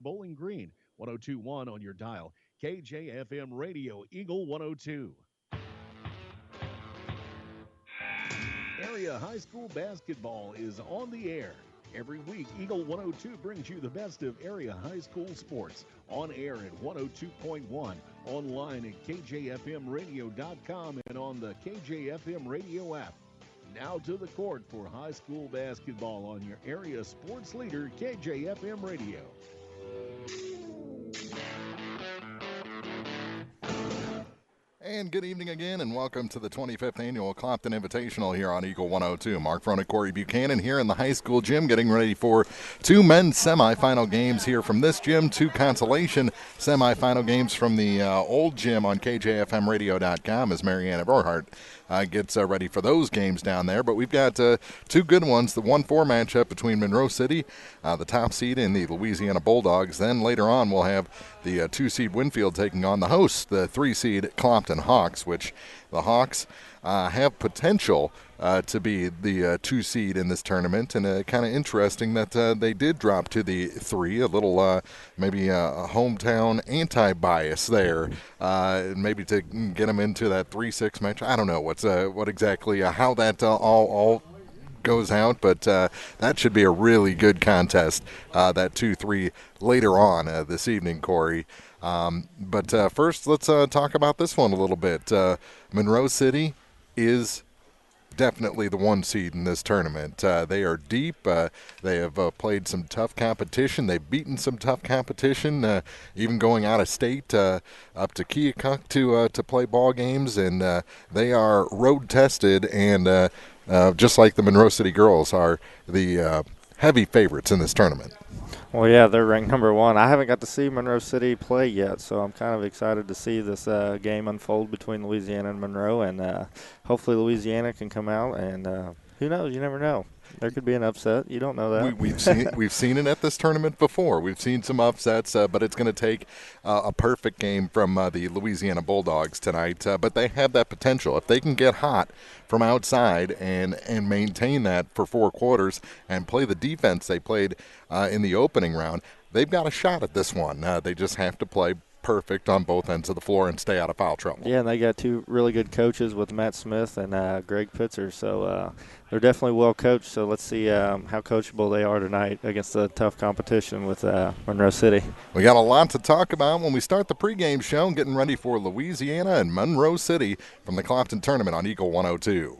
Bowling Green, 102.1 on your dial. KJFM Radio, Eagle 102. Area high school basketball is on the air. Every week, Eagle 102 brings you the best of area high school sports. On air at 102.1, online at kjfmradio.com, and on the KJFM radio app. Now to the court for high school basketball on your area sports leader, KJFM Radio. And good evening again, and welcome to the 25th Annual Clopton Invitational here on Eagle 102. Mark Fronek, Corey Buchanan here in the high school gym, getting ready for two men's semifinal games here from this gym, two consolation semifinal games from the old gym on KJFMradio.com as Marianna Borhart gets ready for those games down there. But we've got two good ones, the 1-4 matchup between Monroe City, the top seed, and the Louisiana Bulldogs. Then later on we'll have the 2-seed Winfield taking on the host, the 3-seed Clopton Hawks, which the Hawks have potential to be the 2-seed in this tournament. And kind of interesting that they did drop to the 3, a little maybe a hometown anti-bias there, maybe to get them into that 3-6 match. I don't know what exactly how that all goes out, but that should be a really good contest, that 2-3 later on this evening, Corey. But first, let's talk about this one a little bit. Monroe City is definitely the 1 seed in this tournament. They are deep. They have played some tough competition. They've beaten some tough competition, even going out of state up to Keokuk to play ball games, and they are road tested, and just like the Monroe City girls are the heavy favorites in this tournament. Well, yeah, they're ranked number 1. I haven't got to see Monroe City play yet, so I'm kind of excited to see this game unfold between Louisiana and Monroe, and hopefully Louisiana can come out, and who knows? You never know. There could be an upset. You don't know that. We've seen it at this tournament before. We've seen some upsets, but it's going to take a perfect game from the Louisiana Bulldogs tonight. But they have that potential. If they can get hot from outside and maintain that for 4 quarters and play the defense they played in the opening round, they've got a shot at this one. They just have to play perfect on both ends of the floor and stay out of foul trouble. Yeah, and they got 2 really good coaches with Matt Smith and Greg Pitzer, so they're definitely well coached. So let's see how coachable they are tonight against the tough competition with Monroe City. We got a lot to talk about when we start the pregame show, getting ready for Louisiana and Monroe City from the Clopton Tournament on Eagle 102.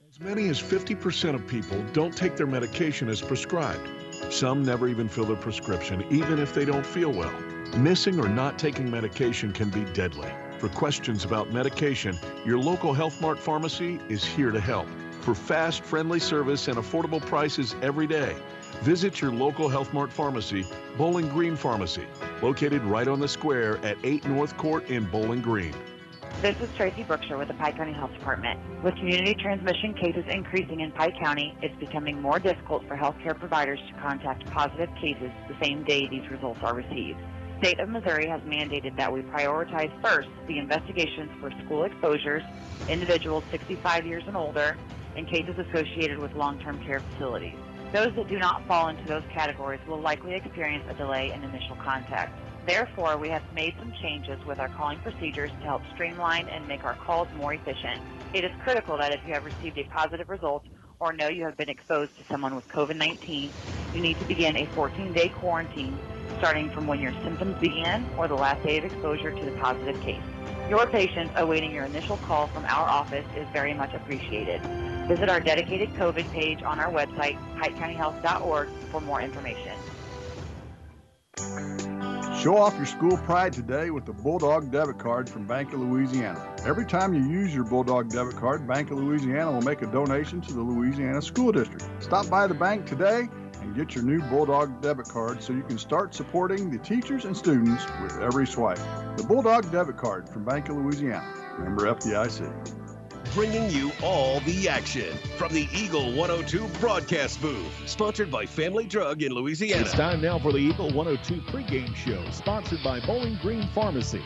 As many as 50% of people don't take their medication as prescribed. Some never even fill their prescription, even if they don't feel well. Missing or not taking medication can be deadly. For questions about medication, your local Health Mart pharmacy is here to help. For fast, friendly service and affordable prices every day, visit your local Health Mart pharmacy, Bowling Green Pharmacy, located right on the square at 8 North Court in Bowling Green. This is Tracy Brookshire with the Pike County Health Department. With community transmission cases increasing in Pike County, it's becoming more difficult for healthcare providers to contact positive cases the same day these results are received. The state of Missouri has mandated that we prioritize first the investigations for school exposures, individuals 65 years and older, and cases associated with long-term care facilities. Those that do not fall into those categories will likely experience a delay in initial contact. Therefore, we have made some changes with our calling procedures to help streamline and make our calls more efficient. It is critical that if you have received a positive result or know you have been exposed to someone with COVID-19, you need to begin a 14-day quarantine starting from when your symptoms began or the last day of exposure to the positive case. Your patience awaiting your initial call from our office is very much appreciated. Visit our dedicated COVID page on our website, pikecountyhealth.org, for more information. Show off your school pride today with the Bulldog debit card from Bank of Louisiana. Every time you use your Bulldog debit card, Bank of Louisiana will make a donation to the Louisiana School District. Stop by the bank today and get your new Bulldog debit card so you can start supporting the teachers and students with every swipe. The Bulldog debit card from Bank of Louisiana. Member FDIC. Bringing you all the action from the Eagle 102 broadcast booth, sponsored by Family Drug in Louisiana. It's time now for the Eagle 102 pregame show, sponsored by Bowling Green Pharmacy.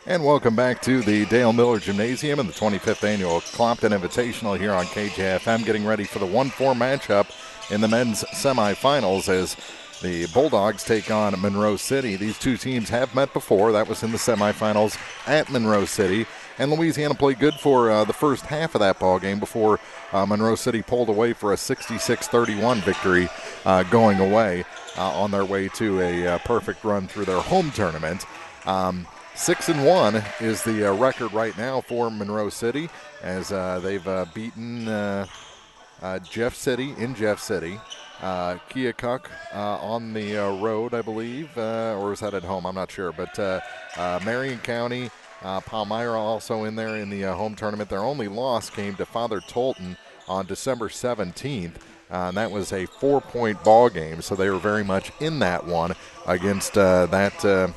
And welcome back to the Dale Miller Gymnasium and the 25th Annual Clopton Invitational here on KJFM, getting ready for the 1-4 matchup in the men's semifinals as The Bulldogs take on Monroe City. These two teams have met before. That was in the semifinals at Monroe City. And Louisiana played good for the first half of that ball game before Monroe City pulled away for a 66-31 victory going away on their way to a perfect run through their home tournament. 6-1 is the record right now for Monroe City, as they've beaten Jeff City in Jeff City, Keokuk on the road, I believe, or is that at home? I'm not sure. But Marion County, Palmyra also in there in the home tournament. Their only loss came to Father Tolton on December 17th. And that was a 4-point ball game, so they were very much in that one against that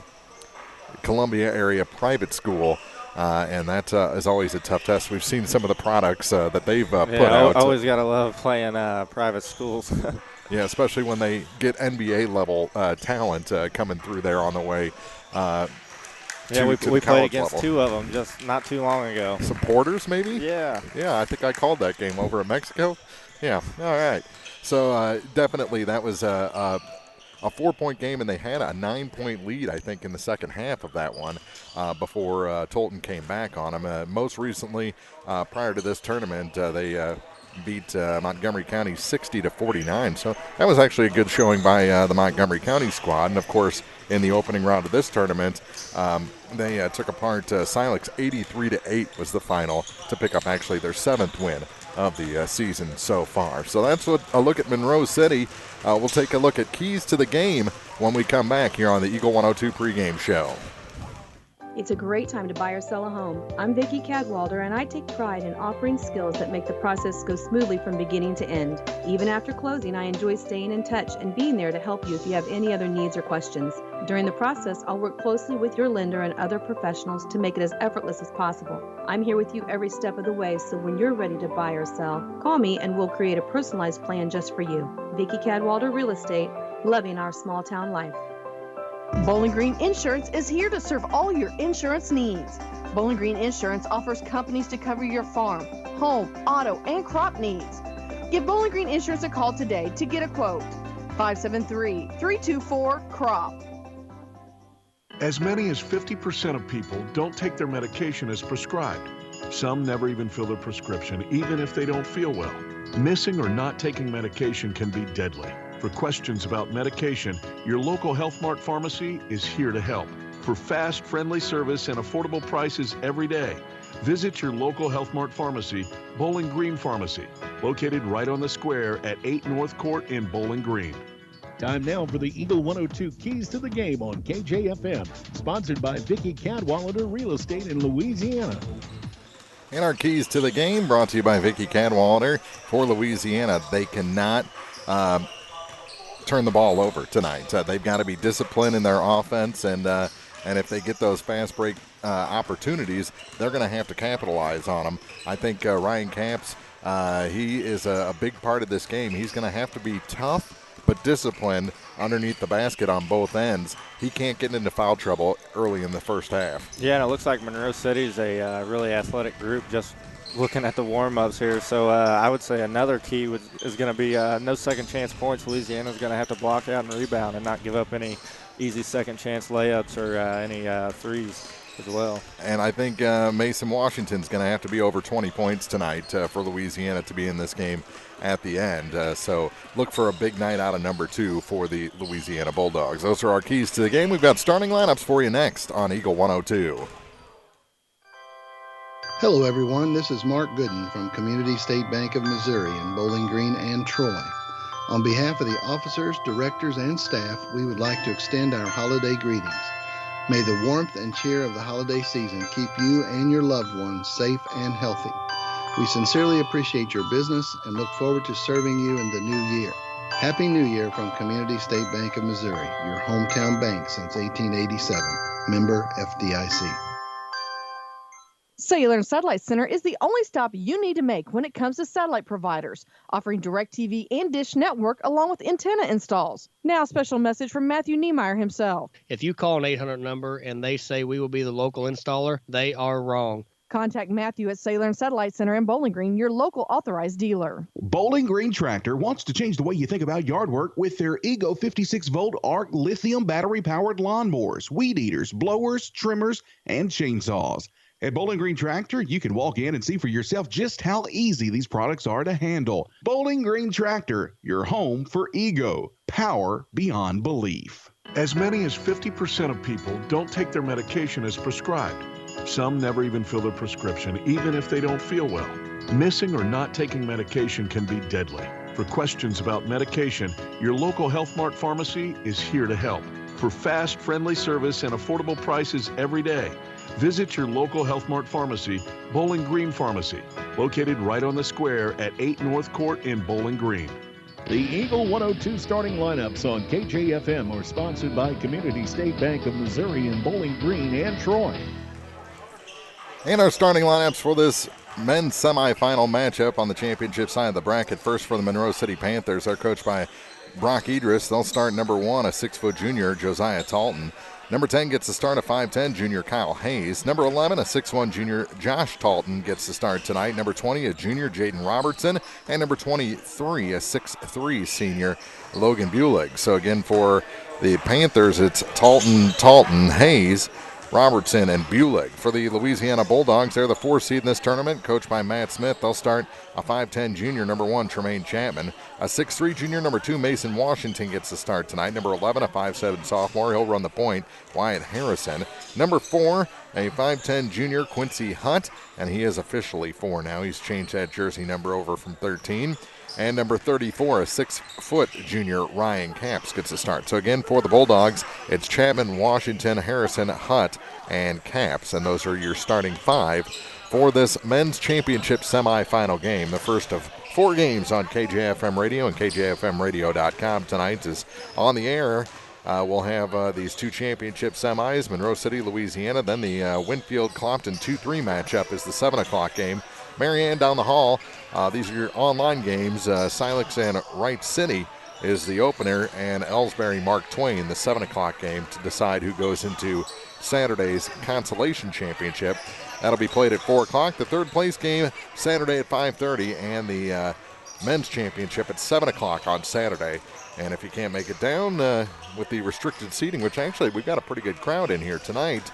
Columbia area private school. And that is always a tough test. We've seen some of the products that they've put out. Always got to love playing private schools. Yeah, especially when they get NBA level talent coming through there on the way. We played against level. 2 of them just not too long ago. Supporters, maybe? Yeah. Yeah, I think I called that game over in Mexico. Yeah, all right. So definitely that was a 4-point game, and they had a 9-point lead, I think, in the second half of that one before Tolton came back on them. Most recently, prior to this tournament, they beat Montgomery County 60-49. So that was actually a good showing by the Montgomery County squad. And, of course, in the opening round of this tournament, they took apart Silex 83-8 was the final to pick up actually their 7th win of the season so far. So that's a look at Monroe City. We'll take a look at keys to the game when we come back here on the Eagle 102 pregame show. It's a great time to buy or sell a home. I'm Vicki Cadwalder, and I take pride in offering skills that make the process go smoothly from beginning to end. Even after closing, I enjoy staying in touch and being there to help you if you have any other needs or questions. During the process, I'll work closely with your lender and other professionals to make it as effortless as possible. I'm here with you every step of the way, so when you're ready to buy or sell, call me and we'll create a personalized plan just for you. Vicki Cadwalder Real Estate, loving our small town life. Bowling Green Insurance is here to serve all your insurance needs. Bowling Green Insurance offers companies to cover your farm, home, auto, and crop needs. Give Bowling Green Insurance a call today to get a quote. 573-324-CROP. As many as 50% of people don't take their medication as prescribed. Some never even fill their prescription, even if they don't feel well. Missing or not taking medication can be deadly. For questions about medication, your local Health Mart pharmacy is here to help. For fast, friendly service and affordable prices every day, visit your local Health Mart pharmacy, Bowling Green Pharmacy, located right on the square at 8 North Court in Bowling Green. Time now for the Eagle 102 Keys to the Game on KJFM, sponsored by Vicki Cadwalader Real Estate in Louisiana. And our keys to the game brought to you by Vicki Cadwalader for Louisiana. They cannot turn the ball over tonight. They've got to be disciplined in their offense, and if they get those fast break opportunities, they're going to have to capitalize on them. I think Ryan Camps, he is a big part of this game. He's going to have to be tough but disciplined underneath the basket on both ends. He can't get into foul trouble early in the first half. Yeah, and it looks like Monroe City's a really athletic group, just looking at the warm-ups here. So I would say another key is going to be no second-chance points. Louisiana's going to have to block out and rebound and not give up any easy second-chance layups or any threes as well. And I think Mason Washington's going to have to be over 20 points tonight for Louisiana to be in this game at the end. So look for a big night out of number 2 for the Louisiana Bulldogs. Those are our keys to the game. We've got starting lineups for you next on Eagle 102. Hello, everyone. This is Mark Gooden from Community State Bank of Missouri in Bowling Green and Troy. On behalf of the officers, directors, and staff, we would like to extend our holiday greetings. May the warmth and cheer of the holiday season keep you and your loved ones safe and healthy. We sincerely appreciate your business and look forward to serving you in the new year. Happy New Year from Community State Bank of Missouri, your hometown bank since 1887. Member FDIC. Cellular and Satellite Center is the only stop you need to make when it comes to satellite providers, offering DirecTV and Dish Network along with antenna installs. Now, a special message from Matthew Niemeyer himself. If you call an 800 number and they say we will be the local installer, they are wrong. Contact Matthew at Sailor and Satellite Center in Bowling Green, your local authorized dealer. Bowling Green Tractor wants to change the way you think about yard work with their Ego 56-volt ARC lithium battery-powered lawnmowers, weed eaters, blowers, trimmers, and chainsaws. At Bowling Green Tractor, you can walk in and see for yourself just how easy these products are to handle. Bowling Green Tractor, your home for Ego. Power beyond belief. As many as 50% of people don't take their medication as prescribed. Some never even fill their prescription, even if they don't feel well. Missing or not taking medication can be deadly. For questions about medication, your local Health Mart pharmacy is here to help. For fast, friendly service and affordable prices every day, visit your local Health Mart pharmacy, Bowling Green Pharmacy, located right on the square at 8 North Court in Bowling Green. The Eagle 102 starting lineups on KJFM are sponsored by Community State Bank of Missouri in Bowling Green and Troy. And our starting lineups for this men's semifinal matchup on the championship side of the bracket. First for the Monroe City Panthers, they're coached by Brock Idris. They'll start number 1, a 6-foot junior, Josiah Talton. Number 10 gets the start, a 5'10 junior, Kyle Hayes. Number 11, a 6'1 junior, Josh Talton gets the start tonight. Number 20, a junior, Jaden Robertson. And number 23, a 6'3 senior, Logan Bulig. So again, for the Panthers, it's Talton, Hayes, Robertson, and Bulig. For the Louisiana Bulldogs, they're the 4th seed in this tournament, coached by Matt Smith. They'll start a 5'10 junior, number 1, Tremaine Chapman. A 6'3 junior, number 2, Mason Washington gets the start tonight. Number 11, a 5'7 sophomore. He'll run the point, Wyatt Harrison. Number 4, a 5'10 junior, Quincy Hunt, and he is officially 4 now. He's changed that jersey number over from 13. And number 34, a 6-foot junior, Ryan Capps gets the start. So again, for the Bulldogs, it's Chapman, Washington, Harrison, Hutt, and Capps. And those are your starting 5 for this men's championship semifinal game. The first of 4 games on KJFM Radio and KJFMradio.com tonight is on the air. We'll have these 2 championship semis, Monroe City, Louisiana. Then the Winfield-Clopton 2-3 matchup is the 7 o'clock game. Marianne down the hall. These are your online games. Silex and Wright City is the opener, and Ellsbury Mark Twain, the 7 o'clock game, to decide who goes into Saturday's consolation championship. That'll be played at 4 o'clock. The 3rd place game Saturday at 5:30, and the men's championship at 7 o'clock on Saturday. And if you can't make it down with the restricted seating, which actually we've got a pretty good crowd in here tonight,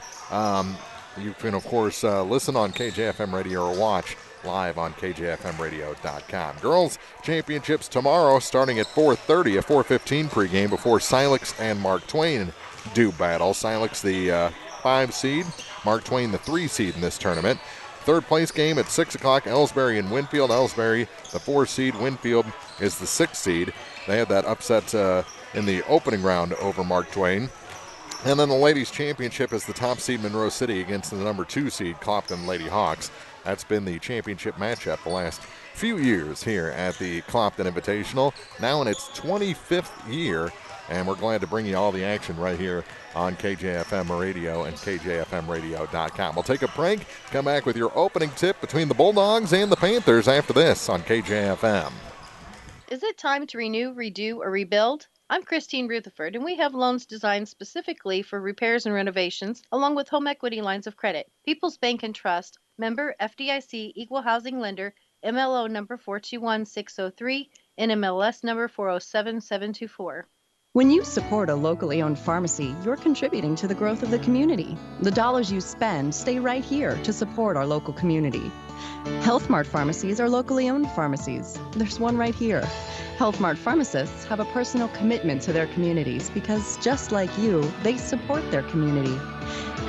you can, of course, listen on KJFM Radio or watch live on KJFMradio.com. Girls championships tomorrow starting at 4:30, a 4:15 pregame before Silex and Mark Twain do battle. Silex the 5 seed, Mark Twain the 3 seed in this tournament. 3rd place game at 6 o'clock, Ellsbury and Winfield. Ellsbury the 4 seed, Winfield is the 6 seed. They had that upset in the opening round over Mark Twain. And then the ladies championship is the top seed Monroe City against the number 2 seed Clopton Lady Hawks. That's been the championship matchup the last few years here at the Clopton Invitational, now in its 25th year, and we're glad to bring you all the action right here on KJFM Radio and KJFMradio.com. We'll take a break, come back with your opening tip between the Bulldogs and the Panthers after this on KJFM. Is it time to renew, redo, or rebuild? I'm Christine Rutherford, and we have loans designed specifically for repairs and renovations, along with home equity lines of credit. People's Bank and Trust, member FDIC, equal housing lender, MLO number 421603, NMLS number 407724. When you support a locally owned pharmacy, you're contributing to the growth of the community. The dollars you spend stay right here to support our local community. Health Mart pharmacies are locally owned pharmacies. There's one right here. Health Mart pharmacists have a personal commitment to their communities because, just like you, they support their community.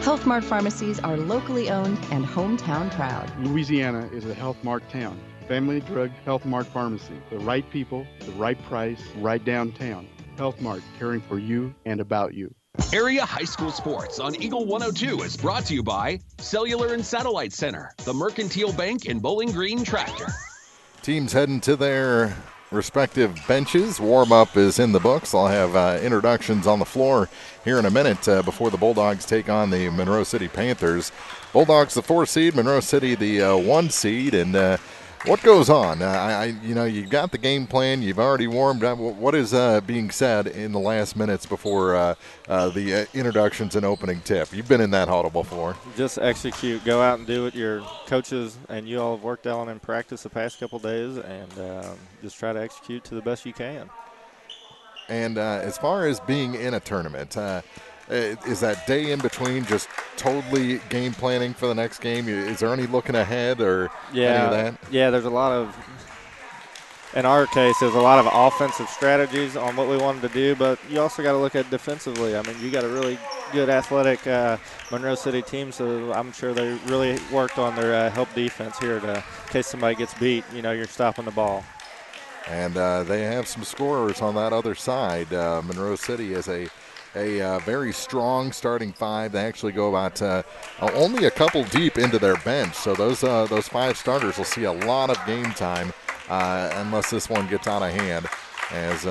Health Mart pharmacies are locally owned and hometown proud. Louisiana is a Health Mart town. Family Drug Health Mart Pharmacy. The right people, the right price, right downtown. Health Mart, caring for you and about you. Area High School Sports on Eagle 102 is brought to you by Cellular and Satellite Center, the Mercantile Bank, and Bowling Green Tractor. Teams heading to their respective benches. Warm-up is in the books. I'll have introductions on the floor here in a minute before the Bulldogs take on the Monroe City Panthers. Bulldogs the 4 seed, Monroe City the 1 seed, and What goes on? You've got the game plan. You've already warmed up. What is being said in the last minutes before the introductions and opening tip? You've been in that huddle before. Just execute. Go out and do what your coaches and you all have worked on in practice the past couple days, and just try to execute to the best you can. And as far as being in a tournament, is that day in between just totally game planning for the next game? Is there any looking ahead or any of that? Yeah, there's a lot of, in our case, there's a lot of offensive strategies on what we wanted to do, but you also got to look at defensively. I mean, you got a really good athletic Monroe City team, so I'm sure they really worked on their help defense here in case somebody gets beat, you're stopping the ball. And they have some scorers on that other side. Monroe City is a very strong starting five. They actually go about only a couple deep into their bench, so those five starters will see a lot of game time unless this one gets out of hand, as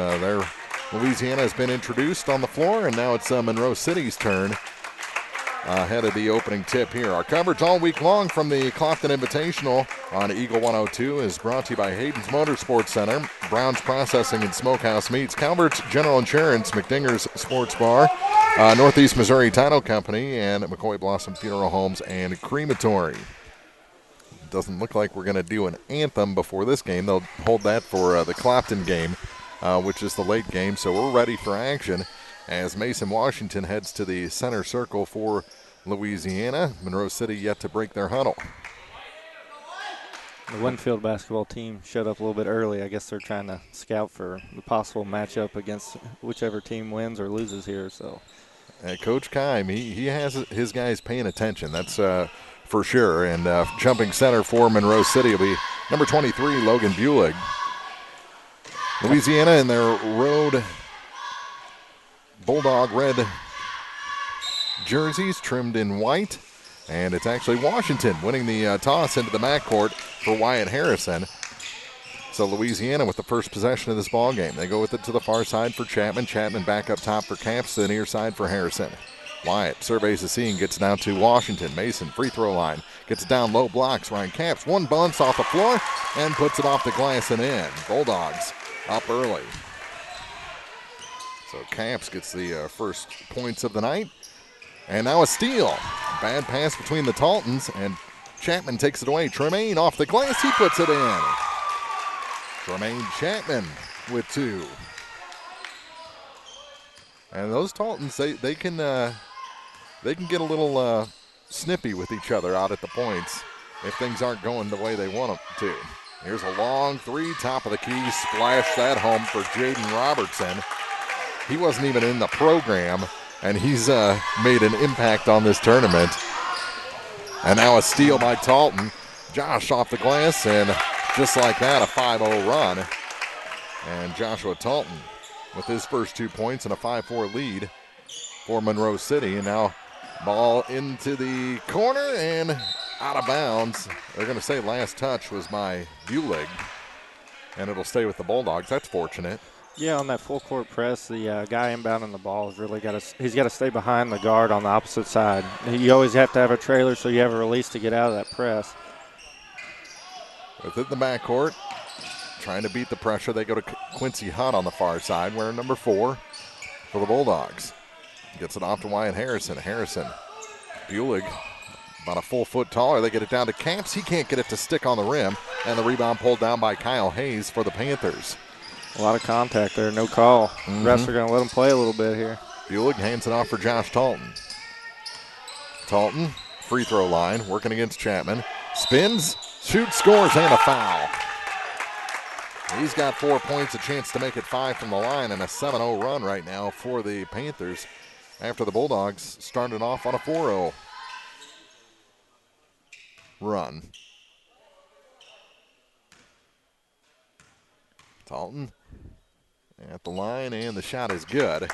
Louisiana has been introduced on the floor, and now it's Monroe City's turn ahead of the opening tip here. Our coverage all week long from the Clopton Invitational on Eagle 102 is brought to you by Hayden's Motorsports Center, Brown's Processing and Smokehouse Meats, Calvert's General Insurance, McDinger's Sports Bar, Northeast Missouri Title Company, and McCoy Blossom Funeral Homes and Crematory. Doesn't look like we're going to do an anthem before this game. They'll hold that for the Clopton game, which is the late game, so we're ready for action as Mason Washington heads to the center circle for Louisiana. Monroe City yet to break their huddle. The Winfield basketball team showed up a little bit early. I guess they're trying to scout for the possible matchup against whichever team wins or loses here. So, Coach Keim, he has his guys paying attention. That's for sure. And jumping center for Monroe City will be number 23, Logan Bulig. Louisiana in their road Bulldog red jerseys trimmed in white, and it's actually Washington winning the toss into the backcourt for Wyatt Harrison. So Louisiana with the first possession of this ball game. They go with it to the far side for Chapman. Chapman back up top for Caps to the near side for Harrison. Wyatt surveys the scene, gets down to Washington. Mason, free throw line, gets it down low, blocks Ryan Caps. One bounce off the floor and puts it off the glass and in. Bulldogs up early. So Caps gets the first points of the night. And now a steal. Bad pass between the Taltons, and Chapman takes it away. Tremaine off the glass, he puts it in. Tremaine Chapman with two. And those Taltons, they can get a little snippy with each other out at the points if things aren't going the way they want them to. Here's a long three, top of the key, splash that home for Jaden Robertson. He wasn't even in the program, and he's made an impact on this tournament. And now a steal by Talton. Josh off the glass, and just like that, a 5-0 run. And Joshua Talton with his first 2 points and a 5-4 lead for Monroe City. And now ball into the corner and out of bounds. They're going to say last touch was by Bulig, and it'll stay with the Bulldogs. That's fortunate. Yeah, on that full court press, the guy inbounding the ball has really got to stay behind the guard on the opposite side. You always have to have a trailer so you have a release to get out of that press. Within the backcourt, trying to beat the pressure, they go to Quincy Hunt on the far side, wearing number 4 for the Bulldogs. Gets it off to Wyatt Harrison. Harrison, Bulig, about a full foot taller. They get it down to Camps. He can't get it to stick on the rim, and the rebound pulled down by Kyle Hayes for the Panthers. A lot of contact there, no call. Refs are going to let him play a little bit here. Bulig hands it off for Josh Talton. Talton, free throw line, working against Chapman. Spins, shoots, scores, and a foul. He's got 4 points, a chance to make it 5 from the line, and a 7-0 run right now for the Panthers after the Bulldogs started off on a 4-0 run. Talton at the line, and the shot is good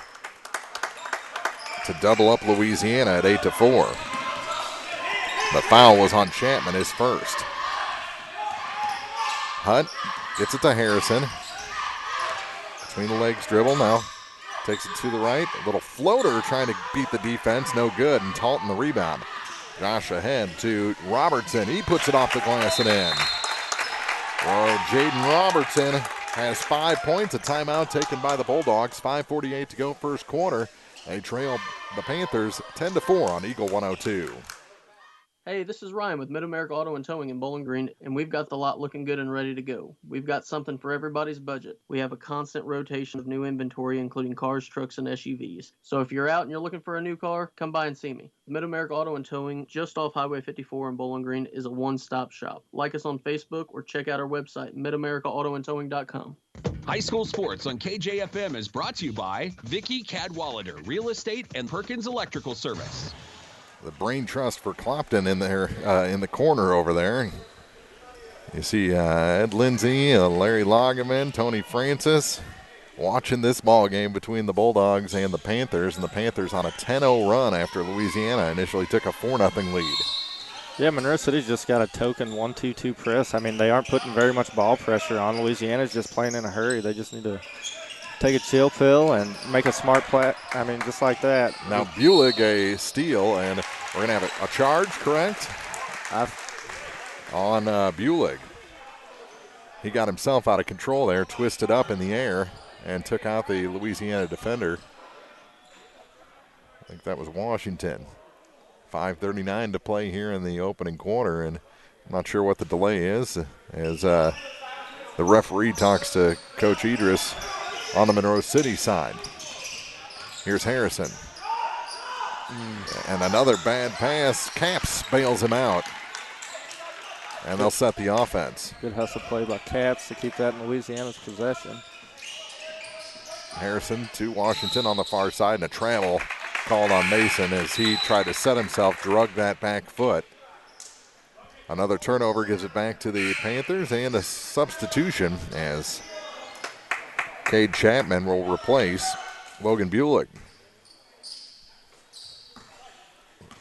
to double up Louisiana at 8-4. The foul was on Chapman, his first. Hunt gets it to Harrison. Between the legs dribble now. Takes it to the right. A little floater trying to beat the defense. No good. And Talton the rebound. Josh ahead to Robertson. He puts it off the glass and in. Well, Jaden Robertson has 5 points. A timeout taken by the Bulldogs. 5:48 to go first quarter. They trail the Panthers 10-4 on Eagle 102. Hey, this is Ryan with Mid-America Auto and Towing in Bowling Green, and we've got the lot looking good and ready to go. We've got something for everybody's budget. We have a constant rotation of new inventory, including cars, trucks, and SUVs. So if you're out and you're looking for a new car, come by and see me. Mid-America Auto and Towing, just off Highway 54 in Bowling Green, is a one-stop shop. Like us on Facebook or check out our website, midamericaautoandtowing.com. High school sports on KJFM is brought to you by Vicky Cadwallader, Real Estate and Perkins Electrical Service. The brain trust for Clopton in there, in the corner over there. You see Ed Lindsay, Larry Lagerman, Tony Francis watching this ball game between the Bulldogs and the Panthers. And the Panthers on a 10-0 run after Louisiana initially took a 4-0 lead. Yeah, Monroe City's just got a token 1-2-2 press. I mean, they aren't putting very much ball pressure on. Louisiana's just playing in a hurry. They just need to take a chill pill and make a smart play. I mean, just like that. Now, Bulig a steal, and we're going to have a charge, correct? On Bulig. He got himself out of control there, twisted up in the air, and took out the Louisiana defender. I think that was Washington. 5:39 to play here in the opening quarter, and I'm not sure what the delay is as the referee talks to Coach Idris on the Monroe City side. Here's Harrison. And another bad pass. Caps bails him out. And they'll set the offense. Good hustle play by Caps to keep that in Louisiana's possession. Harrison to Washington on the far side, and a travel called on Mason as he tried to set himself, drug that back foot. Another turnover gives it back to the Panthers, and a substitution as Cade Chapman will replace Logan Bulig.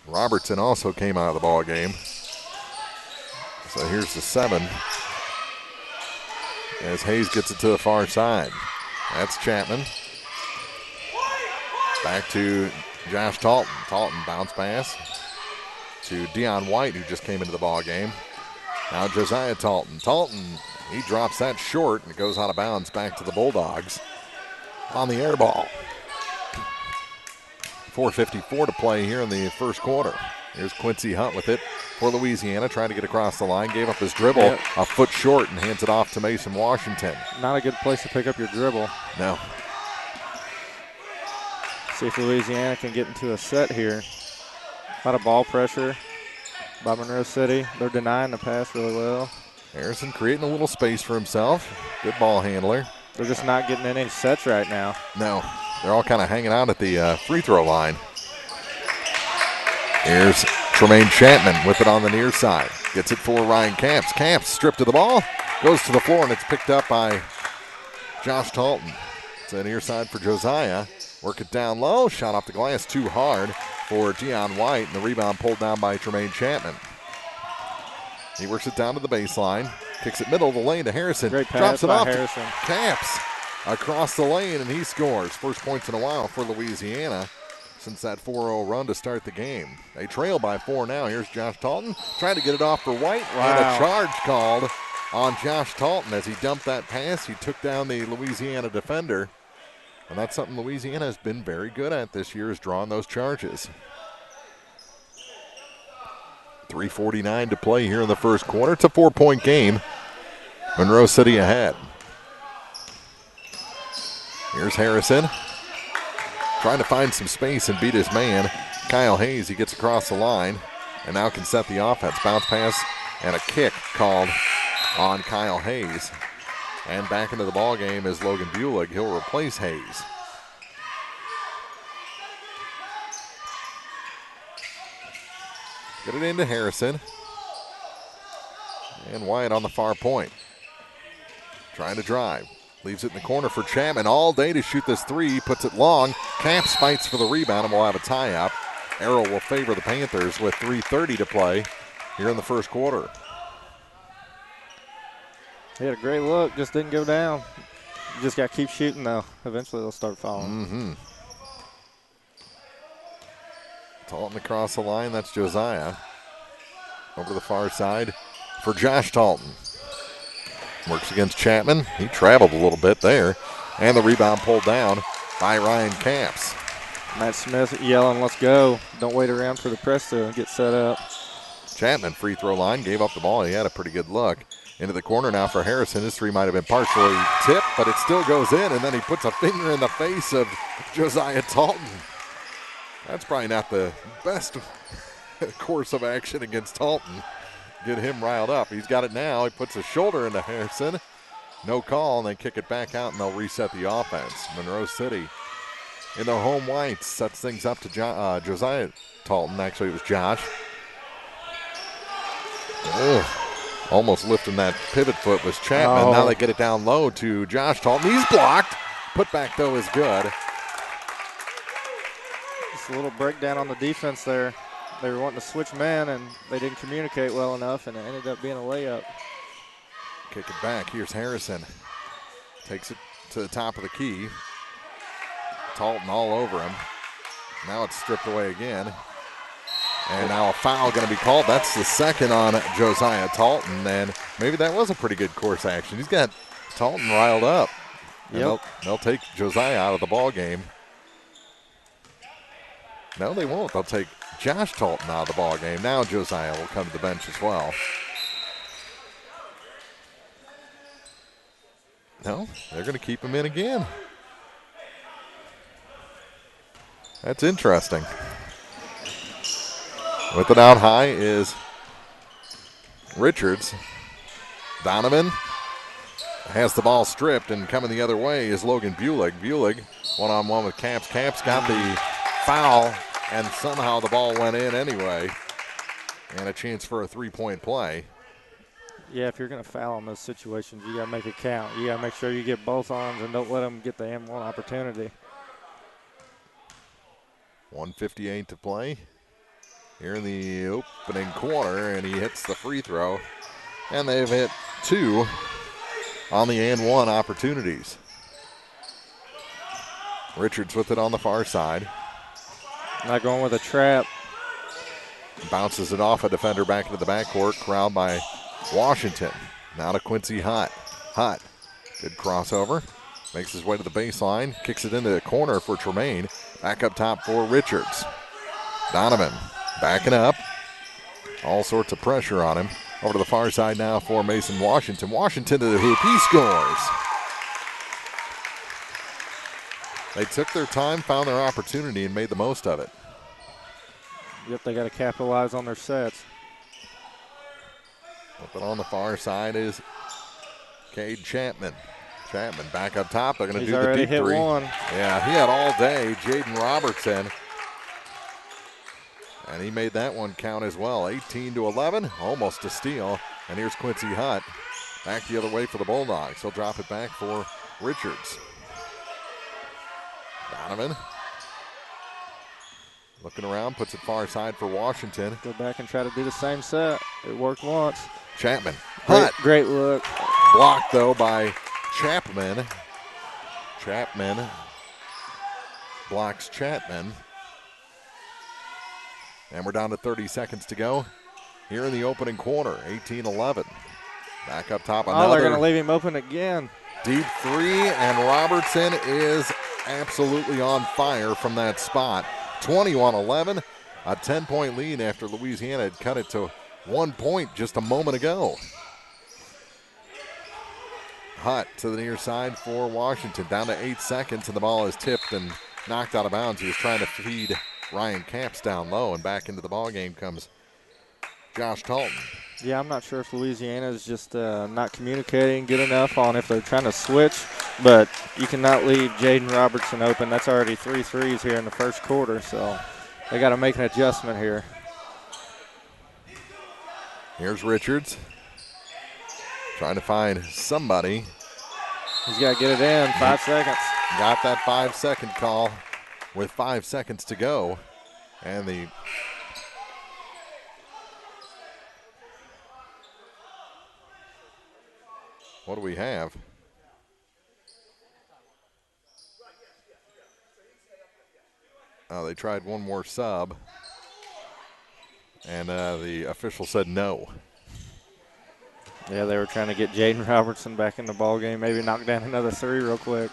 Robertson also came out of the ball game. So here's the 7 as Hayes gets it to the far side. That's Chapman. Back to Josh Talton. Talton bounce pass to Deion White, who just came into the ball game. Now Josiah Talton. Talton, he drops that short and it goes out of bounds back to the Bulldogs on the air ball. 4:54 to play here in the first quarter. Here's Quincy Hunt with it for Louisiana, trying to get across the line. Gave up his dribble, a foot short, and hands it off to Mason Washington. Not a good place to pick up your dribble. No. See if Louisiana can get into a set here. A lot of ball pressure by Monroe City. They're denying the pass really well. Harrison creating a little space for himself. Good ball handler. They're just not getting in any sets right now. No. They're all kind of hanging out at the free throw line. Here's Tremaine Chapman with it on the near side. Gets it for Ryan Camps. Camps stripped of the ball. Goes to the floor, and it's picked up by Josh Talton. It's a near side for Josiah. Work it down low. Shot off the glass too hard for Deion White, and the rebound pulled down by Tremaine Chapman. He works it down to the baseline. Kicks it middle of the lane to Harrison. Great pass drops it by off Harrison. to Camps across the lane, and he scores. First points in a while for Louisiana since that 4-0 run to start the game. They trail by 4 now. Here's Josh Talton trying to get it off for White. Wow. And a charge called on Josh Talton as he dumped that pass. He took down the Louisiana defender. And that's something Louisiana has been very good at this year, is drawing those charges. 3:49 to play here in the first quarter. It's a 4-point game. Monroe City ahead. Here's Harrison. Trying to find some space and beat his man. Kyle Hayes, he gets across the line and now can set the offense. Bounce pass and a kick called on Kyle Hayes. And back into the ball game is Logan Bulig. He'll replace Hayes. Get it into Harrison. And Wyatt on the far point. Trying to drive. Leaves it in the corner for Chapman all day to shoot this three. Puts it long. Camps fights for the rebound and we'll have a tie-up. Arrow will favor the Panthers with 3:30 to play here in the first quarter. He had a great look, just didn't go down. You just got to keep shooting, though. Eventually they'll start falling. Mm-hmm. Talton across the line. That's Josiah. Over to the far side for Josh Talton. Works against Chapman. He traveled a little bit there. And the rebound pulled down by Ryan Camps. Matt Smith yelling, let's go. Don't wait around for the press to get set up. Chapman, free throw line, gave up the ball. He had a pretty good look. Into the corner now for Harrison. His three might have been partially tipped, but it still goes in, and then he puts a finger in the face of Josiah Talton. That's probably not the best course of action against Talton. Get him riled up. He's got it now. He puts a shoulder into Harrison. No call, and they kick it back out, and they'll reset the offense. Monroe City in their home whites sets things up to Josiah Talton. Actually, it was Josh. Ugh. Almost lifting that pivot foot was Chapman. Oh. Now they get it down low to Josh Talton. He's blocked. Put back, though, is good. Just a little breakdown on the defense there. They were wanting to switch man, and they didn't communicate well enough, and it ended up being a layup. Kick it back. Here's Harrison. Takes it to the top of the key. Talton all over him. Now it's stripped away again. And now a foul going to be called. That's the second on Josiah Talton, and maybe that was a pretty good course action. He's got Talton riled up. And they'll take Josiah out of the ball game. No, they won't. They'll take Josh Talton out of the ball game. Now Josiah will come to the bench as well. No, they're going to keep him in again. That's interesting. With it out high is Richards. Donovan has the ball stripped, and coming the other way is Logan Bulig. Bulig one-on-one with Camps. Camps got the foul, and somehow the ball went in anyway. And a chance for a three-point play. Yeah, if you're going to foul in those situations, you got to make it count. You got to make sure you get both arms and don't let them get the M1 opportunity. 1:58 to play here in the opening quarter, and he hits the free throw. And they've hit two on the and one opportunities. Richards with it on the far side. Not going with a trap. Bounces it off a defender back into the backcourt, corralled by Washington. Now to Quincy Hutt. Hutt, good crossover. Makes his way to the baseline, kicks it into the corner for Tremaine. Back up top for Richards. Donovan backing up. All sorts of pressure on him. Over to the far side now for Mason Washington. Washington to the hoop. He scores. They took their time, found their opportunity, and made the most of it. Yep, they got to capitalize on their sets. But on the far side is Cade Chapman. Chapman back up top. They're going to do the deep hit three. One. Yeah, he had all day. Jaden Robertson. And he made that one count as well. 18-11, almost a steal. And here's Quincy Hutt. Back the other way for the Bulldogs. He'll drop it back for Richards. Donovan. Looking around, puts it far side for Washington. Go back and try to do the same set. It worked once. Chapman. Hutt. Great look. Blocked, though, by Chapman. Chapman blocks Chapman. And we're down to 30 seconds to go here in the opening quarter. 18-11. Back up top. Another they're going to leave him open again. Deep three, and Robertson is absolutely on fire from that spot. 21-11, a 10-point lead after Louisiana had cut it to 1 point just a moment ago. Hutt to the near side for Washington. Down to 8 seconds, and the ball is tipped and knocked out of bounds. He was trying to feed Ryan Camps down low, and back into the ball game comes Josh Talton. Yeah, I'm not sure if Louisiana is just not communicating good enough on if they're trying to switch, but you cannot leave Jaden Robertson open. That's already 3 threes here in the first quarter, so they got to make an adjustment here. Here's Richards trying to find somebody. He's got to get it in. 5 seconds. Got that 5-second call with 5 seconds to go, and the what do we have? Oh, they tried one more sub, and the official said no. Yeah, they were trying to get Jaden Robertson back in the ball game, maybe knock down another three real quick.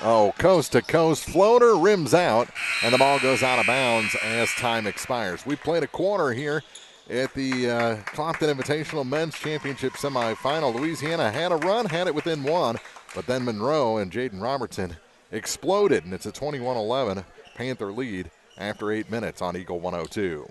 Oh, coast-to-coast floater, rims out, and the ball goes out of bounds as time expires. We played a quarter here at the Clopton Invitational Men's Championship Semifinal. Louisiana had a run, had it within one, but then Monroe and Jaden Robertson exploded, and it's a 21-11 Panther lead after 8 minutes on Eagle 102.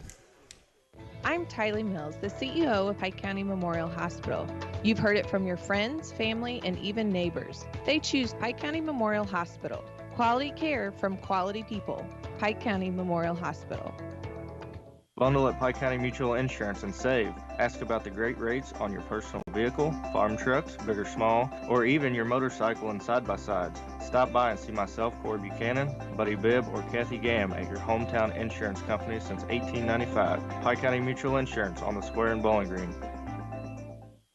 I'm Tylee Mills, the CEO of Pike County Memorial Hospital. You've heard it from your friends, family, and even neighbors. They choose Pike County Memorial Hospital. Quality care from quality people. Pike County Memorial Hospital. Bundle at Pike County Mutual Insurance and save. Ask about the great rates on your personal vehicle, farm trucks, big or small, or even your motorcycle and side-by-sides. Stop by and see myself, Corey Buchanan, Buddy Bibb, or Kathy Gam at your hometown insurance company since 1895. Pike County Mutual Insurance on the square in Bowling Green.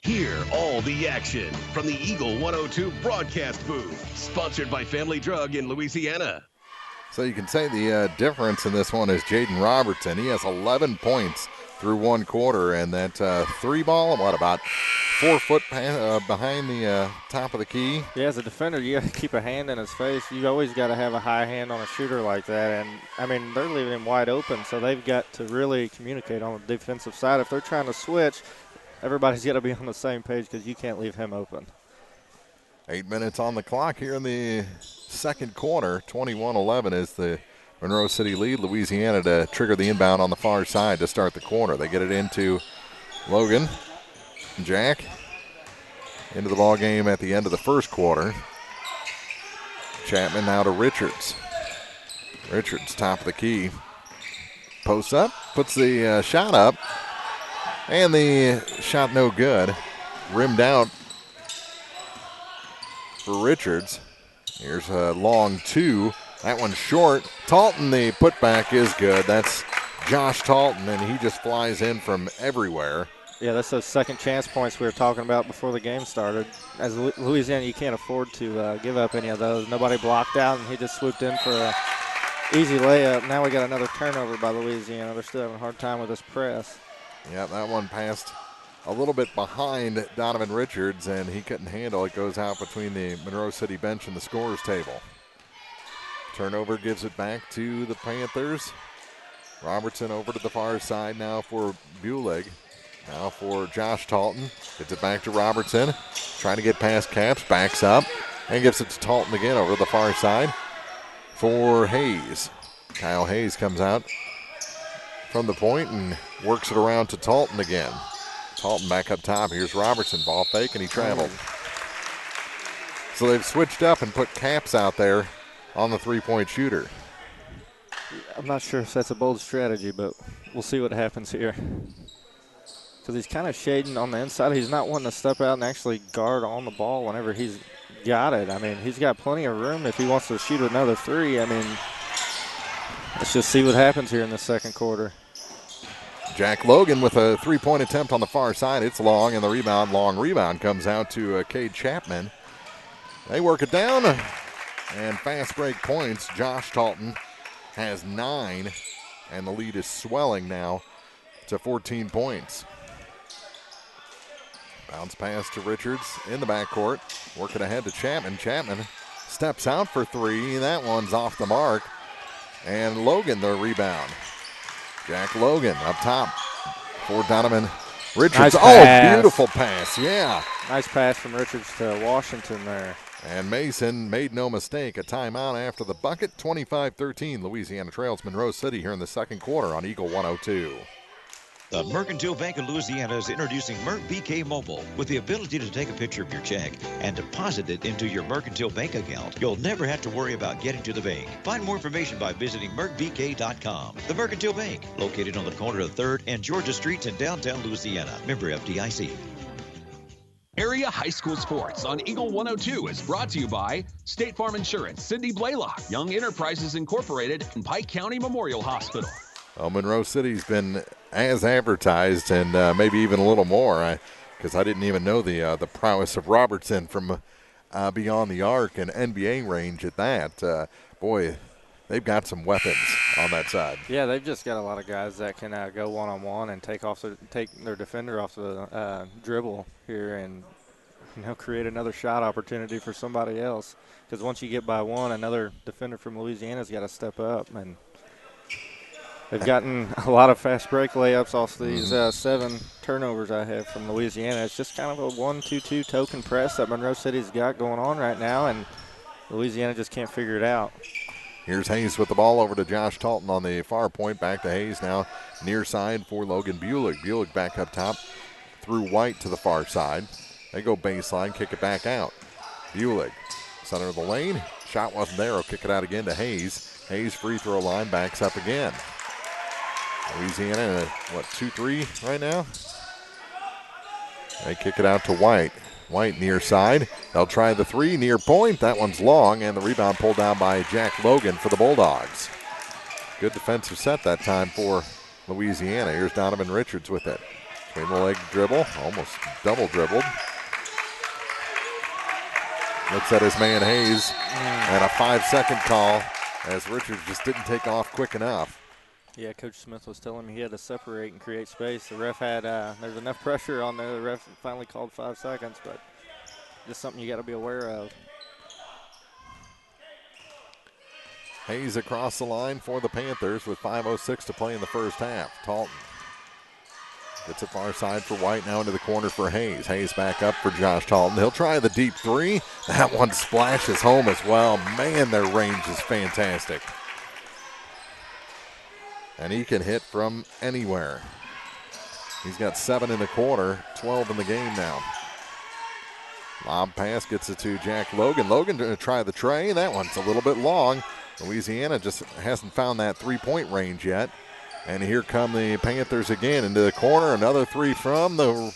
Hear all the action from the Eagle 102 broadcast booth, sponsored by Family Drug in Louisiana. So you can say the difference in this one is Jaden Robertson. He has 11 points through one quarter, and that three ball, about 4 foot behind the top of the key. Yeah, as a defender, you got to keep a hand in his face. You always got to have a high hand on a shooter like that. And, I mean, they're leaving him wide open, so they've got to really communicate on the defensive side. If they're trying to switch, everybody's got to be on the same page because you can't leave him open. 8 minutes on the clock here in the second quarter. 21-11 is the Monroe City lead. Louisiana to trigger the inbound on the far side to start the quarter. They get it into Logan. Jack into the ball game at the end of the first quarter. Chapman now to Richards. Richards, top of the key. Posts up, puts the shot up, and the shot no good. Rimmed out for Richards. Here's a long two. That one's short. Talton, the putback is good. That's Josh Talton, and he just flies in from everywhere. Yeah, that's those second chance points we were talking about before the game started. As Louisiana, you can't afford to give up any of those. Nobody blocked out, and he just swooped in for an easy layup. Now we got another turnover by Louisiana. They're still having a hard time with this press. Yeah, that one passed a little bit behind Donovan Richards, and he couldn't handle it. Goes out between the Monroe City bench and the scorer's table. Turnover gives it back to the Panthers. Robertson over to the far side now for Bulig. Now for Josh Talton. Gets it back to Robertson. Trying to get past Caps. Backs up and gives it to Talton again over to the far side for Hayes. Kyle Hayes comes out from the point and works it around to Talton again. Talton back up top. Here's Robertson. Ball fake, and he traveled. So they've switched up and put Caps out there on the three-point shooter. I'm not sure if that's a bold strategy, but we'll see what happens here. Because he's kind of shading on the inside. He's not wanting to step out and actually guard on the ball whenever he's got it. I mean, he's got plenty of room if he wants to shoot another three. I mean, let's just see what happens here in the second quarter. Jack Logan with a three-point attempt on the far side. It's long, and the long rebound comes out to Cade Chapman. They work it down, and fast break points. Josh Talton has 9, and the lead is swelling now to 14 points. Bounce pass to Richards in the backcourt. Working ahead to Chapman. Chapman steps out for three. That one's off the mark. And Logan the rebound. Jack Logan up top for Donovan Richards. Nice beautiful pass. Yeah. Nice pass from Richards to Washington there. And Mason made no mistake. A timeout after the bucket. 25-13. Louisiana trails Monroe City here in the second quarter on Eagle 102. The Mercantile Bank of Louisiana is introducing Merc BK Mobile with the ability to take a picture of your check and deposit it into your Mercantile Bank account. You'll never have to worry about getting to the bank. Find more information by visiting mercbk.com. The Mercantile Bank, located on the corner of 3rd and Georgia Streets in downtown Louisiana. Member FDIC. Area High School Sports on Eagle 102 is brought to you by State Farm Insurance, Cindy Blaylock, Young Enterprises Incorporated, and Pike County Memorial Hospital. Well, Monroe City's been as advertised, and maybe even a little more, because I didn't even know the prowess of Robertson from beyond the arc and NBA range at that. Boy, they've got some weapons on that side. Yeah, they've just got a lot of guys that can go one-on-one and take their defender off the dribble here and create another shot opportunity for somebody else. Because once you get by one, another defender from Louisiana's got to step up. And they've gotten a lot of fast break layups off these 7 turnovers I have from Louisiana. It's just kind of a 1-2-2 token press that Monroe City's got going on right now, and Louisiana just can't figure it out. Here's Hayes with the ball over to Josh Talton on the far point. Back to Hayes now, near side for Logan Bulig. Bulig back up top through White to the far side. They go baseline, kick it back out. Bulig, center of the lane. Shot wasn't there. He'll kick it out again to Hayes. Hayes free throw line, backs up again. Louisiana in a, 2-3 right now? They kick it out to White. White near side. They'll try the 3 near point. That one's long, and the rebound pulled down by Jack Logan for the Bulldogs. Good defensive set that time for Louisiana. Here's Donovan Richards with it. Between the leg dribble, almost double dribbled. Looks at his man Hayes, and a 5-second call as Richards just didn't take off quick enough. Yeah, Coach Smith was telling me he had to separate and create space. The ref had, there's enough pressure on there. The ref finally called 5 seconds, but just something you got to be aware of. Hayes across the line for the Panthers with 5:06 to play in the first half. Talton gets it far side for White, now into the corner for Hayes. Hayes back up for Josh Talton. He'll try the deep 3. That one splashes home as well. Man, their range is fantastic. And he can hit from anywhere. He's got 7 in the quarter, 12 in the game now. Lob pass gets it to Jack Logan. Logan going to try the tray. That one's a little bit long. Louisiana just hasn't found that 3-point range yet. And here come the Panthers again into the corner. Another 3 from the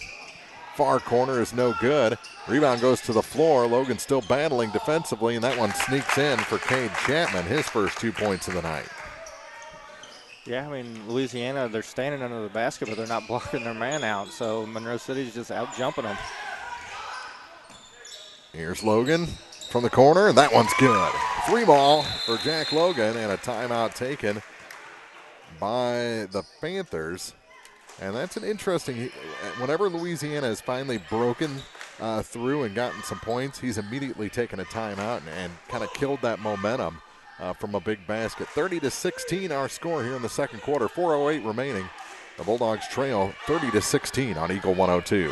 far corner is no good. Rebound goes to the floor. Logan still battling defensively, and that one sneaks in for Cade Chapman, his first 2 points of the night. Yeah, I mean, Louisiana, they're standing under the basket, but they're not blocking their man out. So Monroe City's just out jumping them. Here's Logan from the corner, and that one's good. 3 ball for Jack Logan, and a timeout taken by the Panthers. And that's an interesting, whenever Louisiana has finally broken through and gotten some points, he's immediately taken a timeout and kind of killed that momentum from a big basket. 30-16 our score here in the second quarter. 4:08 remaining. The Bulldogs trail 30-16 on Eagle 102.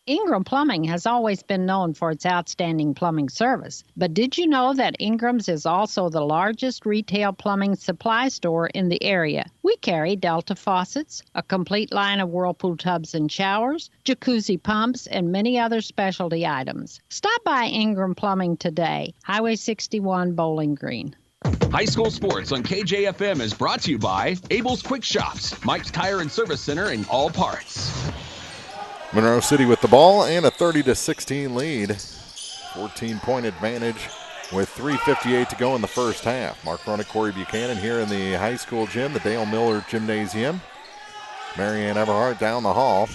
Ingram Plumbing has always been known for its outstanding plumbing service. But did you know that Ingram's is also the largest retail plumbing supply store in the area? We carry Delta faucets, a complete line of Whirlpool tubs and showers, jacuzzi pumps, and many other specialty items. Stop by Ingram Plumbing today, Highway 61, Bowling Green. High school sports on KJFM is brought to you by Abel's Quick Shops, Mike's Tire and Service Center, and All Parts. Monroe City with the ball and a 30-16 lead. 14-point advantage with 3:58 to go in the first half. Mark Ronick, Corey Buchanan here in the high school gym, the Dale Miller Gymnasium. Marianne Everhart down the hall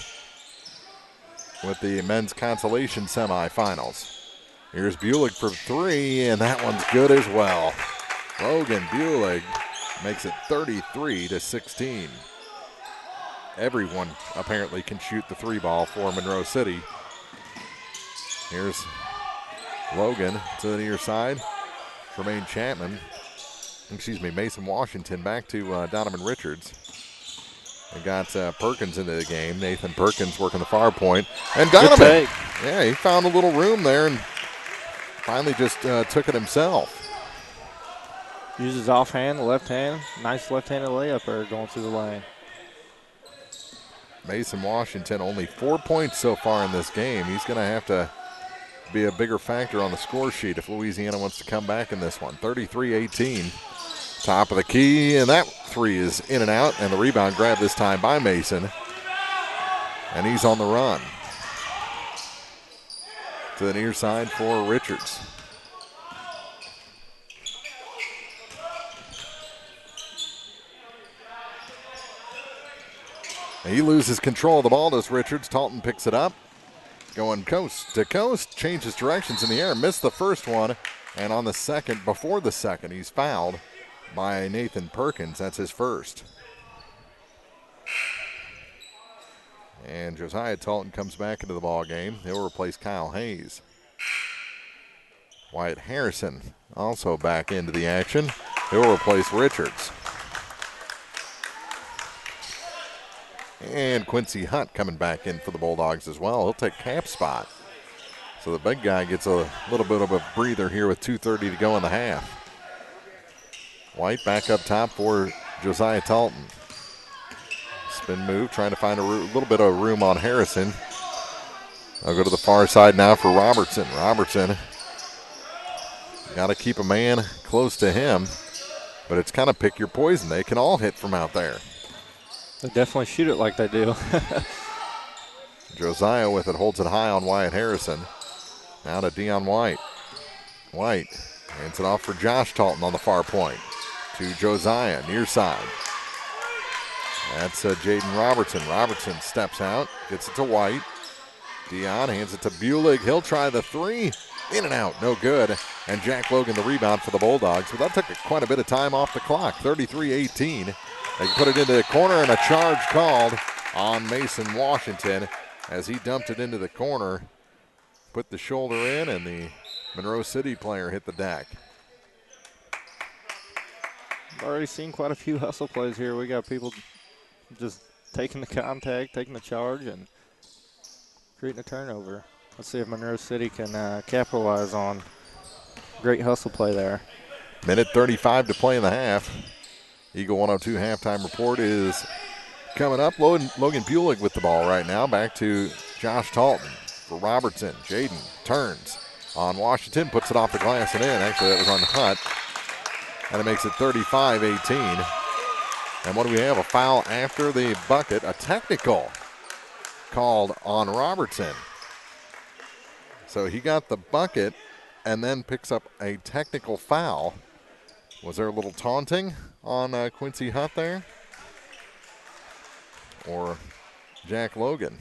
with the men's consolation semifinals. Here's Bulig for 3, and that one's good as well. Logan Bulig makes it 33-16. Everyone apparently can shoot the 3 ball for Monroe City. Here's Logan to the near side. Tremaine Chapman, Mason Washington back to Donovan Richards. They got Perkins into the game. Nathan Perkins working the far point. And Donovan, yeah, he found a little room there and finally just took it himself. Uses offhand, left hand. Nice left-handed layup there going through the lane. Mason Washington only 4 points so far in this game. He's going to have to be a bigger factor on the score sheet if Louisiana wants to come back in this one. 33-18. Top of the key, and that 3 is in and out, and the rebound grabbed this time by Mason. And he's on the run. To the near side for Richards. He loses control of the ball, does Richards. Talton picks it up. Going coast to coast, changes directions in the air. Missed the first one, and on the second, before the second, he's fouled. by Nathan Perkins. That's his first. And Josiah Talton comes back into the ball game. He'll replace Kyle Hayes. Wyatt Harrison also back into the action. He'll replace Richards. And Quincy Hunt coming back in for the Bulldogs as well. He'll take Cap's spot. So the big guy gets a little bit of a breather here with 2:30 to go in the half. White back up top for Josiah Talton. Spin move, trying to find a little bit of room on Harrison. I'll go to the far side now for Robertson. Robertson, got to keep a man close to him, but it's kind of pick your poison. They can all hit from out there. They definitely shoot it like they do. Josiah with it, holds it high on Wyatt Harrison. Now to Dion White. White hands it off for Josh Talton on the far point. To Josiah, near side. That's Jaden Robertson. Robertson steps out, gets it to White. Dion hands it to Bulig. He'll try the three. In and out, no good. And Jack Logan the rebound for the Bulldogs. But that took quite a bit of time off the clock, 33-18. They put it into the corner, and a charge called on Mason Washington as he dumped it into the corner. Put the shoulder in, and the Monroe City player hit the deck. I've already seen quite a few hustle plays here. We got people just taking the contact, taking the charge, and creating a turnover. Let's see if Monroe City can capitalize on great hustle play there. Minute 35 to play in the half. Eagle 102 halftime report is coming up. Logan Bulig with the ball right now. Back to Josh Talton for Robertson. Jaden turns on Washington, puts it off the glass and in. Actually, that was on the Hunt. And it makes it 35-18. And what do we have? A foul after the bucket. A technical called on Robertson. So he got the bucket and then picks up a technical foul. Was there a little taunting on Quincy Hunt there? Or Jack Logan?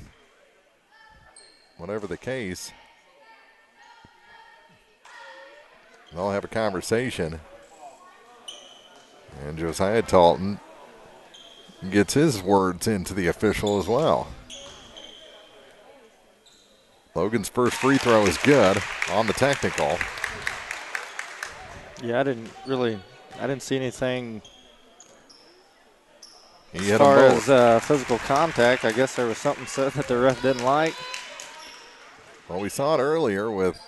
Whatever the case, they'll have a conversation. And Josiah Talton gets his words into the official as well. Logan's first free throw is good on the technical. Yeah, I didn't see anything as far as physical contact. I guess there was something said that the ref didn't like. Well, we saw it earlier with.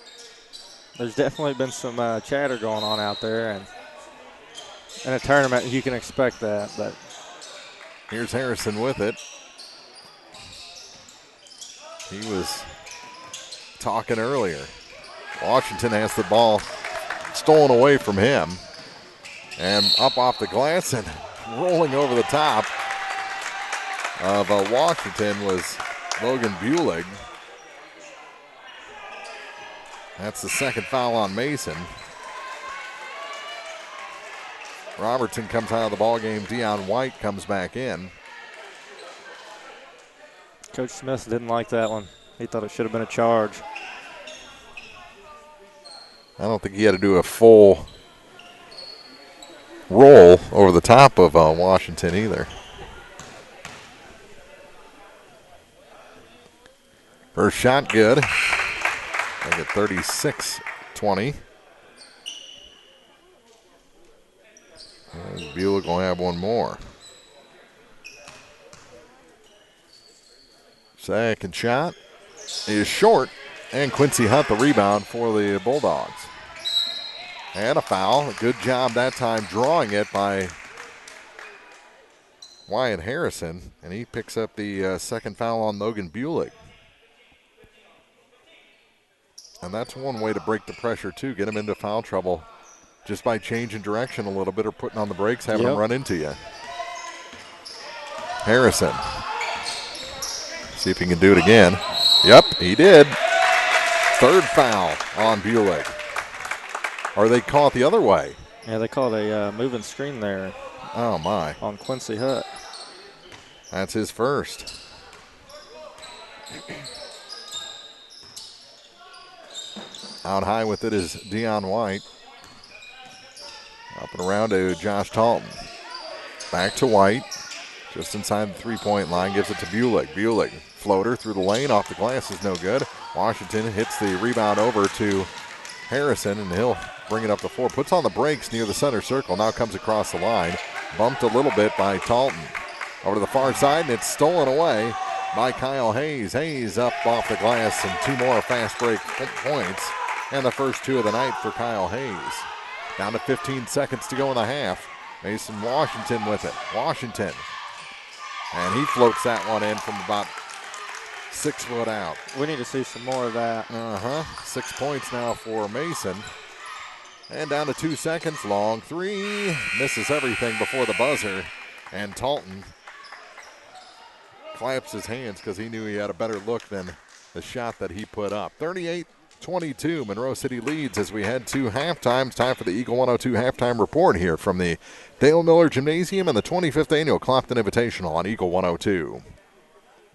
There's definitely been some chatter going on out there, and in a tournament you can expect that. But here's Harrison with it. He was talking earlier. Washington has the ball stolen away from him. And up off the glass and rolling over the top of Washington was Logan Bulig. That's the second foul on Mason. Robertson comes out of the ball game. Dion White comes back in. Coach Smith didn't like that one. He thought it should have been a charge. I don't think he had to do a full roll over the top of Washington either. First shot good. Make it 36-20. Bulik will have one more. Second shot is short, and Quincy Hunt the rebound for the Bulldogs. And a foul. A good job that time drawing it by Wyatt Harrison, and he picks up the second foul on Logan Bulig. And that's one way to break the pressure, too. Get him into foul trouble just by changing direction a little bit or putting on the brakes, having him run into you. Harrison. See if he can do it again. Yep, he did. Third foul on Bulig. Or they call it the other way. Yeah, they call it a moving screen there. Oh, my. On Quincy Hunt. That's his first. Out high with it is Dion White. Up and around to Josh Talton. Back to White. Just inside the three-point line. Gives it to Bulick. Bulick, floater through the lane. Off the glass is no good. Washington hits the rebound over to Harrison, and he'll bring it up the floor. Puts on the brakes near the center circle. Now comes across the line. Bumped a little bit by Talton. Over to the far side, and it's stolen away by Kyle Hayes. Hayes up off the glass, and 2 more fast break points. And the first 2 of the night for Kyle Hayes. Down to 15 seconds to go in the half. Mason Washington with it. Washington. And he floats that one in from about 6 foot out. We need to see some more of that. 6 points now for Mason. And down to 2 seconds. Long three. Misses everything before the buzzer. And Talton claps his hands because he knew he had a better look than the shot that he put up. 38-22. Monroe City leads as we head to halftime. It's time for the Eagle 102 halftime report here from the Dale Miller Gymnasium and the 25th annual Clopton Invitational on Eagle 102.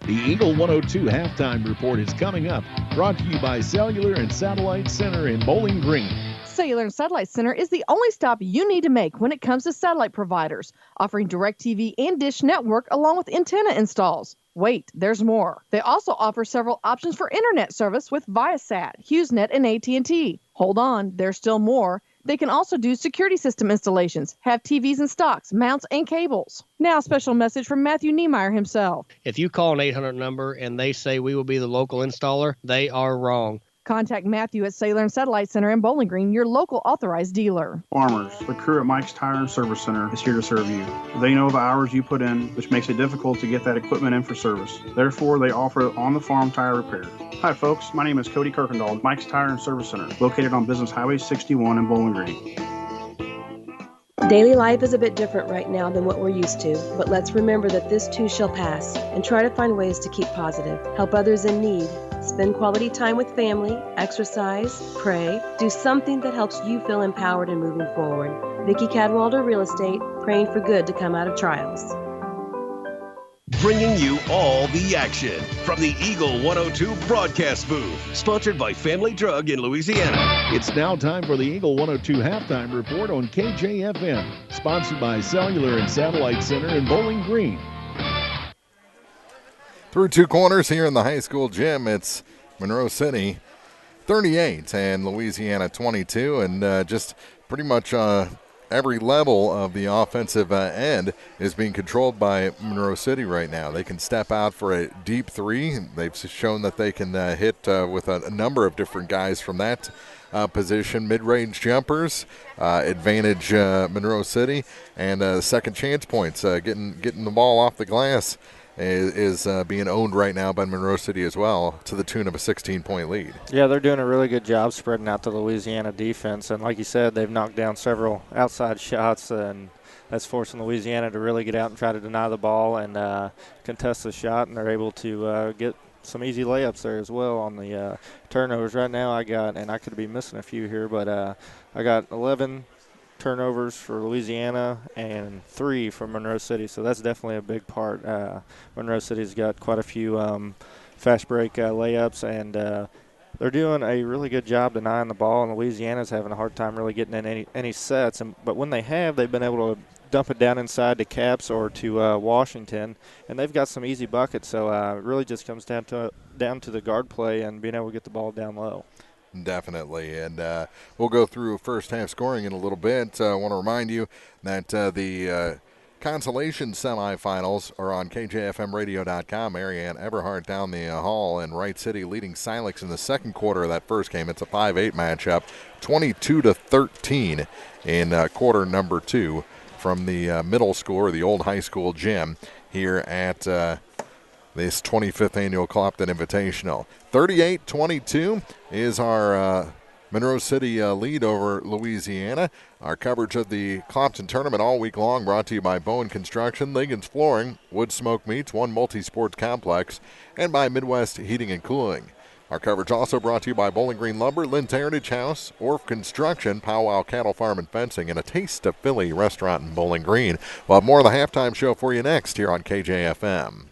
The Eagle 102 halftime report is coming up, brought to you by Cellular and Satellite Center in Bowling Green. Cellular and Satellite Center is the only stop you need to make when it comes to satellite providers, offering DirecTV and Dish Network along with antenna installs. Wait, there's more. They also offer several options for internet service with Viasat, HughesNet, and AT&T. Hold on, there's still more. They can also do security system installations, have TVs in stocks, mounts, and cables. Now, a special message from Matthew Niemeyer himself. If you call an 800 number and they say we will be the local installer, they are wrong. Contact Matthew at Cellular and Satellite Center in Bowling Green, your local authorized dealer. Farmers, the crew at Mike's Tire and Service Center is here to serve you. They know the hours you put in, which makes it difficult to get that equipment in for service. Therefore, they offer on-the-farm tire repair. Hi, folks. My name is Cody Kirkendall, Mike's Tire and Service Center, located on Business Highway 61 in Bowling Green. Daily life is a bit different right now than what we're used to, but let's remember that this too shall pass and try to find ways to keep positive, help others in need, spend quality time with family, exercise, pray, do something that helps you feel empowered and moving forward. Vicki Cadwalder, Real Estate, praying for good to come out of trials. Bringing you all the action from the Eagle 102 broadcast booth, sponsored by Family Drug in Louisiana. It's now time for the Eagle 102 halftime report on KJFM, sponsored by Cellular and Satellite Center in Bowling Green. Through 2 corners here in the high school gym, it's Monroe City 38 and Louisiana 22, and just pretty much every level of the offensive end is being controlled by Monroe City right now. They can step out for a deep three. They've shown that they can hit with a number of different guys from that position. Mid-range jumpers, advantage Monroe City, and second chance points. Getting the ball off the glass is being owned right now by Monroe City as well, to the tune of a 16-point lead. Yeah, they're doing a really good job spreading out the Louisiana defense, and like you said, they've knocked down several outside shots, and that's forcing Louisiana to really get out and try to deny the ball and contest the shot, and they're able to get some easy layups there as well on the turnovers. Right now I could be missing a few here, but I got 11 turnovers for Louisiana and 3 for Monroe City, so that's definitely a big part. Monroe City's got quite a few fast break layups, and they're doing a really good job denying the ball, and Louisiana's having a hard time really getting in any sets. But when they have, they've been able to dump it down inside to Caps or to Washington, and they've got some easy buckets. So it really just comes down to the guard play and being able to get the ball down low. Definitely, and we'll go through first half scoring in a little bit. I want to remind you that the consolation semifinals are on KJFMradio.com. Marianne Eberhardt down the hall, and Wright City leading Silex in the second quarter of that first game. It's a 5-8 matchup, 22-13 in quarter number 2 from the middle school or the old high school gym here at this 25th annual Clopton Invitational. 38-22 is our Monroe City lead over Louisiana. Our coverage of the Clopton tournament all week long brought to you by Bowen Construction, Ligon's Flooring, Wood Smoke Meats, One Multi-Sports Complex, and by Midwest Heating and Cooling. Our coverage also brought to you by Bowling Green Lumber, Lynn's Heritage House, Orff Construction, Powwow Cattle Farm and Fencing, and a Taste of Philly restaurant in Bowling Green. We'll have more of the halftime show for you next here on KJFM.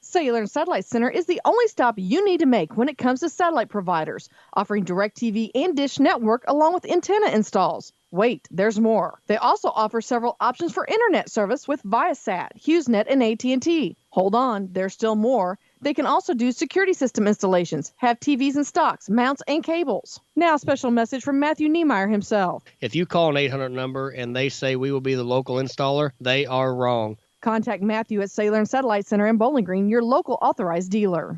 Cellular and Satellite Center is the only stop you need to make when it comes to satellite providers, offering DirecTV and Dish Network along with antenna installs. Wait, there's more. They also offer several options for internet service with Viasat, HughesNet, and AT&T. Hold on, there's still more. They can also do security system installations, have TVs in stocks, mounts, and cables. Now, a special message from Matthew Niemeyer himself. If you call an 800 number and they say we will be the local installer, they are wrong. Contact Matthew at Sailor and Satellite Center in Bowling Green, your local authorized dealer.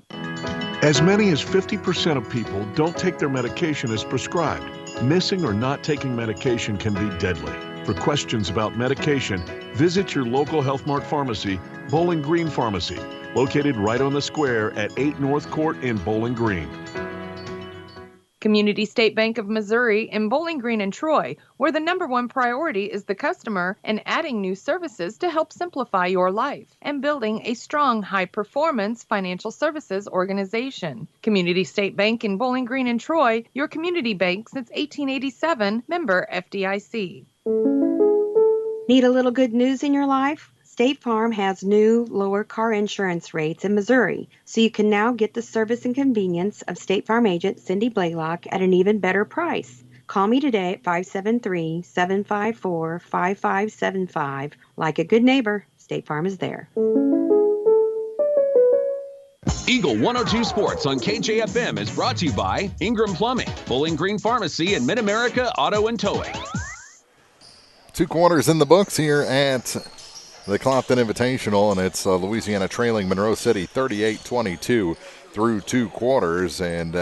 As many as 50% of people don't take their medication as prescribed. Missing or not taking medication can be deadly. For questions about medication, visit your local Health Mart pharmacy, Bowling Green Pharmacy, located right on the square at 8 North Court in Bowling Green. Community State Bank of Missouri in Bowling Green and Troy, where the #1 priority is the customer and adding new services to help simplify your life and building a strong, high-performance financial services organization. Community State Bank in Bowling Green and Troy, your community bank since 1887, member FDIC. Need a little good news in your life? State Farm has new, lower car insurance rates in Missouri, so you can now get the service and convenience of State Farm agent Cindy Blaylock at an even better price. Call me today at 573-754-5575. Like a good neighbor, State Farm is there. Eagle 102 Sports on KJFM is brought to you by Ingram Plumbing, Bowling Green Pharmacy, and Mid-America Auto and Towing. 2 quarters in the books here at the Clopton Invitational, and it's Louisiana trailing Monroe City 38-22 through 2 quarters. And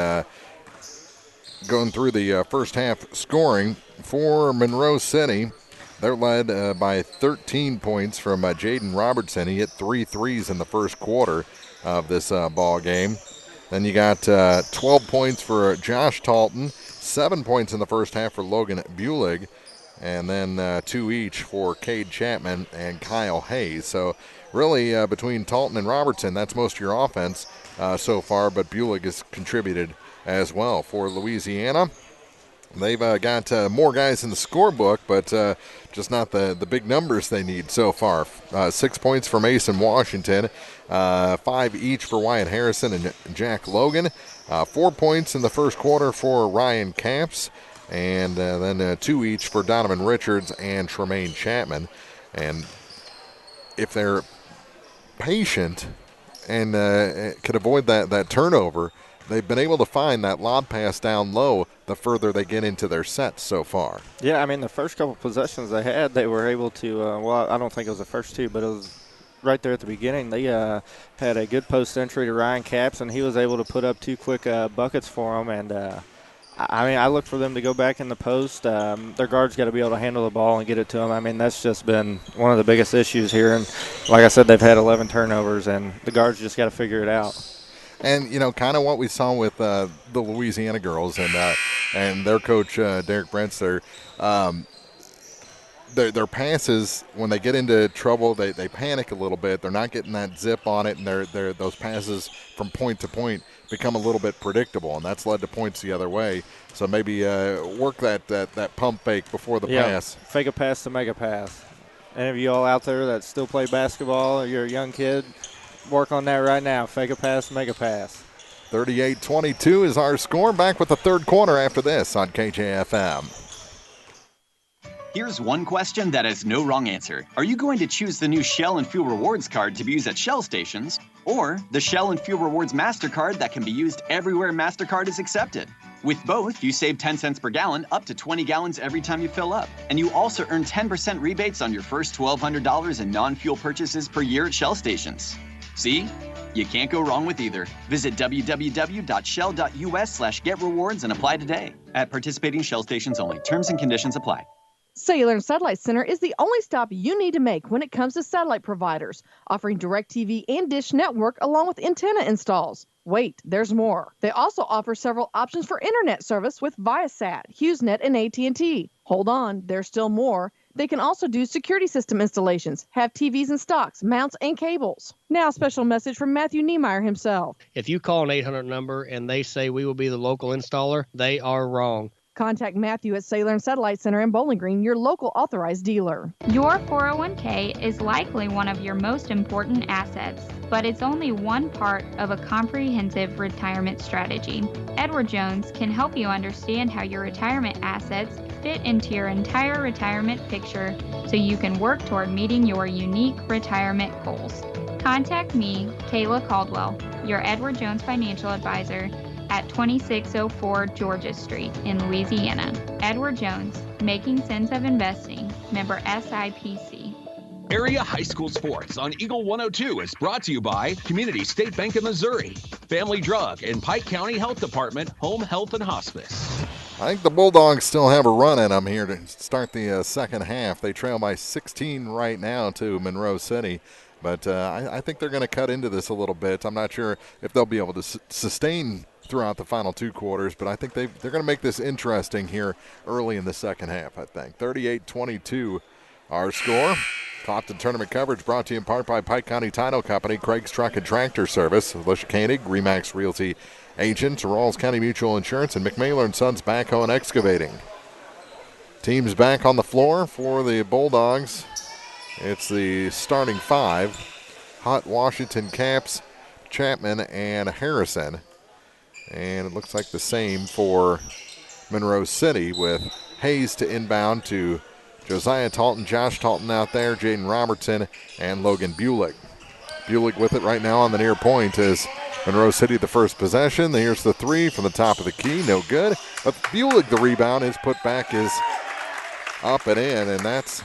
going through the first half scoring for Monroe City, they're led by 13 points from Jaden Robertson. He hit 3 threes in the first quarter of this ball game. Then you got 12 points for Josh Talton, 7 points in the first half for Logan Bulig, and then 2 each for Cade Chapman and Kyle Hayes. So really between Talton and Robertson, that's most of your offense so far, but Bulig has contributed as well. For Louisiana, they've got more guys in the scorebook, but just not the big numbers they need so far. 6 points for Mason Washington, 5 each for Wyatt Harrison and Jack Logan, 4 points in the first quarter for Ryan Camps, and then 2 each for Donovan Richards and Tremaine Chapman. And if they're patient and could avoid that turnover, they've been able to find that lob pass down low the further they get into their sets so far. Yeah, I mean, the first couple possessions they had, they were able to, well, I don't think it was the first 2, but it was right there at the beginning. They had a good post entry to Ryan Capps, and he was able to put up 2 quick buckets for them. And, I mean, I look for them to go back in the post. Their guards got to be able to handle the ball and get it to them. I mean, that's just been one of the biggest issues here. And like I said, they've had 11 turnovers, and the guards just got to figure it out. And, you know, kind of what we saw with the Louisiana girls and their coach, Derek Brentster, their passes, when they get into trouble, they panic a little bit. They're not getting that zip on it, and those passes from point to point become a little bit predictable, and that's led to points the other way. So maybe work that pump fake before the pass. Fake a pass to make a pass. Any of you all out there that still play basketball, or you're a young kid, work on that right now. Fake a pass, make a pass. 38-22 is our score. Back with the third quarter after this on KJFM. Here's one question that has no wrong answer. Are you going to choose the new Shell and Fuel Rewards card to be used at Shell stations, or the Shell and Fuel Rewards MasterCard that can be used everywhere MasterCard is accepted? With both, you save 10 cents per gallon, up to 20 gallons every time you fill up. And you also earn 10% rebates on your first $1,200 in non-fuel purchases per year at Shell stations. See? You can't go wrong with either. Visit www.shell.us/getrewards and apply today. At participating Shell stations only. Terms and conditions apply. Sailor and Satellite Center is the only stop you need to make when it comes to satellite providers, offering DirecTV and Dish Network along with antenna installs. Wait, there's more. They also offer several options for internet service with Viasat, HughesNet, and AT&T. Hold on, there's still more. They can also do security system installations, have TVs in stocks, mounts, and cables. Now, a special message from Matthew Niemeyer himself. If you call an 800 number and they say we will be the local installer, they are wrong. Contact Matthew at Sailor and Satellite Center in Bowling Green, your local authorized dealer. Your 401k is likely one of your most important assets, but it's only one part of a comprehensive retirement strategy. Edward Jones can help you understand how your retirement assets fit into your entire retirement picture so you can work toward meeting your unique retirement goals. Contact me, Kayla Caldwell, your Edward Jones Financial Advisor, at 2604 Georgia Street in Louisiana. Edward Jones, making sense of investing, member SIPC. Area High School Sports on Eagle 102 is brought to you by Community State Bank of Missouri, Family Drug, and Pike County Health Department Home Health and Hospice. I think the Bulldogs still have a run in them here to start the second half. They trail by 16 right now to Monroe City, but I think they're going to cut into this a little bit. I'm not sure if they'll be able to sustain throughout the final two quarters, but I think they're going to make this interesting here early in the second half, I think. 38-22 our score. Clopton Tournament coverage brought to you in part by Pike County Title Company, Craig's Truck and Tractor Service, Alicia Koenig, Remax Realty Agent, Rawls County Mutual Insurance, and McMaylor & Sons Backhoe and Excavating. Teams back on the floor for the Bulldogs. It's the starting five. Hutt, Washington, Capps, Chapman, and Harrison. And it looks like the same for Monroe City with Hayes to inbound to Josiah Talton, Josh Talton out there, Jaden Robertson, and Logan Bulick. Bulick with it right now on the near point is Monroe City the first possession. Here's the three from the top of the key, no good. But Bulick, the rebound, is put back, is up and in, and that's...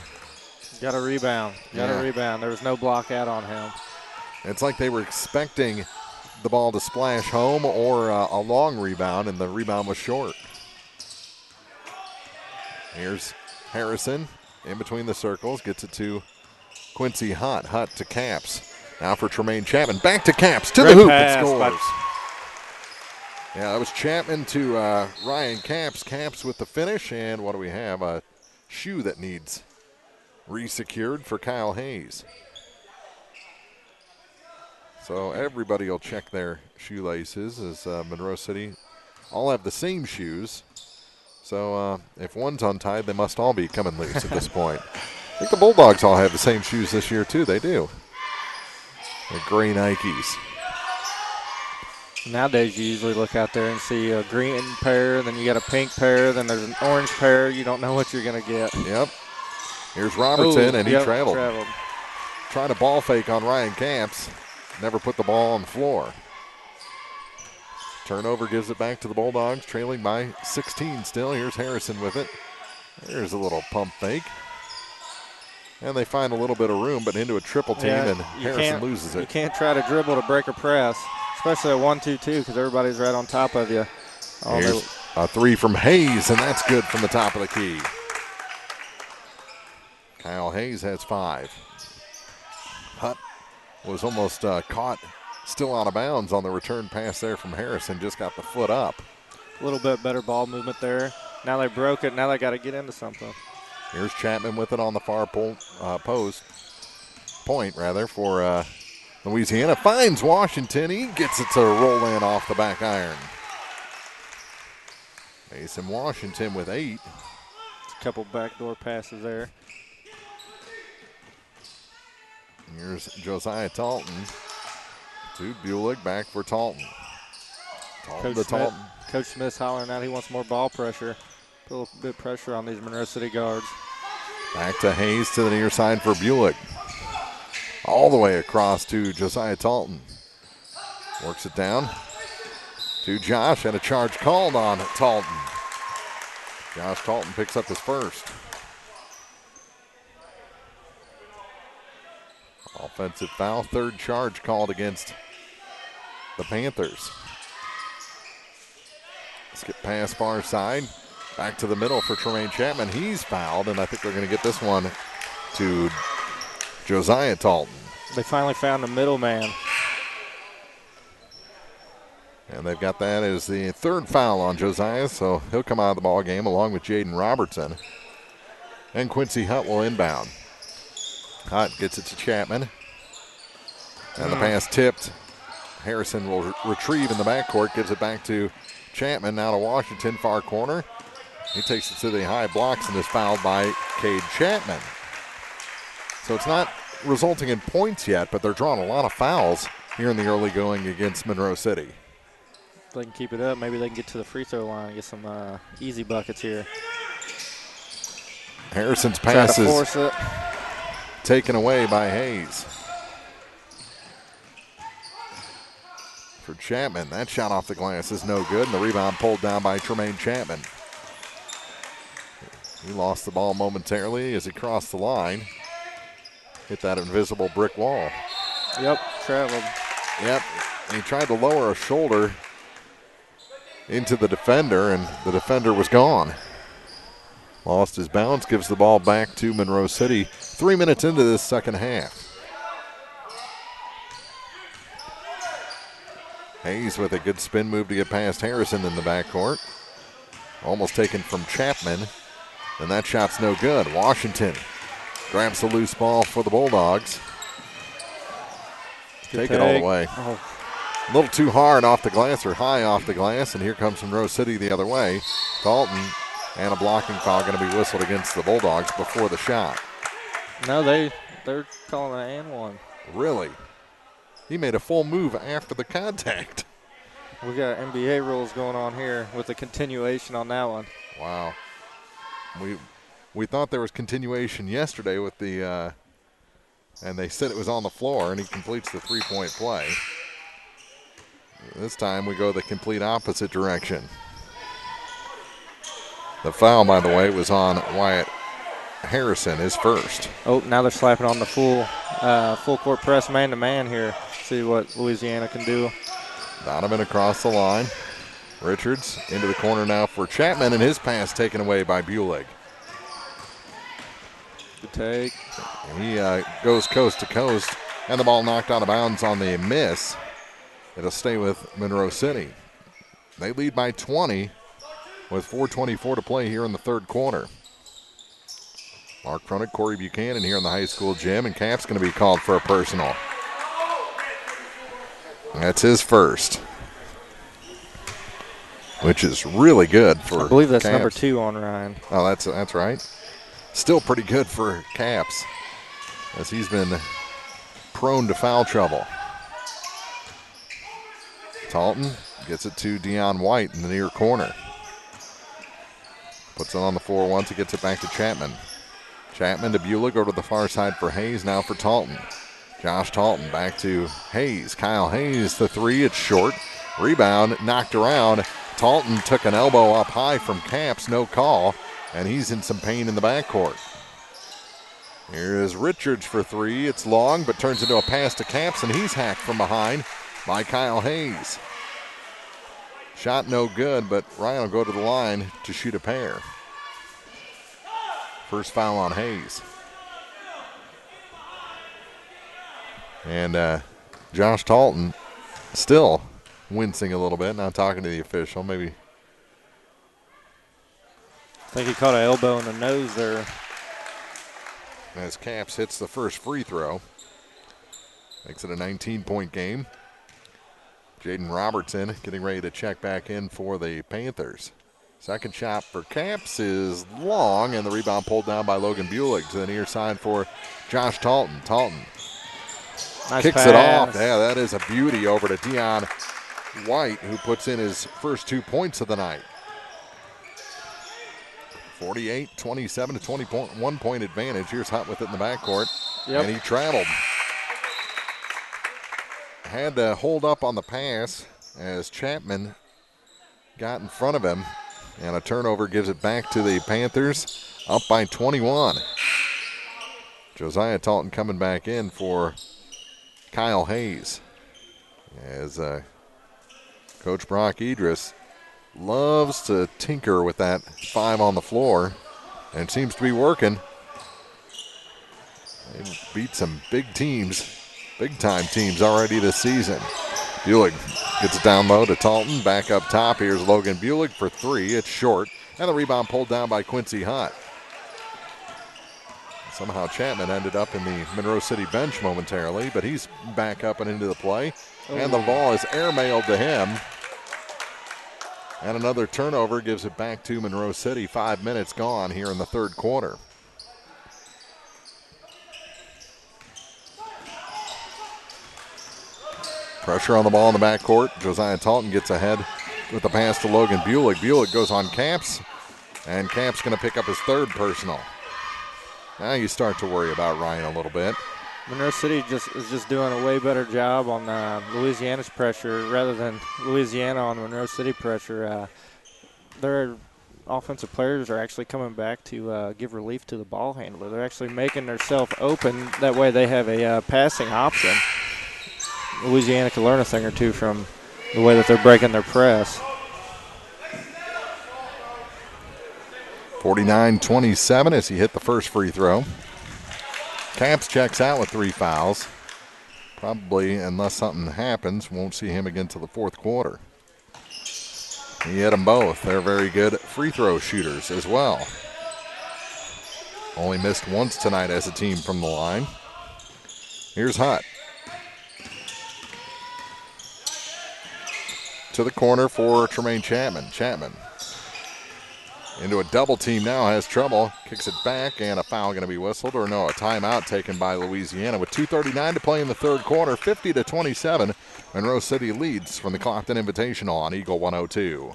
Got a rebound. Got a rebound. There was no block out on him. It's like they were expecting the ball to splash home or a long rebound, and the rebound was short. Here's Harrison in between the circles, gets it to Quincy Hutt. Hutt to Capps. Now for Tremaine Chapman. Back to Capps, to the hoop, and scores. Yeah, that was Chapman to Ryan Capps. Capps with the finish, and what do we have? A shoe that needs resecured for Kyle Hayes. So everybody will check their shoelaces as Monroe City all have the same shoes. So if one's untied, they must all be coming loose at this point. I think the Bulldogs all have the same shoes this year, too. They do. The gray Nikes. Nowadays, you usually look out there and see a green pair, then you got a pink pair, then there's an orange pair. You don't know what you're going to get. Yep. Here's Robertson, and he traveled. traveled. Trying to ball fake on Ryan Capps. Never put the ball on the floor. Turnover gives it back to the Bulldogs, trailing by 16 still. Here's Harrison with it. There's a little pump fake. And they find a little bit of room, but into a triple team, and Harrison loses it. You can't try to dribble to break a press, especially a 1-2-2, because everybody's right on top of you. Here's a three from Hayes, and that's good from the top of the key. Kyle Hayes has 5. Hutt was almost caught still out of bounds on the return pass there from Harrison. Just got the foot up. A little bit better ball movement there. Now they broke it. Now they got to get into something. Here's Chapman with it on the far post. Point, rather, for Louisiana. Finds Washington. He gets it to roll in off the back iron. Mason Washington with 8. A couple backdoor passes there. Here's Josiah Talton to Bulick, back for Talton. Coach Smith's hollering out he wants more ball pressure. Put a little bit of pressure on these Monroe City guards. Back to Hayes to the near side for Bulick. All the way across to Josiah Talton. Works it down to Josh, and a charge called on Talton. Josh Talton picks up his first. Offensive foul, third charge called against the Panthers. Skip pass far side. Back to the middle for Tremaine Chapman. He's fouled, and I think they're going to get this one to Josiah Talton. They finally found the middleman. And they've got that as the third foul on Josiah, so he'll come out of the ball game along with Jaden Robertson. And Quincy Hutt will inbound. Hutt gets it to Chapman. And the pass tipped. Harrison will retrieve in the backcourt, gives it back to Chapman, now to Washington, far corner. He takes it to the high blocks and is fouled by Cade Chapman. So it's not resulting in points yet, but they're drawing a lot of fouls here in the early going against Monroe City. If they can keep it up, maybe they can get to the free throw line and get some easy buckets here. Harrison's pass is force it. Taken away by Hayes. For Chapman, that shot off the glass is no good, and the rebound pulled down by Tremaine Chapman. He lost the ball momentarily as he crossed the line. Hit that invisible brick wall. Yep, traveled. Yep, and he tried to lower a shoulder into the defender, and the defender was gone. Lost his balance, gives the ball back to Monroe City 3 minutes into this second half. Hayes with a good spin move to get past Harrison in the backcourt. Almost taken from Chapman, and that shot's no good. Washington grabs the loose ball for the Bulldogs. Take it all the way. Oh. A little too hard off the glass, or high off the glass, and here comes Monroe City the other way. Dalton, and a blocking foul going to be whistled against the Bulldogs before the shot. No, they're calling an and one. Really? He made a full move after the contact. We got NBA rules going on here with a continuation on that one. Wow. We thought there was continuation yesterday with the and they said it was on the floor, and he completes the three-point play. This time we go the complete opposite direction. The foul, by the way, was on Wyatt Harrison, his first. Oh, now they're slapping on the full court press man-to-man here. See what Louisiana can do. Donovan across the line. Richards into the corner now for Chapman, and his pass taken away by Bulig. Good take. He goes coast to coast, and the ball knocked out of bounds on the miss. It'll stay with Monroe City. They lead by 20 with 4:24 to play here in the third quarter. Mark Fronick, Corey Buchanan here in the high school gym, and Cap's going to be called for a personal. That's his first, which is really good for I believe that's Caps. number 2 on Ryan. Oh, that's right. Still pretty good for Caps, as he's been prone to foul trouble. Talton gets it to Deion White in the near corner. Puts it on the floor once, he gets it back to Chapman. Chapman to Bulig, go to the far side for Hayes, now for Talton. Josh Talton back to Hayes. Kyle Hayes, the three, it's short. Rebound, knocked around. Talton took an elbow up high from Caps, no call, and he's in some pain in the backcourt. Here is Richards for three. It's long, but turns into a pass to Caps, and he's hacked from behind by Kyle Hayes. Shot no good, but Ryan will go to the line to shoot a pair. First foul on Hayes. And Josh Talton still wincing a little bit, not talking to the official. Maybe. I think he caught an elbow in the nose there. As Caps hits the first free throw. Makes it a 19-point game. Jaden Robertson getting ready to check back in for the Panthers. Second shot for Caps is long, and the rebound pulled down by Logan Bulig to the near side for Josh Talton. Talton nice kicks pass. It off. Yeah, that is a beauty over to Deion White, who puts in his first 2 points of the night. 48-27 to 21-point advantage. Here's Hutt with it in the backcourt, and he traveled. Had to hold up on the pass as Chapman got in front of him, and a turnover gives it back to the Panthers, up by 21. Josiah Talton coming back in for Kyle Hayes, as Coach Brock Idris loves to tinker with that 5 on the floor, and it seems to be working. They beat some big teams, big-time teams already this season. Bulig gets it down low to Talton, back up top. Here's Logan Bulig for three. It's short, and the rebound pulled down by Quincy Hutt. Somehow Chapman ended up in the Monroe City bench momentarily, but he's back up and into the play, and the ball is airmailed to him. And another turnover gives it back to Monroe City. 5 minutes gone here in the third quarter. Pressure on the ball in the backcourt. Josiah Talton gets ahead with the pass to Logan Bulig. Bulig goes on Caps, and Caps going to pick up his third personal. Now you start to worry about Ryan a little bit. Monroe City is just doing a way better job on Louisiana's pressure rather than Louisiana on Monroe City pressure. Their offensive players are actually coming back to give relief to the ball handler. They're actually making themselves open. That way they have a passing option. Louisiana can learn a thing or two from the way that they're breaking their press. 49-27 as he hit the first free throw. Capps checks out with 3 fouls. Probably, unless something happens, won't see him again till the fourth quarter. He hit them both. They're very good free throw shooters as well. Only missed once tonight as a team from the line. Here's Hutt. To the corner for Tremaine Chapman. Chapman into a double team now, has trouble, kicks it back, and a foul going to be whistled, or no, a timeout taken by Louisiana with 2:39 to play in the third quarter. 50-27, Monroe City leads from the Clopton Invitational on Eagle 102.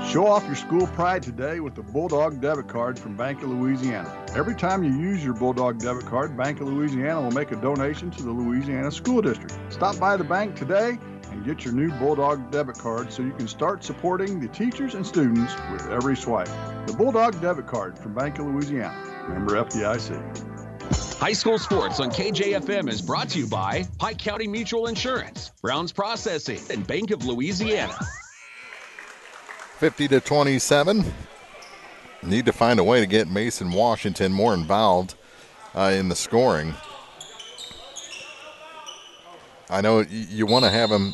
Show off your school pride today with the Bulldog debit card from Bank of Louisiana. Every time you use your Bulldog debit card, Bank of Louisiana will make a donation to the Louisiana School District. Stop by the bank today and get your new Bulldog debit card so you can start supporting the teachers and students with every swipe. The Bulldog debit card from Bank of Louisiana. Member FDIC. High school sports on KJFM is brought to you by Pike County Mutual Insurance, Browns Processing, and Bank of Louisiana. 50-27. Need to find a way to get Mason Washington more involved in the scoring. I know you want to have him,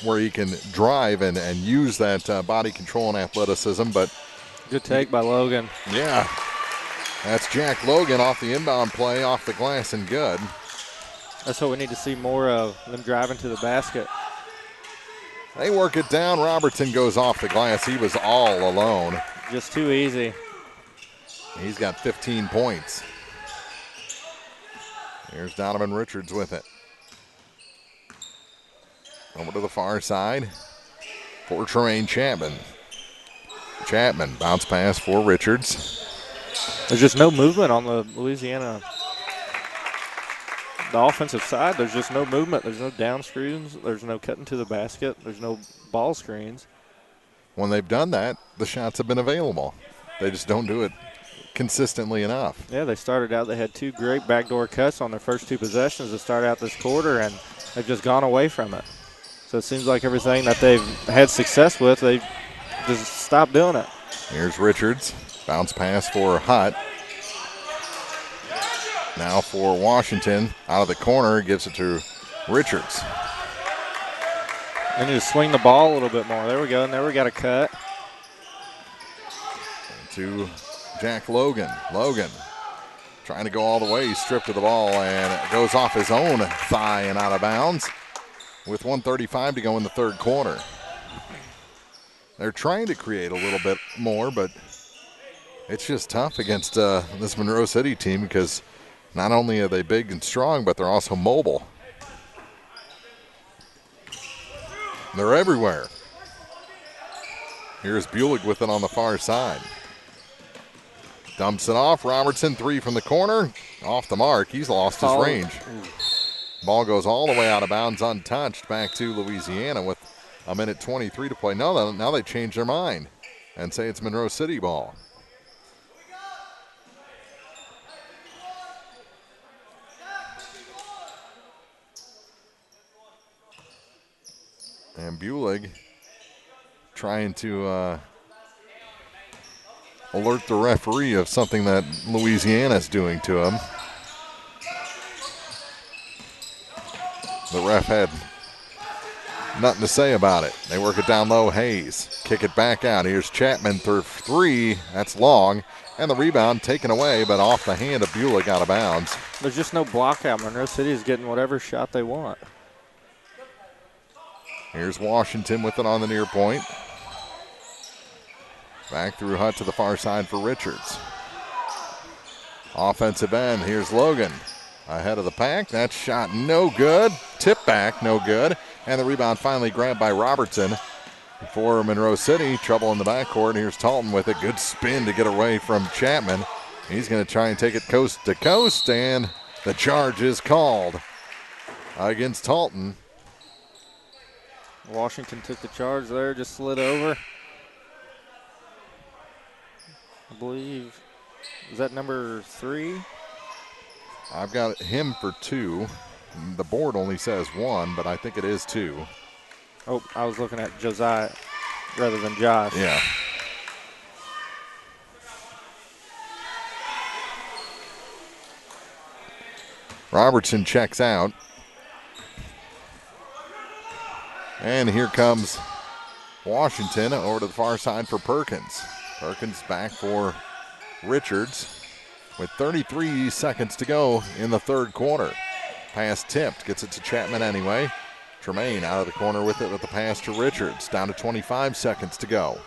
where he can drive and use that body control and athleticism, but good take by Logan. Yeah, that's Jack Logan off the inbound play, off the glass, and good. That's what we need to see more of, them driving to the basket. They work it down. Robertson goes off the glass. He was all alone. Just too easy. He's got 15 points. Here's Donovan Richards with it. Over to the far side for Tremaine Chapman. Chapman, bounce pass for Richards. There's just no movement on the Louisiana. The offensive side, there's just no movement. There's no down screens. There's no cutting to the basket. There's no ball screens. When they've done that, the shots have been available. They just don't do it consistently enough. Yeah, they started out, they had 2 great backdoor cuts on their first 2 possessions to start out this quarter, and they've just gone away from it. So it seems like everything that they've had success with, they just stopped doing it. Here's Richards. Bounce pass for Hutt. Now for Washington. Out of the corner, gives it to Richards. They need to swing the ball a little bit more. There we go. Now we got a cut. To Jack Logan. Logan trying to go all the way. He's stripped of the ball and it goes off his own thigh and out of bounds. With 1:35 to go in the third quarter. They're trying to create a little bit more, but it's just tough against this Monroe City team because not only are they big and strong, but they're also mobile. They're everywhere. Here's Bulig with it on the far side. Dumps it off. Robertson, 3 from the corner. Off the mark. He's lost his range. Ball goes all the way out of bounds untouched back to Louisiana with 1:23 to play. Now they change their mind and say it's Monroe City ball. And Bulig trying to alert the referee of something that Louisiana's doing to him. The ref had nothing to say about it. They work it down low. Hayes kick it back out. Here's Chapman for 3. That's long. And the rebound taken away, but off the hand of Bulig out of bounds. There's just no block out. Monroe City is getting whatever shot they want. Here's Washington with it on the near point. Back through Hutt to the far side for Richards. Offensive end. Here's Logan. Ahead of the pack. That shot no good. Tip back no good. And the rebound finally grabbed by Robertson for Monroe City. Trouble in the backcourt. Here's Talton with a good spin to get away from Chapman. He's going to try and take it coast to coast, and the charge is called against Talton. Washington took the charge there, just slid over. I believe, is that number 3? I've got him for 2. The board only says 1, but I think it is 2. Oh, I was looking at Josiah rather than Josh. Yeah. Robertson checks out. And here comes Washington over to the far side for Perkins. Perkins back for Richards with 33 seconds to go in the third quarter. Pass tipped, gets it to Chapman anyway. Tremaine out of the corner with it with the pass to Richards. Down to 25 seconds to go.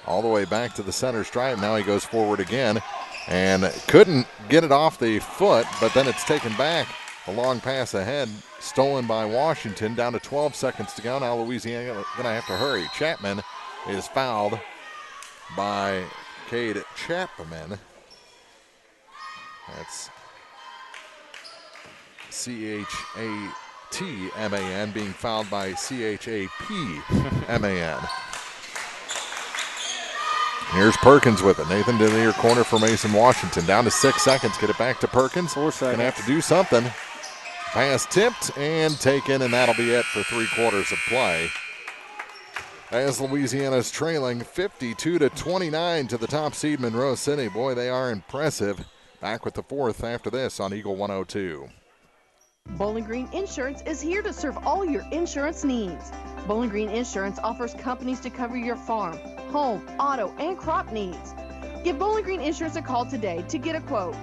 All the way back to the center stripe. Now he goes forward again and couldn't get it off the foot, but then it's taken back. A long pass ahead, stolen by Washington. Down to 12 seconds to go. Now Louisiana going to have to hurry. Chapman is fouled by Cade Chapman. That's C-H-A-T-M-A-N being fouled by C-H-A-P-M-A-N. Here's Perkins with it. Nathan to the near corner for Mason Washington. Down to 6 seconds. Get it back to Perkins. 4 seconds. Gonna have to do something. Pass tipped and taken, and that'll be it for 3 quarters of play. As Louisiana's trailing 52-29 to the top seed Monroe City. Boy, they are impressive. Back with the fourth after this on Eagle 102. Bowling Green Insurance is here to serve all your insurance needs. Bowling Green Insurance offers companies to cover your farm, home, auto, and crop needs. Give Bowling Green Insurance a call today to get a quote.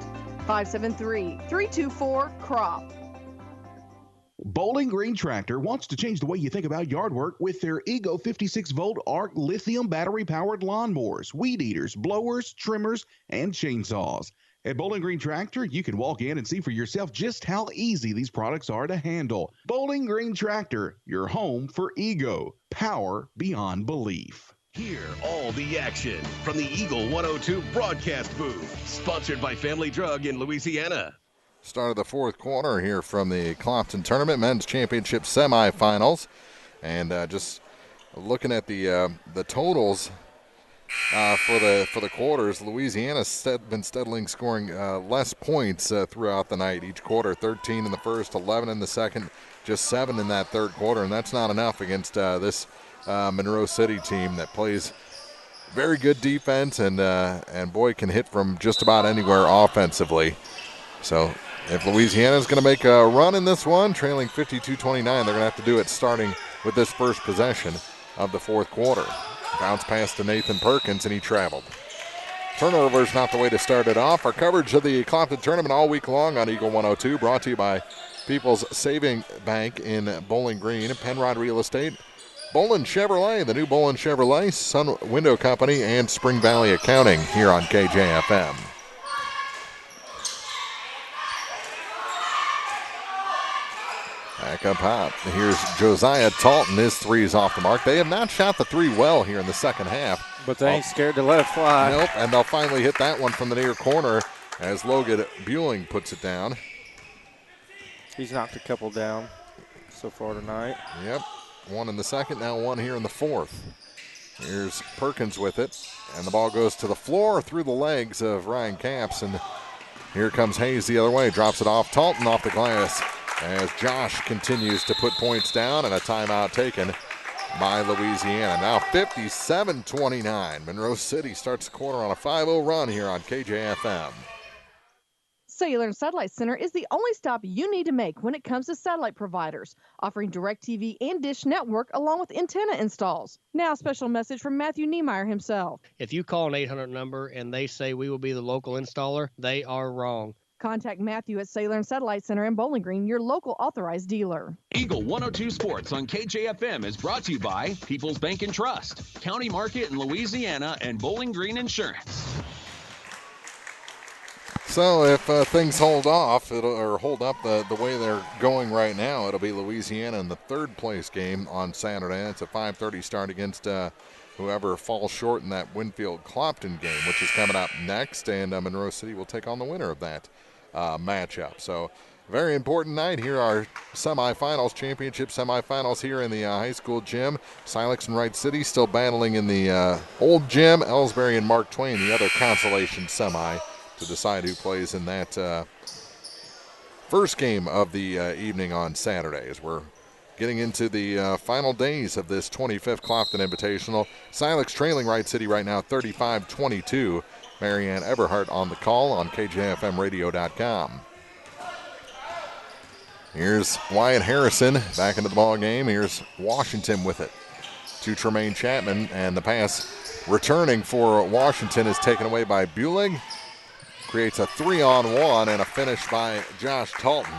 573-324-CROP. Bowling Green Tractor wants to change the way you think about yard work with their Ego 56-volt ARC lithium battery-powered lawnmowers, weed eaters, blowers, trimmers, and chainsaws. At Bowling Green Tractor, you can walk in and see for yourself just how easy these products are to handle. Bowling Green Tractor, your home for Ego. Power beyond belief. Hear all the action from the Eagle 102 broadcast booth. Sponsored by Family Drug in Louisiana. Start of the fourth quarter here from the Clopton Tournament Men's Championship Semifinals. And just looking at the totals for the quarters, Louisiana's been steadily scoring less points throughout the night each quarter. 13 in the first, 11 in the second, just 7 in that third quarter. And that's not enough against this Monroe City team that plays very good defense and boy, can hit from just about anywhere offensively. So if Louisiana's going to make a run in this one, trailing 52-29, they're going to have to do it starting with this first possession of the fourth quarter. Bounce pass to Nathan Perkins, and he traveled. Turnover is not the way to start it off. Our coverage of the Clopton Tournament all week long on Eagle 102, brought to you by People's Saving Bank in Bowling Green, Penrod Real Estate, Bolin Chevrolet, the new Bolin Chevrolet, Sun Window Company, and Spring Valley Accounting here on KJFM. Back up hot. Here's Josiah Talton. His three is off the mark. They have not shot the three well here in the second half. But they ain't scared to let it fly. Nope, and they'll finally hit that one from the near corner as Logan Bueling puts it down. He's knocked a couple down so far tonight. Yep, one in the second, now one here in the fourth. Here's Perkins with it, and the ball goes to the floor through the legs of Ryan Capps, and here comes Hayes the other way, drops it off. Talton off the glass as Josh continues to put points down, and a timeout taken by Louisiana. Now 57-29. Monroe City starts the quarter on a 5-0 run here on KJFM. Cellular and Satellite Center is the only stop you need to make when it comes to satellite providers, offering DirecTV and Dish Network along with antenna installs. Now a special message from Matthew Niemeyer himself. If you call an 800 number and they say we will be the local installer, they are wrong. Contact Matthew at Cellular and Satellite Center in Bowling Green, your local authorized dealer. Eagle 102 Sports on KJFM is brought to you by People's Bank and Trust, County Market in Louisiana, and Bowling Green Insurance. So if things hold off, or hold up the way they're going right now, it'll be Louisiana in the third place game on Saturday. It's a 5:30 start against whoever falls short in that Winfield-Clopton game, which is coming up next, and Monroe City will take on the winner of that matchup. So very important night here, our semifinals, championship semifinals here in the high school gym. Silex and Wright City still battling in the old gym. Ellsbury and Mark Twain, the other consolation semi, to decide who plays in that first game of the evening on Saturday, as we're getting into the final days of this 25th Clopton Invitational. Silex trailing Wright City right now 35-22. Marianne Eberhardt on the call on KJFMradio.com. Here's Wyatt Harrison back into the ball game. Here's Washington with it to Tremaine Chapman, and the pass returning for Washington is taken away by Bulig. Creates a 3-on-1 and a finish by Josh Talton.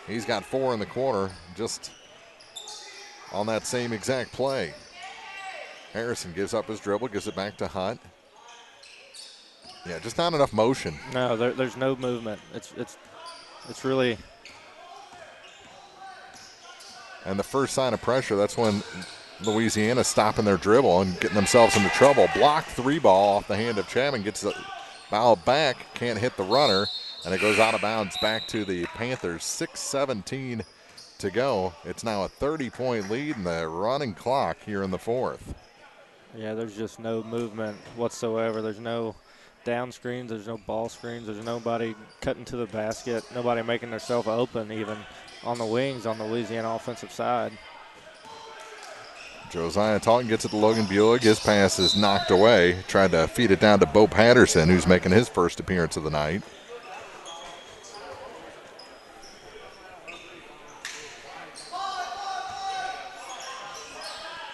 He's got 4 in the corner just on that same exact play. Harrison gives up his dribble, gives it back to Hunt. Yeah, just not enough motion. No, there's no movement. It's really. And the first sign of pressure, that's when Louisiana's stopping their dribble and getting themselves into trouble. Blocked 3 ball off the hand of Chapman, gets the foul back, can't hit the runner, and it goes out of bounds back to the Panthers. 6:17 to go. It's now a 30-point lead in the running clock here in the fourth. Yeah, there's just no movement whatsoever. There's no down screens, there's no ball screens, there's nobody cutting to the basket, nobody making themselves open even on the wings on the Louisiana offensive side. Josiah Talton gets it to Logan Bulig. His pass is knocked away. Tried to feed it down to Bo Patterson, who's making his first appearance of the night.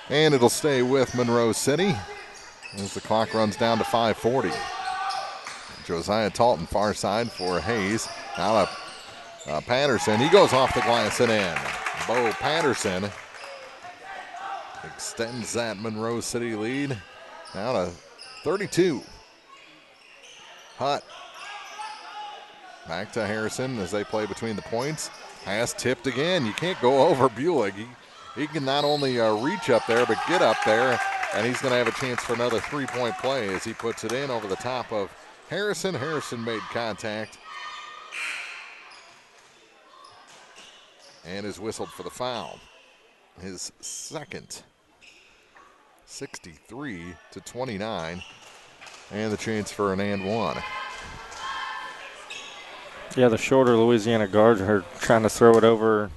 And it'll stay with Monroe City as the clock runs down to 5:40. Josiah Talton far side for Hayes. Now to Patterson. He goes off the glass and in. Bo Patterson extends that Monroe City lead now to 32. Hutt back to Harrison as they play between the points. Pass tipped again. You can't go over Bulig. He can not only reach up there, but get up there, and he's going to have a chance for another 3-point play as he puts it in over the top of Harrison. Harrison made contact and is whistled for the foul. His second. 63-29, and the chance for an and one. Yeah, the shorter Louisiana guards are trying to throw it over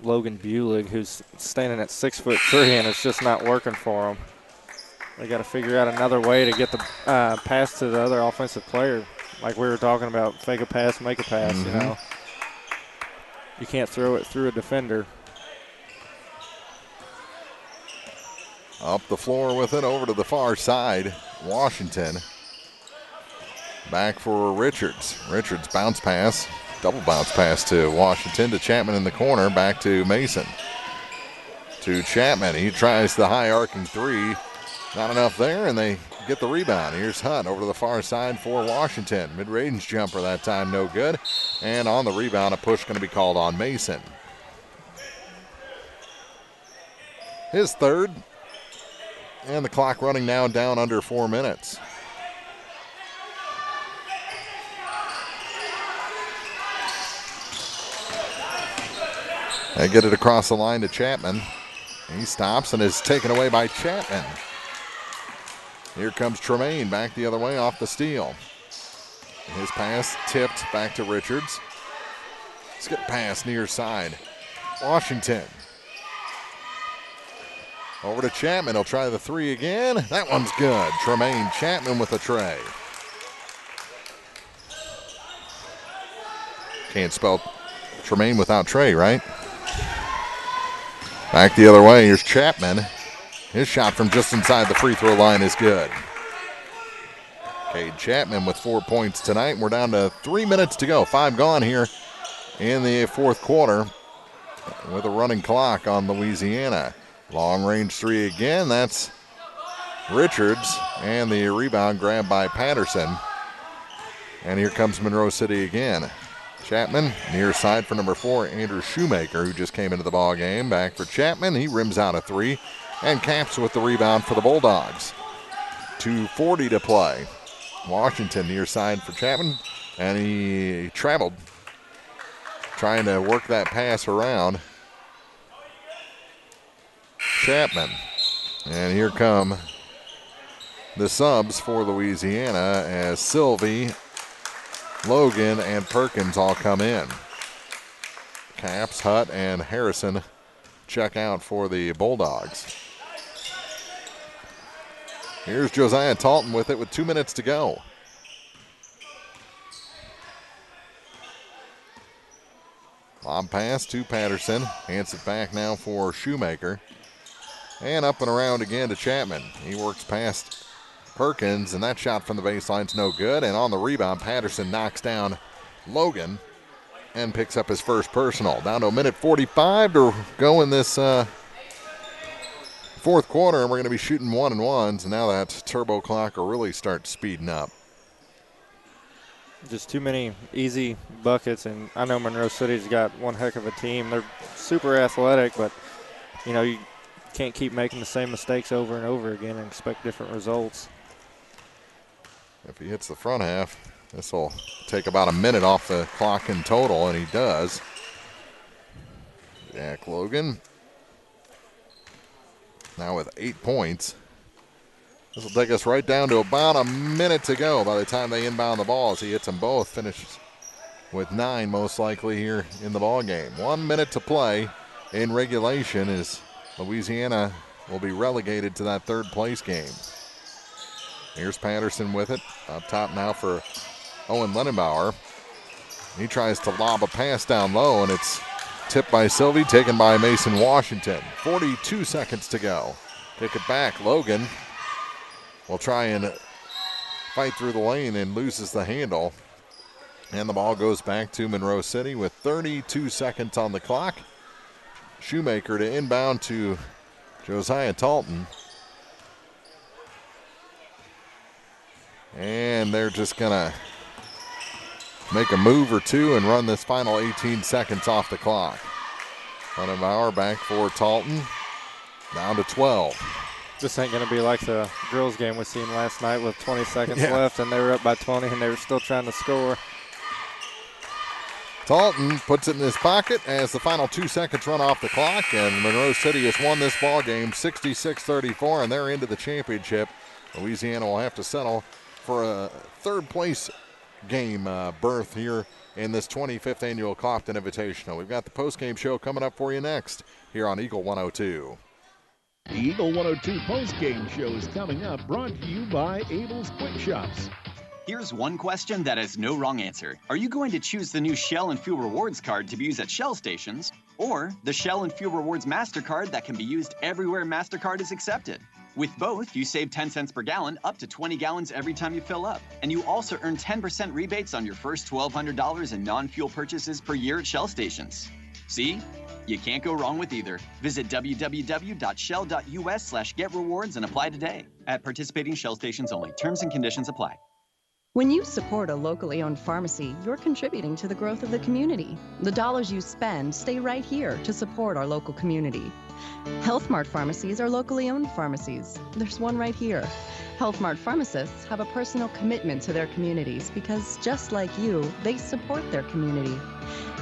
Logan Bulig, who's standing at 6'3", and it's just not working for him. They got to figure out another way to get the pass to the other offensive player, like we were talking about, fake a pass, make a pass. You know, you can't throw it through a defender. Up the floor with it, over to the far side. Washington back for Richards. Richards bounce pass, double bounce pass to Washington, to Chapman in the corner, back to Mason. To Chapman, he tries the high arcing 3. Not enough there, and they get the rebound. Here's Hunt over to the far side for Washington. Mid-range jumper that time, no good. And on the rebound, a push going to be called on Mason. His third. And the clock running now down under 4 minutes. They get it across the line to Chapman. He stops and is taken away by Chapman. Here comes Tremaine back the other way off the steal. His pass tipped back to Richards. Skip pass near side. Washington. Over to Chapman. He'll try the 3 again. That one's good. Tremaine Chapman with a tray. Can't spell Tremaine without Trey, right? Back the other way. Here's Chapman. His shot from just inside the free throw line is good. Cade Chapman with 4 points tonight. We're down to 3 minutes to go. 5 gone here in the fourth quarter with a running clock on Louisiana. Long range 3 again. That's Richards, and the rebound grabbed by Patterson. And here comes Monroe City again. Chapman near side for number 4, Andrew Shoemaker, who just came into the ball game. Back for Chapman. He rims out a 3. And Caps with the rebound for the Bulldogs. 2:40 to play. Washington near side for Chapman, and he traveled, trying to work that pass around Chapman. And here come the subs for Louisiana as Sylvie, Logan, and Perkins all come in. Caps, Hutt, and Harrison check out for the Bulldogs. Here's Josiah Talton with it with 2 minutes to go. Lob pass to Patterson. Hands it back now for Shoemaker. And up and around again to Chapman. He works past Perkins, and that shot from the baseline's no good. And on the rebound, Patterson knocks down Logan and picks up his first personal. Down to a minute 45 to go in this fourth quarter, and we're going to be shooting 1-and-1s, and now that turbo clock will really start speeding up. Just too many easy buckets, and I know Monroe City's got one heck of a team. They're super athletic, but, you know, you can't keep making the same mistakes over and over again and expect different results. If he hits the front half, this will take about a minute off the clock in total, and he does. Jack Logan now with 8 points. This will take us right down to about a minute to go by the time they inbound the ball as he hits them both. Finishes with 9 most likely here in the ball game. 1 minute to play in regulation as Louisiana will be relegated to that third place game. Here's Patterson with it. Up top now for Owen Lenenbauer. He tries to lob a pass down low, and it's tipped by Sylvie, taken by Mason Washington. 42 seconds to go. Kick it back. Logan will try and fight through the lane and loses the handle. And the ball goes back to Monroe City with 32 seconds on the clock. Shoemaker to inbound to Josiah Talton. And they're just going to make a move or two and run this final 18 seconds off the clock. Lenenbauer back for Talton. Down to 12. This ain't going to be like the girls game we seen last night with 20 seconds left, and they were up by 20, and they were still trying to score. Talton puts it in his pocket as the final 2 seconds run off the clock, and Monroe City has won this ball game 66-34, and they're into the championship. Louisiana will have to settle for a third-place game berth here in this 25th annual Clopton Invitational. We've got the postgame show coming up for you next here on Eagle 102. The Eagle 102 postgame show is coming up, brought to you by Abel's Quick Shops. Here's one question that has no wrong answer. Are you going to choose the new Shell and Fuel Rewards card to be used at Shell stations, or the Shell and Fuel Rewards MasterCard that can be used everywhere MasterCard is accepted? With both, you save 10 cents per gallon, up to 20 gallons every time you fill up. And you also earn 10% rebates on your first $1,200 in non-fuel purchases per year at Shell stations. See? You can't go wrong with either. Visit www.shell.us/getrewards and apply today. At participating Shell stations only. Terms and conditions apply. When you support a locally owned pharmacy, you're contributing to the growth of the community. The dollars you spend stay right here to support our local community. Health Mart pharmacies are locally owned pharmacies. There's one right here. Health Mart pharmacists have a personal commitment to their communities because, just like you, they support their community.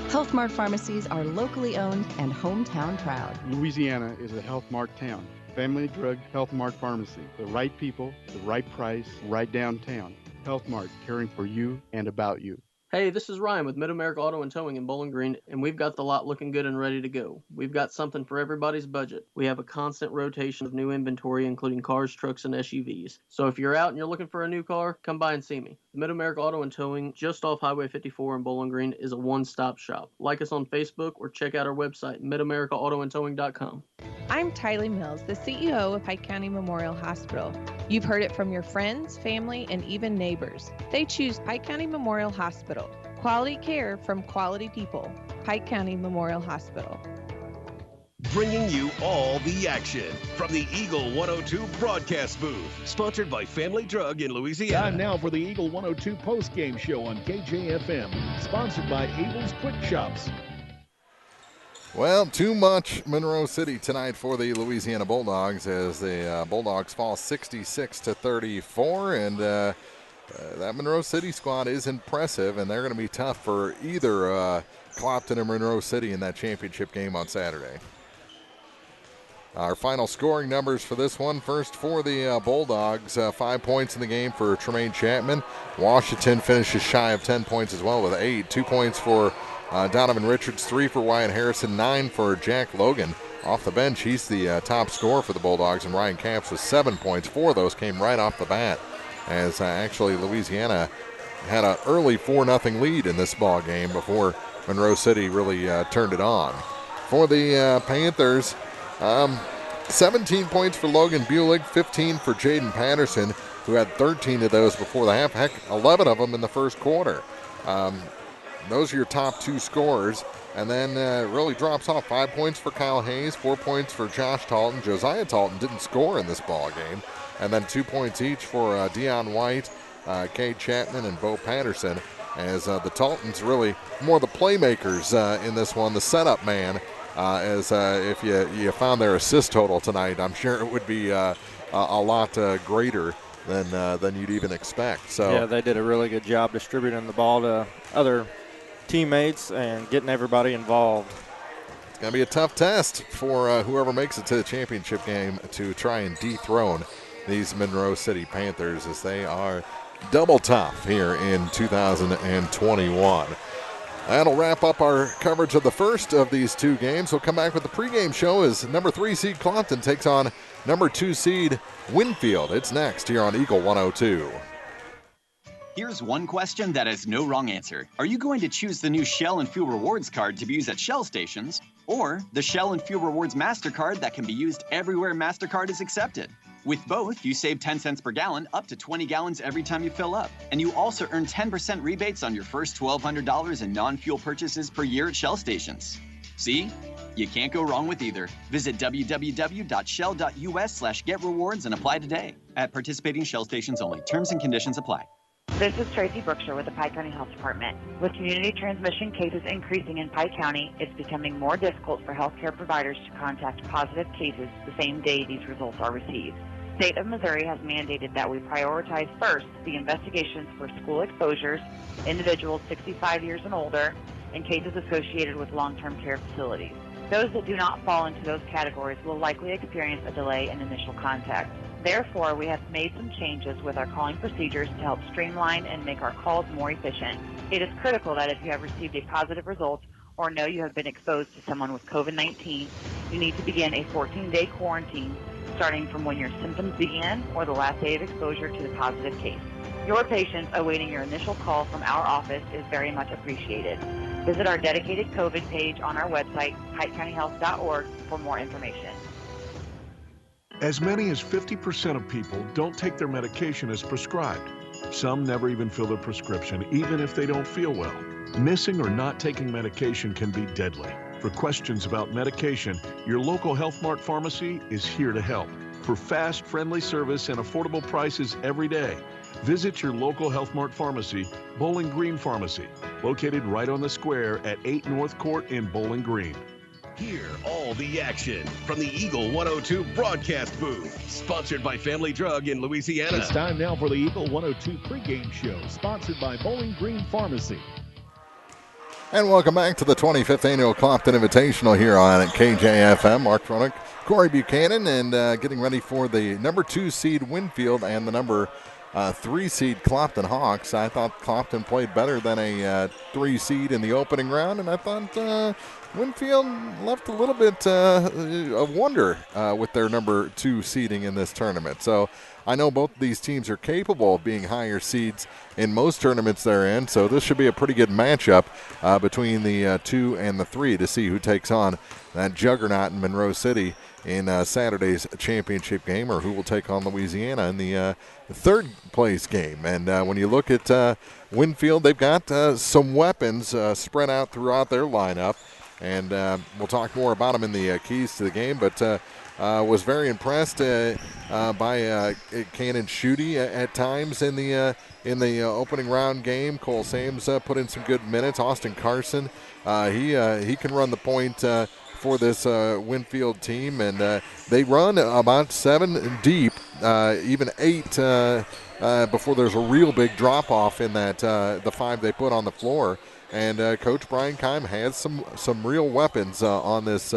Health Mart pharmacies are locally owned and hometown proud. Louisiana is a Health Mart town. Family Drug Health Mart Pharmacy. The right people, the right price, right downtown. Health Mart, caring for you and about you. Hey, this is Ryan with Mid-America Auto and Towing in Bowling Green, and we've got the lot looking good and ready to go. We've got something for everybody's budget. We have a constant rotation of new inventory, including cars, trucks, and SUVs. So if you're out and you're looking for a new car, come by and see me. Mid-America Auto and Towing, just off Highway 54 in Bowling Green, is a one-stop shop. Like us on Facebook or check out our website, midamericaautoandtowing.com. I'm Tylee Mills, the CEO of Pike County Memorial Hospital. You've heard it from your friends, family, and even neighbors. They choose Pike County Memorial Hospital. Quality care from quality people. Pike County Memorial Hospital. Bringing you all the action from the Eagle 102 broadcast booth. Sponsored by Family Drug in Louisiana. Time now for the Eagle 102 postgame show on KJFM. Sponsored by Abel's Quick Shops. Well, too much Monroe City tonight for the Louisiana Bulldogs as the Bulldogs fall 66-34, and that Monroe City squad is impressive, and they're going to be tough for either Clopton or Monroe City in that championship game on Saturday. Our final scoring numbers for this one. First for the Bulldogs, 5 points in the game for Tremaine Chapman. Washington finishes shy of 10 points as well with 8. 2 points for Donovan Richards, 3 for Wyatt Harrison, 9 for Jack Logan. Off the bench, he's the top scorer for the Bulldogs, and Ryan Camps with 7 points. 4 of those came right off the bat, as actually Louisiana had an early 4-0 lead in this ball game before Monroe City really turned it on. For the Panthers, 17 points for Logan Bulig, 15 for Jaden Patterson, who had 13 of those before the half. Heck, 11 of them in the first quarter. Those are your top 2 scorers. And then really drops off. 5 points for Kyle Hayes, 4 points for Josh Talton. Josiah Talton didn't score in this ball game. And then 2 points each for Deion White, Cade Chapman, and Bo Patterson, as the Taltons really more the playmakers in this one, the setup man. If you found their assist total tonight, I'm sure it would be a lot greater than you'd even expect. So yeah, they did a really good job distributing the ball to other teammates and getting everybody involved. It's going to be a tough test for whoever makes it to the championship game to try and dethrone these Monroe City Panthers, as they are double tough here in 2021. That'll wrap up our coverage of the first of these 2 games. We'll come back with the pregame show as number 3 seed Clopton takes on number 2 seed Winfield. It's next here on Eagle 102. Here's one question that has no wrong answer. Are you going to choose the new Shell and Fuel Rewards card to be used at Shell stations, or the Shell and Fuel Rewards MasterCard that can be used everywhere MasterCard is accepted? With both, you save 10 cents per gallon, up to 20 gallons every time you fill up. And you also earn 10% rebates on your first $1,200 in non-fuel purchases per year at Shell stations. See? You can't go wrong with either. Visit www.shell.us/getrewards and apply today. At participating Shell stations only. Terms and conditions apply. This is Tracy Brookshire with the Pike County Health Department. With community transmission cases increasing in Pike County, it's becoming more difficult for healthcare providers to contact positive cases the same day these results are received. The state of Missouri has mandated that we prioritize first the investigations for school exposures, individuals 65 years and older, and cases associated with long-term care facilities. Those that do not fall into those categories will likely experience a delay in initial contact. Therefore, we have made some changes with our calling procedures to help streamline and make our calls more efficient. It is critical that if you have received a positive result or know you have been exposed to someone with COVID-19, you need to begin a 14-day quarantine starting from when your symptoms began or the last day of exposure to the positive case. Your patience awaiting your initial call from our office is very much appreciated. Visit our dedicated COVID page on our website, PikeCountyHealth.org, for more information. As many as 50% of people don't take their medication as prescribed. Some never even fill their prescription, even if they don't feel well. Missing or not taking medication can be deadly. For questions about medication, your local Health Mart pharmacy is here to help. For fast, friendly service and affordable prices every day, visit your local Health Mart pharmacy, Bowling Green Pharmacy, located right on the square at 8 North Court in Bowling Green. Hear all the action from the Eagle 102 broadcast booth, sponsored by Family Drug in Louisiana. It's time now for the Eagle 102 pregame show, sponsored by Bowling Green Pharmacy. And welcome back to the 25th Annual Clopton Invitational here on KJFM. Mark Fronick, Corey Buchanan, and getting ready for the number 2 seed Winfield and the number 3 seed Clopton Hawks. I thought Clopton played better than a 3 seed in the opening round, and I thought Winfield left a little bit of wonder with their number 2 seeding in this tournament. So I know both of these teams are capable of being higher seeds in most tournaments they're in, so this should be a pretty good matchup between the 2 and the 3 to see who takes on that juggernaut in Monroe City in Saturday's championship game, or who will take on Louisiana in the third place game. And when you look at Winfield, they've got some weapons spread out throughout their lineup, and we'll talk more about them in the keys to the game, but was very impressed by Cannon Schutte at times in the opening round game. Cole Sams put in some good minutes. Austin Carson, he can run the point for this Winfield team, and they run about 7 deep, even 8 before there's a real big drop-off in that the 5 they put on the floor. And Coach Brian Keim has some real weapons on this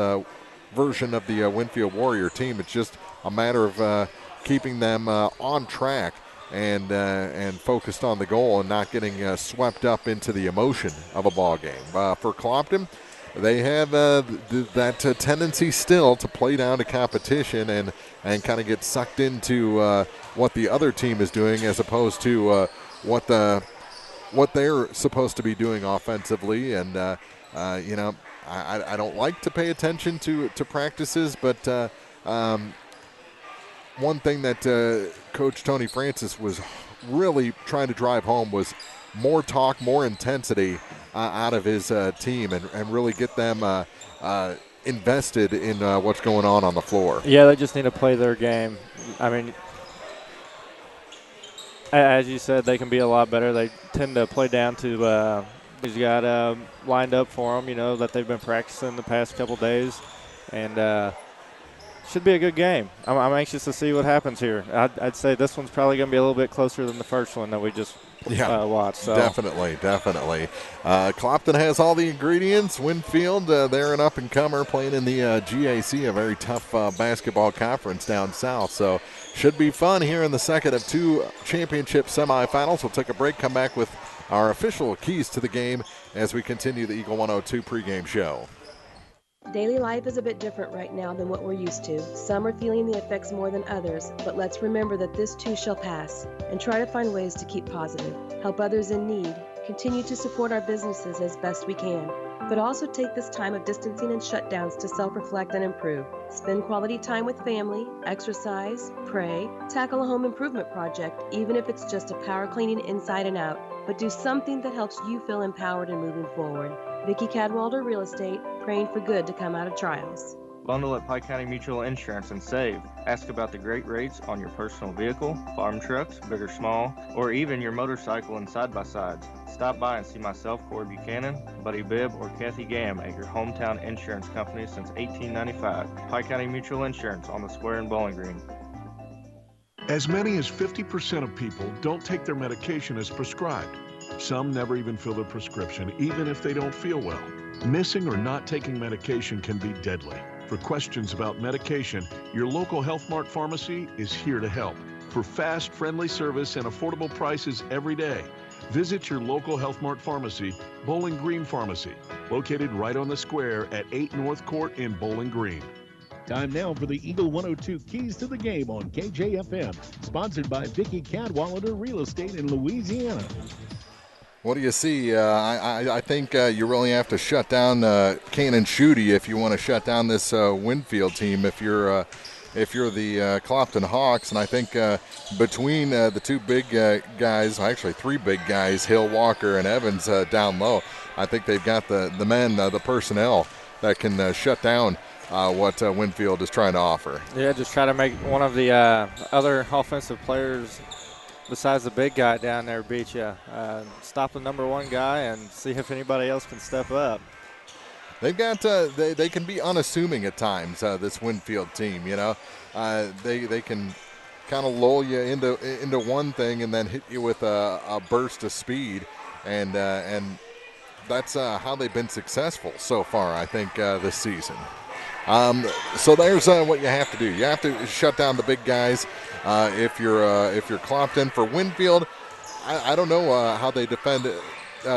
version of the Winfield Warrior team. It's just a matter of keeping them on track and focused on the goal and not getting swept up into the emotion of a ball game. For Clopton, they have that tendency still to play down to competition and kind of get sucked into what the other team is doing as opposed to what they're supposed to be doing offensively. And I don't like to pay attention to practices, but one thing that Coach Tony Francis was really trying to drive home was more talk, more intensity out of his team and really get them invested in what's going on the floor. Yeah, they just need to play their game. I mean, as you said, they can be a lot better. They tend to play down to who's got lined up for them, that they've been practicing the past couple days. And should be a good game. I'm anxious to see what happens here. I'd say this one's probably going to be a little bit closer than the first one that we just watched. So. Definitely. Clopton has all the ingredients. Winfield, they're an up-and-comer playing in the GAC, a very tough basketball conference down south. So should be fun here in the second of 2 championship semifinals. We'll take a break, come back with our official keys to the game as we continue the Eagle 102 pregame show. Daily life is a bit different right now than what we're used to. Some are feeling the effects more than others, but let's remember that this too shall pass and try to find ways to keep positive, help others in need, continue to support our businesses as best we can, but also take this time of distancing and shutdowns to self-reflect and improve. Spend quality time with family, exercise, pray, tackle a home improvement project, even if it's just a power cleaning inside and out, but do something that helps you feel empowered and moving forward. Vicki Cadwalder, Real Estate, praying for good to come out of trials. Bundle at Pike County Mutual Insurance and save. Ask about the great rates on your personal vehicle, farm trucks, big or small, or even your motorcycle and side-by-sides. Stop by and see myself, Corey Buchanan, Buddy Bibb, or Kathy Gam at your hometown insurance company since 1895. Pike County Mutual Insurance on the square in Bowling Green. As many as 50% of people don't take their medication as prescribed. Some never even fill their prescription, even if they don't feel well. Missing or not taking medication can be deadly. For questions about medication, your local Health Mart pharmacy is here to help. For fast, friendly service and affordable prices every day, visit your local Health Mart pharmacy, Bowling Green Pharmacy, located right on the square at 8 North Court in Bowling Green. Time now for the Eagle 102 Keys to the Game on KJFM, sponsored by Vicki Cadwalder Real Estate in Louisiana. What do you see? I think you really have to shut down Kane and Schutte if you want to shut down this Winfield team. If you're the Clopton Hawks, and I think between the 2 big guys, actually 3 big guys, Hill, Walker, and Evans down low, I think they've got the men, the personnel that can shut down what Winfield is trying to offer. Yeah, just try to make one of the other offensive players besides the big guy down there beat you. Stop the number 1 guy and see if anybody else can step up. They've got they can be unassuming at times, this Winfield team, They can kind of lull you into one thing and then hit you with a burst of speed, and that's how they've been successful so far, I think, this season. So there's what you have to do. You have to shut down the big guys. If you're Clopton. For Winfield, I don't know how they defend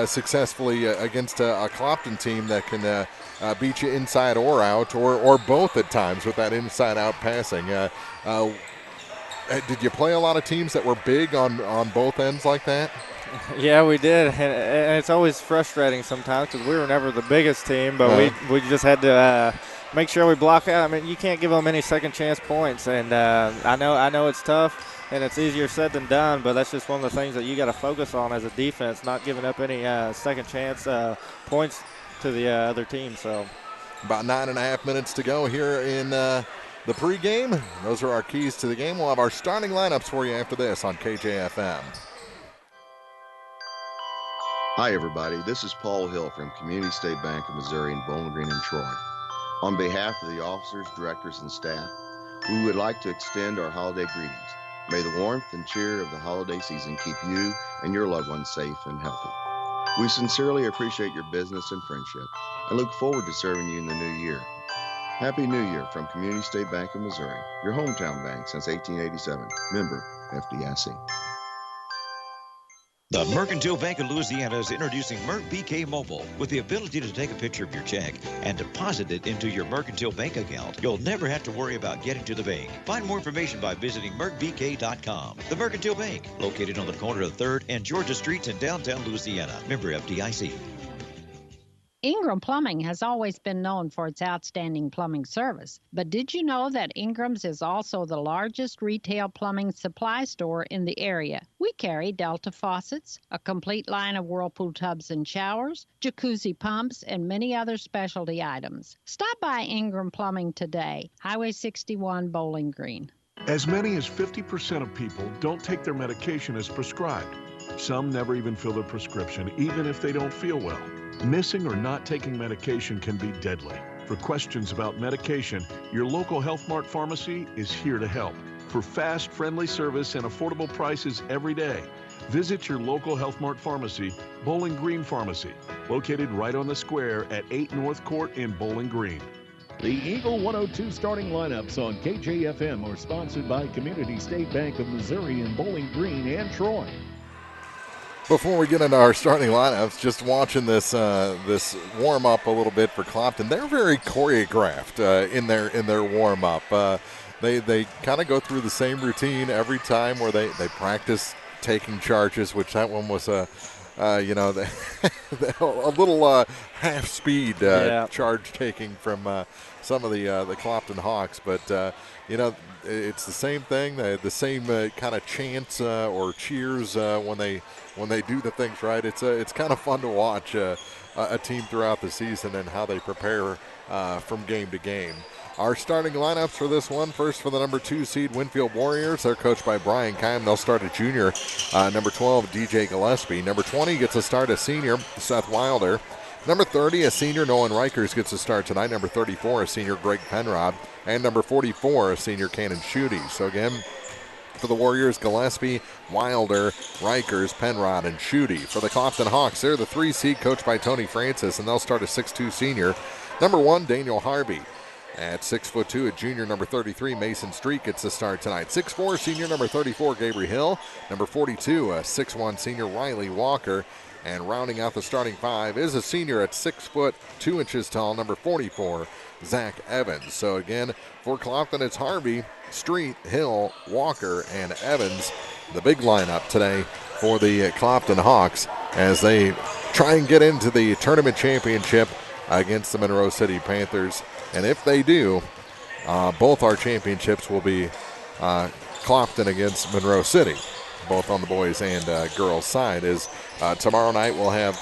successfully against a Clopton team that can beat you inside or out, or both at times with that inside-out passing. Did you play a lot of teams that were big on both ends like that? Yeah, we did, and it's always frustrating sometimes because we were never the biggest team, but we just had to make sure we block out. I mean, you can't give them any second chance points, and I know it's tough and it's easier said than done, but that's just one of the things that you got to focus on as a defense, not giving up any second chance points to the other team. So about 9.5 minutes to go here in the pregame. Those are our keys to the game. We'll have our starting lineups for you after this on KJFM. Hi, everybody. This is Paul Hill from Community State Bank of Missouri in Bowling Green and Troy. On behalf of the officers, directors, and staff, we would like to extend our holiday greetings. May the warmth and cheer of the holiday season keep you and your loved ones safe and healthy. We sincerely appreciate your business and friendship and look forward to serving you in the new year. Happy New Year from Community State Bank of Missouri, your hometown bank since 1887, member FDIC. The Mercantile Bank of Louisiana is introducing Merc BK Mobile. With the ability to take a picture of your check and deposit it into your Mercantile Bank account, you'll never have to worry about getting to the bank. Find more information by visiting mercbk.com. The Mercantile Bank, located on the corner of 3rd and Georgia Streets in downtown Louisiana. Member FDIC. Ingram Plumbing has always been known for its outstanding plumbing service, but did you know that Ingram's is also the largest retail plumbing supply store in the area? We carry Delta faucets, a complete line of Whirlpool tubs and showers, jacuzzi pumps, and many other specialty items. Stop by Ingram Plumbing today, Highway 61, Bowling Green. As many as 50% of people don't take their medication as prescribed. Some never even fill their prescription, even if they don't feel well. Missing or not taking medication can be deadly. For questions about medication, your local Health Mart pharmacy is here to help. For fast, friendly service and affordable prices every day, visit your local Health Mart pharmacy, Bowling Green Pharmacy, located right on the square at 8 North Court in Bowling Green. The Eagle 102 starting lineups on KJFM are sponsored by Community State Bank of Missouri in Bowling Green and Troy. Before we get into our starting lineups, just watching this this warm up a little bit for Clopton, they're very choreographed in their warm up. They kind of go through the same routine every time where they practice taking charges, which that one was a little half speed charge taking from some of the Clopton Hawks, but it's the same thing, the same kind of chants or cheers when they do the things right. It's kind of fun to watch a team throughout the season and how they prepare from game to game. Our starting lineups for this one, first for the number 2 seed Winfield Warriors. They're coached by Brian Keim. They'll start a junior, number 12, DJ Gillespie. Number 20 gets a start a senior, Seth Wilder. Number 30, a senior, Nolan Rikers gets a start tonight. Number 34, a senior, Greg Penrod. And number 44, a senior, Cannon Schutte. So again, for the Warriors, Gillespie, Wilder, Rikers, Penrod, and Schutte. For the Clopton Hawks, they're the 3 seed coached by Tony Francis, and they'll start a 6'2 senior. Number 1, Daniel Harvey. At 6'2", a junior, number 33, Mason Street gets the start tonight. 6'4", senior, number 34, Gabriel Hill. Number 42, a 6'1", senior, Riley Walker. And rounding out the starting 5 is a senior at 6'2" tall, number 44, Zach Evans. So again, for Clopton, it's Harvey, Street, Hill, Walker, and Evans. The big lineup today for the Clopton Hawks as they try and get into the tournament championship against the Monroe City Panthers. And if they do, both our championships will be Clopton against Monroe City, both on the boys and girls side. Is tomorrow night we'll have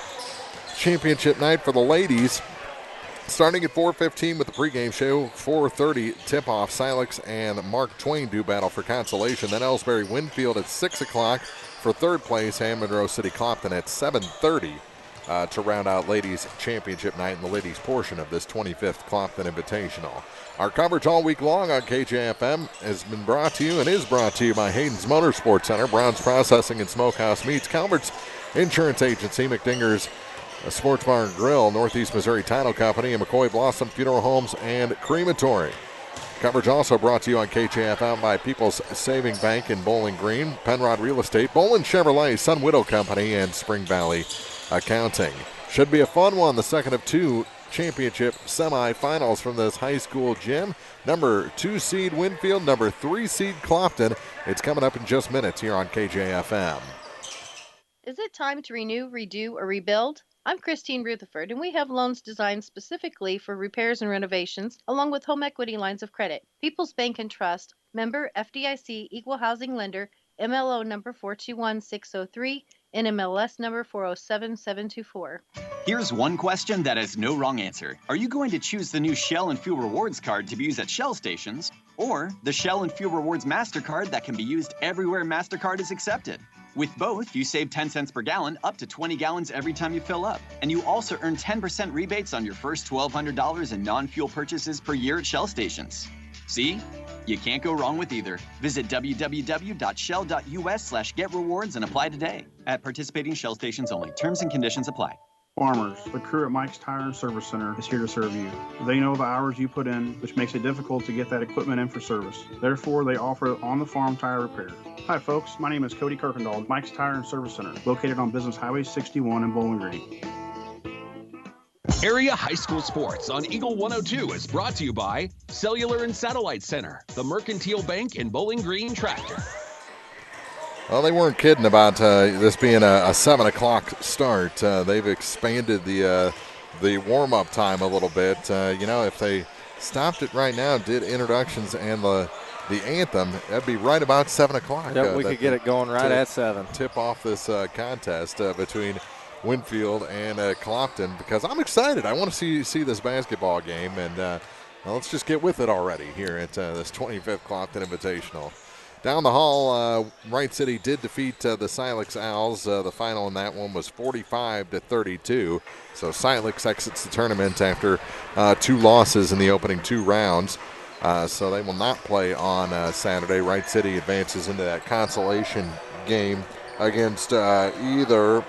championship night for the ladies, starting at 4:15 with the pregame show. 4:30 tip-off. Silex and Mark Twain do battle for consolation. Then Ellsbury Winfield at 6 o'clock for third place, and Monroe City Clopton at 7:30. To round out ladies championship night in the ladies portion of this 25th Clopton Invitational. Our coverage all week long on KJFM has been brought to you and is brought to you by Hayden's Motorsports Center, Brown's Processing and Smokehouse Meats, Calvert's Insurance Agency, McDinger's Sports Bar and Grill, Northeast Missouri Title Company, and McCoy Blossom Funeral Homes and Crematory. Coverage also brought to you on KJFM by People's Saving Bank in Bowling Green, Penrod Real Estate, Bolin Chevrolet, Sun Widow Company, and Spring Valley Accounting. Should be a fun one, the second of 2 championship semifinals from this high school gym. Number 2 seed Winfield, number 3 seed Clopton. It's coming up in just minutes here on KJFM. Is it time to renew, redo, or rebuild? I'm Christine Rutherford, and we have loans designed specifically for repairs and renovations, along with home equity lines of credit. People's Bank and Trust, member FDIC, equal housing lender, MLO number 421603, NMLS number 407724. Here's one question that has no wrong answer. Are you going to choose the new Shell and Fuel Rewards card to be used at Shell stations, or the Shell and Fuel Rewards MasterCard that can be used everywhere MasterCard is accepted? With both, you save 10 cents per gallon, up to 20 gallons every time you fill up. And you also earn 10% rebates on your first $1,200 in non-fuel purchases per year at Shell stations. See? You can't go wrong with either. Visit www.shell.us/getrewards and apply today. At participating Shell stations only. Terms and conditions apply. Farmers, the crew at Mike's Tire and Service Center is here to serve you. They know the hours you put in, which makes it difficult to get that equipment in for service. Therefore, they offer on-the-farm tire repair. Hi folks, my name is Cody Kirkendall, Mike's Tire and Service Center, located on Business Highway 61 in Bowling Green. Area High School Sports on Eagle 102 is brought to you by Cellular and Satellite Center, the Mercantile Bank, and Bowling Green Tractor. Well, they weren't kidding about this being a 7 o'clock start. They've expanded the warm-up time a little bit. If they stopped it right now, did introductions and the anthem, that'd be right about 7 o'clock. Yep, we could get it going right at 7. Tip off this contest between Winfield and Clopton, because I'm excited. I want to see this basketball game, and let's just get with it already here at this 25th Clopton Invitational. Down the hall, Wright City did defeat the Silex Owls. The final in that one was 45-32. So Silex exits the tournament after 2 losses in the opening 2 rounds. So they will not play on Saturday. Wright City advances into that consolation game against either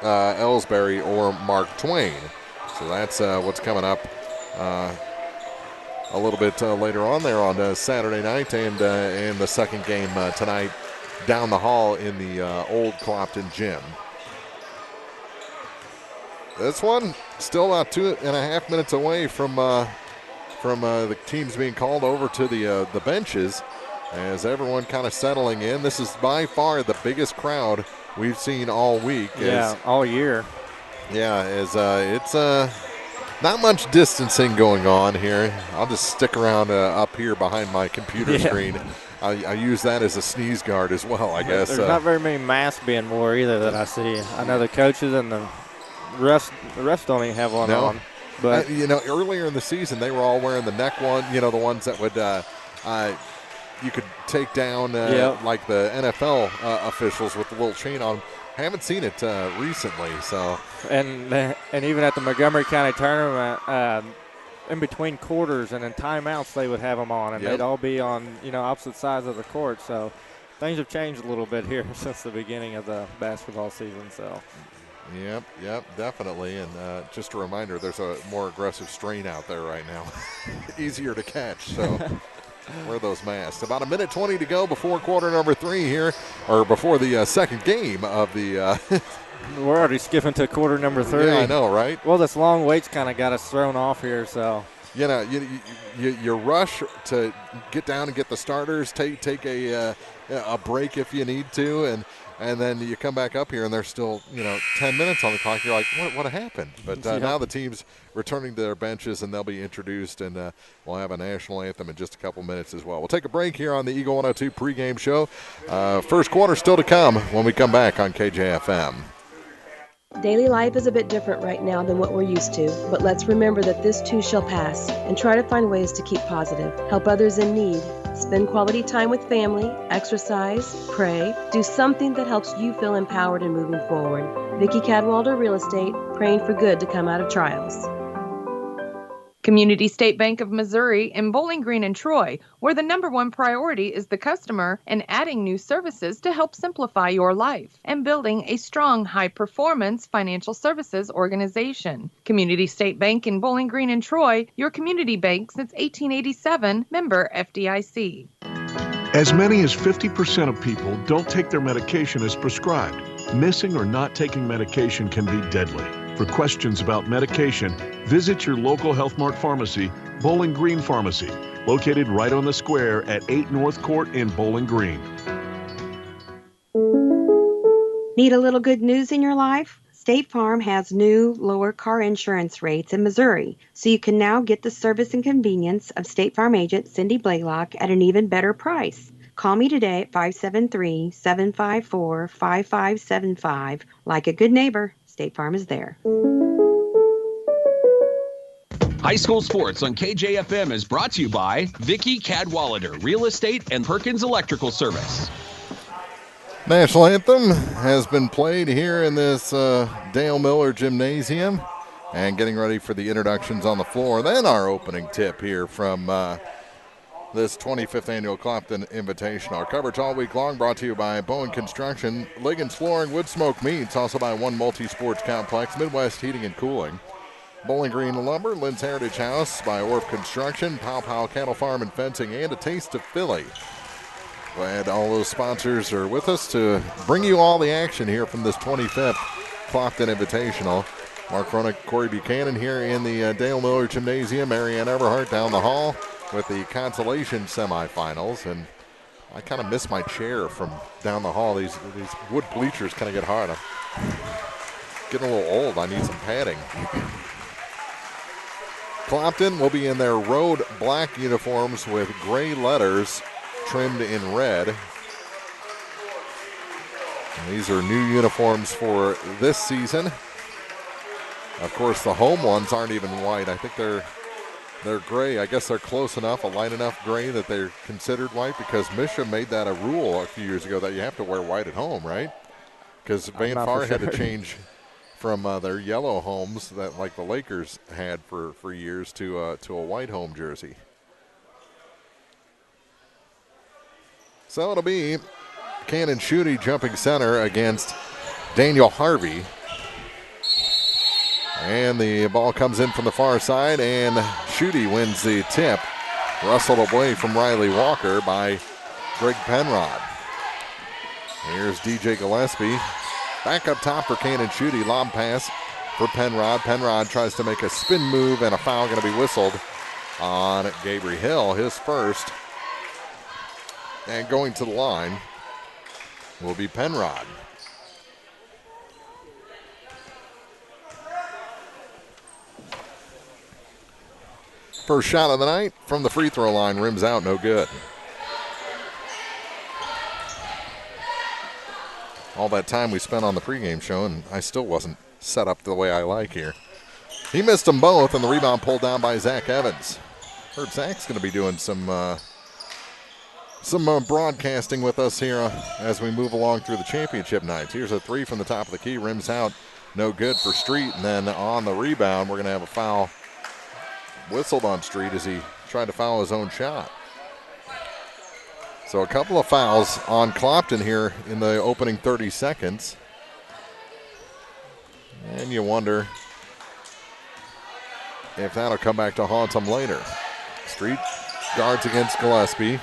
Ellsbury or Mark Twain. So that's what's coming up a little bit later on there on Saturday night, and the second game tonight down the hall in the old Clopton gym. This one still about 2.5 minutes away from the teams being called over to the benches as everyone kind of settling in. This is by far the biggest crowd we've seen all week. All year. Yeah, it's not much distancing going on here. I'll just stick around up here behind my computer screen. I use that as a sneeze guard as well, I guess. There's not very many masks being worn either that I see. I know the coaches and the rest don't even have one on. But earlier in the season, they were all wearing the neck one, the ones that would you could take down like the NFL officials with the little chain on them. Haven't seen it recently, so. And even at the Montgomery County tournament, in between quarters and in timeouts, they would have them on, and they'd all be on opposite sides of the court. So things have changed a little bit here since the beginning of the basketball season. So. Yep, definitely. And just a reminder, there's a more aggressive strain out there right now, easier to catch. So. Wear those masks. About 1:20 to go before quarter number 3 here, or before the second game of the. We're already skipping to quarter number 3. Yeah, I know, right? Well, this long wait's kind of got us thrown off here, so. You rush to get down and get the starters, take a break if you need to, and then you come back up here and there's still 10 minutes on the clock. You're like, what happened? But now the team's returning to their benches and they'll be introduced, and we'll have a national anthem in just a couple minutes as well. We'll take a break here on the Eagle 102 pregame show. First quarter still to come when we come back on KJFM. Daily life is a bit different right now than what we're used to, but let's remember that this too shall pass and try to find ways to keep positive, help others in need, spend quality time with family, exercise, pray, do something that helps you feel empowered and moving forward. Vicki Cadwalder, Real Estate, praying for good to come out of trials. Community State Bank of Missouri in Bowling Green and Troy, where the #1 priority is the customer and adding new services to help simplify your life and building a strong, high-performance financial services organization. Community State Bank in Bowling Green and Troy, your community bank since 1887, member FDIC. As many as 50% of people don't take their medication as prescribed. Missing or not taking medication can be deadly. For questions about medication, visit your local Health Mart pharmacy, Bowling Green Pharmacy, located right on the square at 8 North Court in Bowling Green. Need a little good news in your life? State Farm has new, lower car insurance rates in Missouri, so you can now get the service and convenience of State Farm agent Cindy Blaylock at an even better price. Call me today at 573-754-5575. Like a good neighbor, State Farm is there. High School Sports on KJFM is brought to you by Vicki Cadwalader, Real Estate and Perkins Electrical Service. National anthem has been played here in this Dale Miller Gymnasium, and getting ready for the introductions on the floor. Then our opening tip here from this 25th annual Clopton Invitational. Our coverage all week long brought to you by Bowen Construction, Liggins Flooring, Wood Smoke Meats, also by One Multi-Sports Complex, Midwest Heating and Cooling, Bowling Green Lumber, Lynn's Heritage House, by Orf Construction, Pow Pow Cattle Farm and Fencing, and A Taste of Philly. Glad all those sponsors are with us to bring you all the action here from this 25th Clopton Invitational. Mark Ronick, Corey Buchanan here in the Dale Miller Gymnasium. Marianne Everhart down the hall with the consolation semifinals. And I kind of miss my chair from down the hall. These wood bleachers kind of get hard. I'm getting a little old. I need some padding. Clopton will be in their road black uniforms with gray letters trimmed in red. And these are new uniforms for this season. Of course, the home ones aren't even white. I think they're gray. I guess they're close enough, a light enough gray that they're considered white, because Misha made that a rule a few years ago that you have to wear white at home, right? Because Van Far had to change from their yellow homes that like the Lakers had for years to a white home jersey. So it'll be Cannon Schutte jumping center against Daniel Harvey. And the ball comes in from the far side, and Schutte wins the tip. Rustled away from Riley Walker by Greg Penrod. Here's DJ Gillespie. Back up top for Cannon Schutte. Lob pass for Penrod. Penrod tries to make a spin move, and a foul going to be whistled on Gabriel Hill, his first. And going to the line will be Penrod. First shot of the night from the free throw line, rims out, no good. All that time we spent on the pregame show, and I still wasn't set up the way I like here. He missed them both, and the rebound pulled down by Zach Evans. Heard Zach's going to be doing some broadcasting with us here as we move along through the championship nights. Here's a three from the top of the key, rims out, no good for Street. And then on the rebound, we're going to have a foul whistled on Street as he tried to foul his own shot. So a couple of fouls on Clopton here in the opening 30 seconds. And you wonder if that'll come back to haunt him later. Street guards against Gillespie.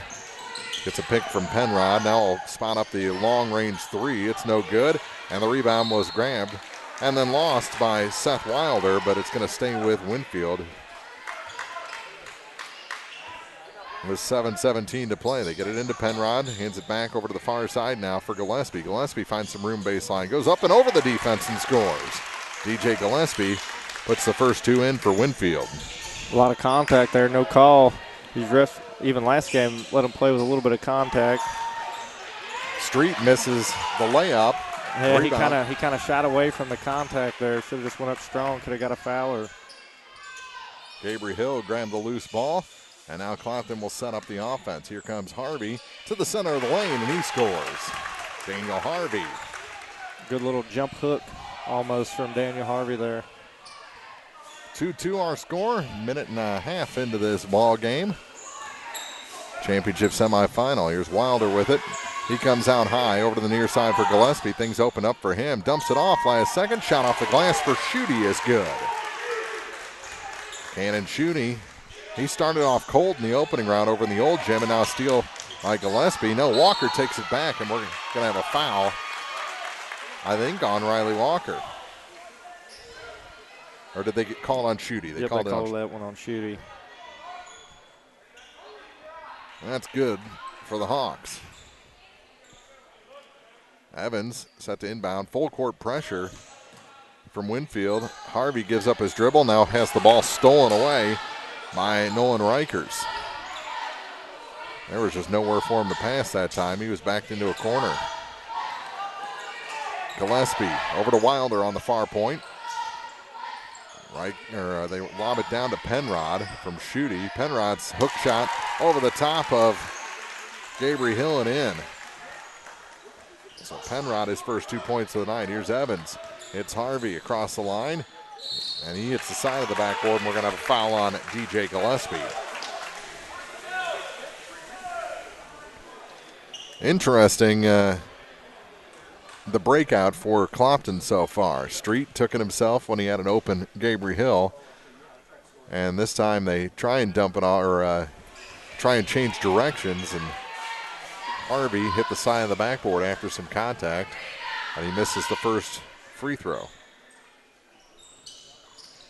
Gets a pick from Penrod. Now will spot up the long-range three. It's no good. And the rebound was grabbed and then lost by Seth Wilder, but it's going to stay with Winfield. With 7:17 to play. They get it into Penrod. Hands it back over to the far side now for Gillespie. Gillespie finds some room baseline. Goes up and over the defense and scores. DJ Gillespie puts the first two in for Winfield. A lot of contact there. No call. These refs, even last game, let him play with a little bit of contact. Street misses the layup. Yeah, he kind of shot away from the contact there. Should have just went up strong. Could have got a foul. Or Gabriel Hill grabbed the loose ball. And now Clopton will set up the offense. Here comes Harvey to the center of the lane, and he scores. Daniel Harvey. Good little jump hook almost from Daniel Harvey there. 2-2 our score. Minute and a half into this ball game. Championship semifinal. Here's Wilder with it. He comes out high over to the near side for Gillespie. Things open up for him. Dumps it off last second. Shot off the glass for Schutte is good. Cannon Schutte. He started off cold in the opening round over in the old gym, and now a steal by Gillespie. No, Walker takes it back, and we're going to have a foul, I think, on Riley Walker. Or did they get called on Schutte? They called that one on Schutte. That's good for the Hawks. Evans set to inbound. Full court pressure from Winfield. Harvey gives up his dribble, now has the ball stolen away by Nolan Reichers. There was just nowhere for him to pass that time. He was backed into a corner. Gillespie over to Wilder on the far point. They lob it down to Penrod from Schutte. Penrod's hook shot over the top of Gabriel Hill and in. So Penrod, his first 2 points of the night. Here's Evans. Hits Harvey across the line. And he hits the side of the backboard, and we're going to have a foul on DJ Gillespie. Interesting, the breakout for Clopton so far. Street took it himself when he had an open Gabriel Hill. And this time they try and dump it or try and change directions. And Harvey hit the side of the backboard after some contact. And he misses the first free throw.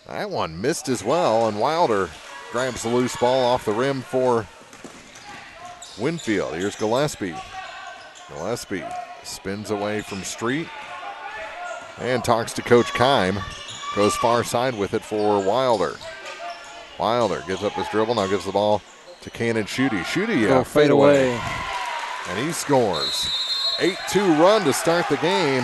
That one missed as well, and Wilder grabs the loose ball off the rim for Winfield. Here's Gillespie. Gillespie spins away from Street and talks to Coach Keim. Goes far side with it for Wilder. Wilder gives up his dribble, now gives the ball to Cannon Schutte. Schutte, fade away. And he scores. 8-2 run to start the game.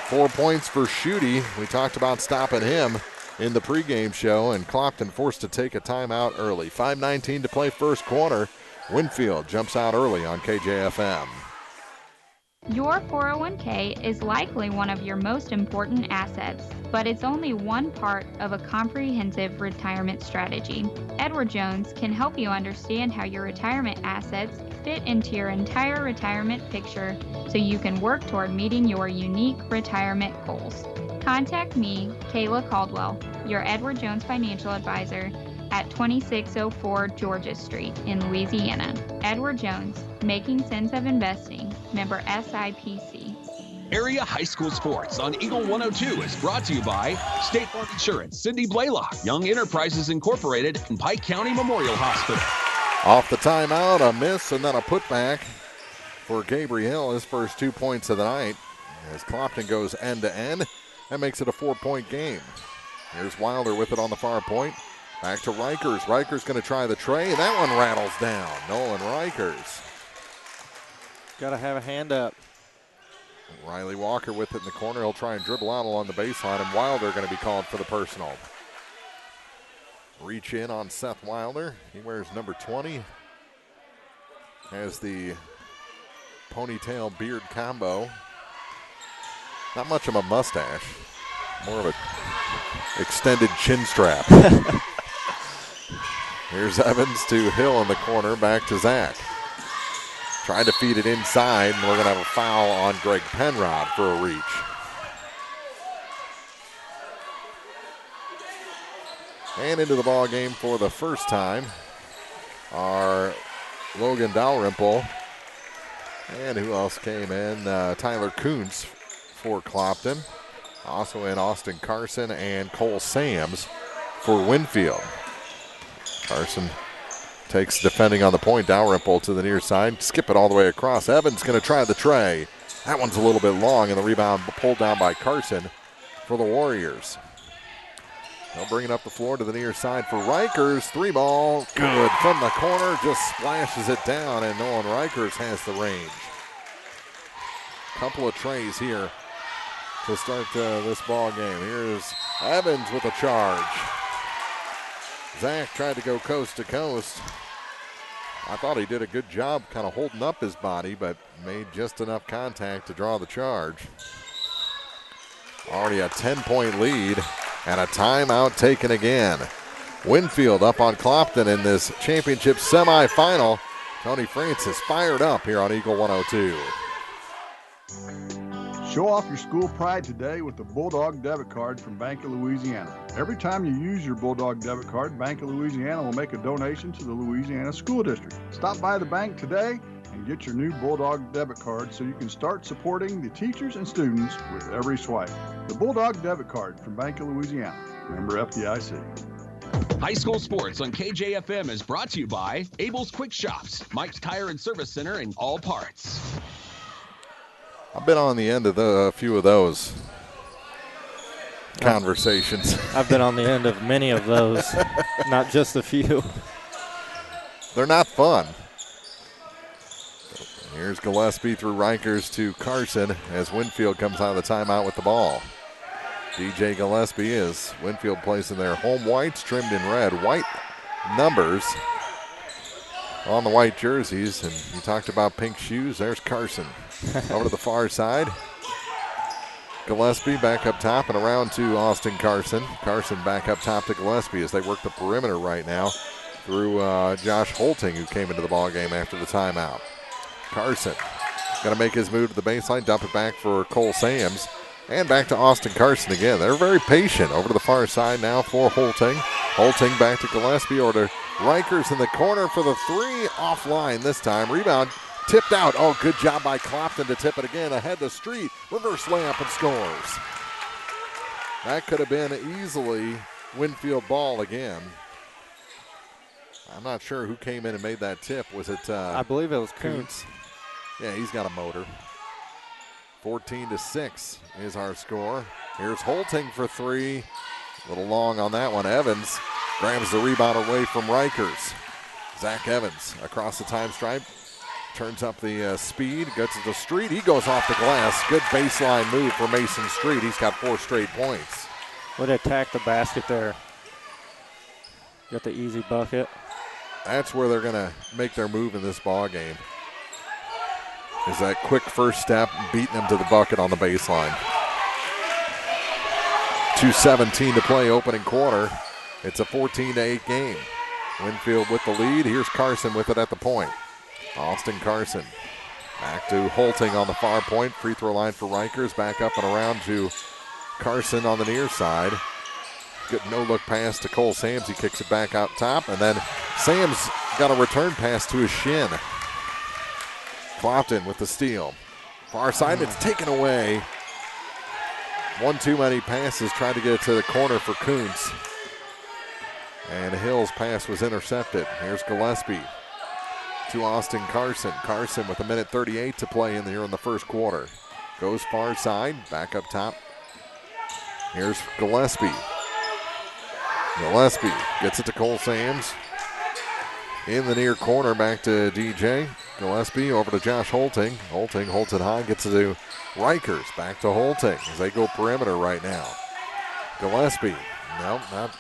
4 points for Schutte. We talked about stopping him in the pregame show, and Clopton forced to take a timeout early. 5:19 to play first quarter. Winfield jumps out early on KJFM. Your 401k is likely one of your most important assets, but it's only one part of a comprehensive retirement strategy. Edward Jones can help you understand how your retirement assets fit into your entire retirement picture so you can work toward meeting your unique retirement goals. Contact me, Kayla Caldwell, your Edward Jones financial advisor, at 2604 Georgia Street in Louisiana. Edward Jones, making sense of investing, member SIPC. Area High School Sports on Eagle 102 is brought to you by State Farm Insurance, Cindy Blaylock, Young Enterprises Incorporated, and Pike County Memorial Hospital. Off the timeout, a miss, and then a putback for Gabriel Hill, his first 2 points of the night. As Clopton goes end to end, that makes it a 4-point game. Here's Wilder with it on the far point. Back to Rikers. Rikers going to try the tray, and that one rattles down. Nolan Rikers. Got to have a hand up. Riley Walker with it in the corner. He'll try and dribble out along the baseline, and Wilder going to be called for the personal. Reach in on Seth Wilder. He wears number 20. Has the ponytail beard combo. Not much of a mustache. More of a extended chin strap. Here's Evans to Hill in the corner. Back to Zach. Trying to feed it inside, and we're going to have a foul on Greg Penrod for a reach. And into the ball game for the first time are Logan Dalrymple. And who else came in? Tyler Kuntz for Clopton. Also in Austin Carson and Cole Sams for Winfield. Carson takes defending on the point. Dalrymple to the near side. Skip it all the way across. Evans going to try the tray. That one's a little bit long, and the rebound pulled down by Carson for the Warriors. They'll bring it up the floor to the near side for Rikers. 3-ball, good from the corner, just splashes it down, and Nolan Rikers has the range. Couple of trays here to start this ball game. Here's Evans with a charge. Zach tried to go coast to coast. I thought he did a good job kind of holding up his body, but made just enough contact to draw the charge. Already a 10-point lead and a timeout taken again. Winfield up on Clopton in this championship semifinal. Tony Francis fired up here on Eagle 102. Show off your school pride today with the Bulldog debit card from Bank of Louisiana. Every time you use your Bulldog debit card, Bank of Louisiana will make a donation to the Louisiana School District. Stop by the bank today and get your new Bulldog debit card so you can start supporting the teachers and students with every swipe. The Bulldog debit card from Bank of Louisiana. Member FDIC. High School Sports on KJFM is brought to you by Abel's Quick Shops, Mike's Tire and Service Center, and All Parts. I've been on the end of a few of those conversations. I've been on the end of many of those, not just a few. They're not fun. Here's Gillespie through Rikers to Carson as Winfield comes out of the timeout with the ball. DJ Gillespie is Winfield plays in their home whites, trimmed in red. White numbers on the white jerseys, and you talked about pink shoes. There's Carson. Over to the far side. Gillespie back up top and around to Austin Carson. Carson back up top to Gillespie as they work the perimeter right now through Josh Holting, who came into the ballgame after the timeout. Carson going to make his move to the baseline, dump it back for Cole Sams, and back to Austin Carson again. They're very patient. Over to the far side now for Holting. Holting back to Gillespie, or to Rikers in the corner for the three, offline this time. Rebound tipped out. Oh, good job by Clopton to tip it again. Ahead to Street. Reverse layup and scores. That could have been easily Winfield ball again. I'm not sure who came in and made that tip. Was it? I believe it was Kuntz. Yeah, he's got a motor. 14-6 is our score. Here's Holting for three. A little long on that one. Evans grabs the rebound away from Rikers. Zach Evans across the time stripe. Turns up the speed, gets to the Street. He goes off the glass. Good baseline move for Mason Street. He's got 4 straight points. Would attack the basket there. Got the easy bucket. That's where they're going to make their move in this ball game. Is that quick first step, beating them to the bucket on the baseline. 2:17 to play, opening quarter. It's a 14-8 game. Winfield with the lead. Here's Carson with it at the point. Austin Carson back to Holting on the far point. Free throw line for Rikers. Back up and around to Carson on the near side. Good no-look pass to Cole Sams. He kicks it back out top. And then Sams got a return pass to his shin. Clopton with the steal. Far side, it's taken away. One too many passes. Tried to get it to the corner for Kuntz. And Hill's pass was intercepted. Here's Gillespie to Austin Carson. Carson with 1:38 to play in the first quarter. Goes far side, back up top. Here's Gillespie. Gillespie gets it to Cole Sams. In the near corner, back to DJ. Gillespie over to Josh Holting. Holting holds it high, gets it to Rikers. Back to Holting as they go perimeter right now. Gillespie, no, not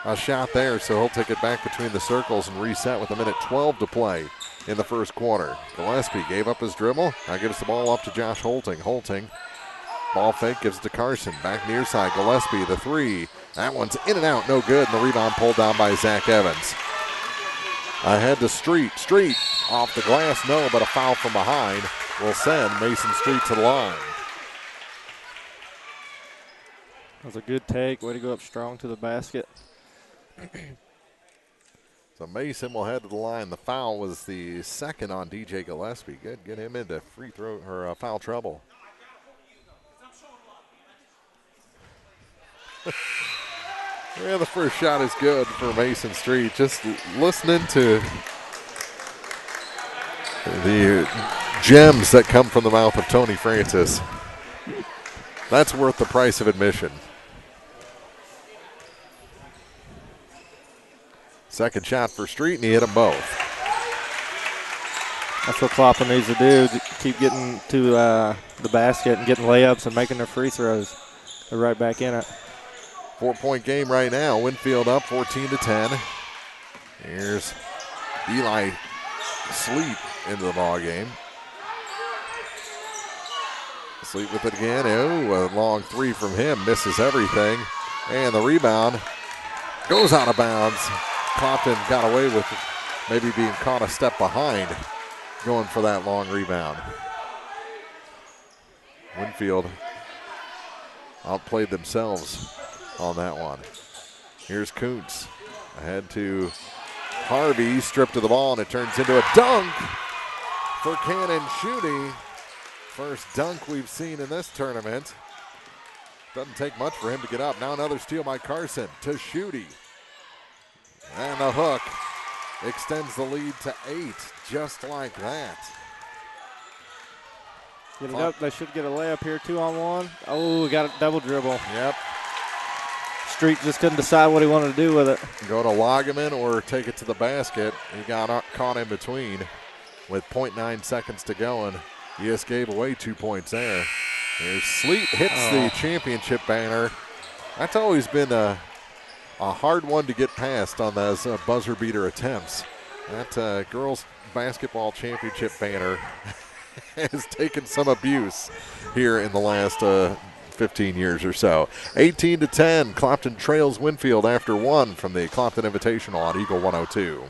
a shot there, so he'll take it back between the circles and reset with 1:12 to play in the first quarter. Gillespie gave up his dribble. Now gives the ball up to Josh Holting. Holting, ball fake, gives it to Carson. Back near side, Gillespie, the three. That one's in and out, no good, and the rebound pulled down by Zach Evans. Ahead to Street. Street off the glass, no, but a foul from behind will send Mason Street to the line. That was a good take. Way to go up strong to the basket. So Mason will head to the line. The foul was the second on DJ Gillespie. Good, get him into free throw or foul trouble. Yeah, the first shot is good for Mason Street. Just listening to the gems that come from the mouth of Tony Francis. That's worth the price of admission. Second shot for Street, and he hit them both. That's what Clopton needs to do, to keep getting to the basket and getting layups and making their free throws. They're right back in it. 4-point game right now. Winfield up 14-10. Here's Eli Sleep into the ball game. Sleep with it again. Oh, a long three from him. Misses everything. And the rebound goes out of bounds. Clopton got away with maybe being caught a step behind going for that long rebound. Winfield outplayed themselves on that one. Here's Kuntz ahead to Harvey, stripped of the ball, and it turns into a dunk for Cannon Schutte. First dunk we've seen in this tournament. Doesn't take much for him to get up. Now another steal by Carson to Schutte. And the hook extends the lead to 8, just like that. Get it up. They should get a layup here, 2-on-1. Oh, got a double dribble. Yep. Street just couldn't decide what he wanted to do with it. Go to Wagaman or take it to the basket. He got caught in between with 0.9 seconds to go, and he just gave away 2 points there. Here's Sleet, hits the championship banner. That's always been a hard one to get past on those buzzer beater attempts. That girls basketball championship banner has taken some abuse here in the last 15 years or so. 18-10, Clopton trails Winfield after one from the Clopton Invitational on Eagle 102.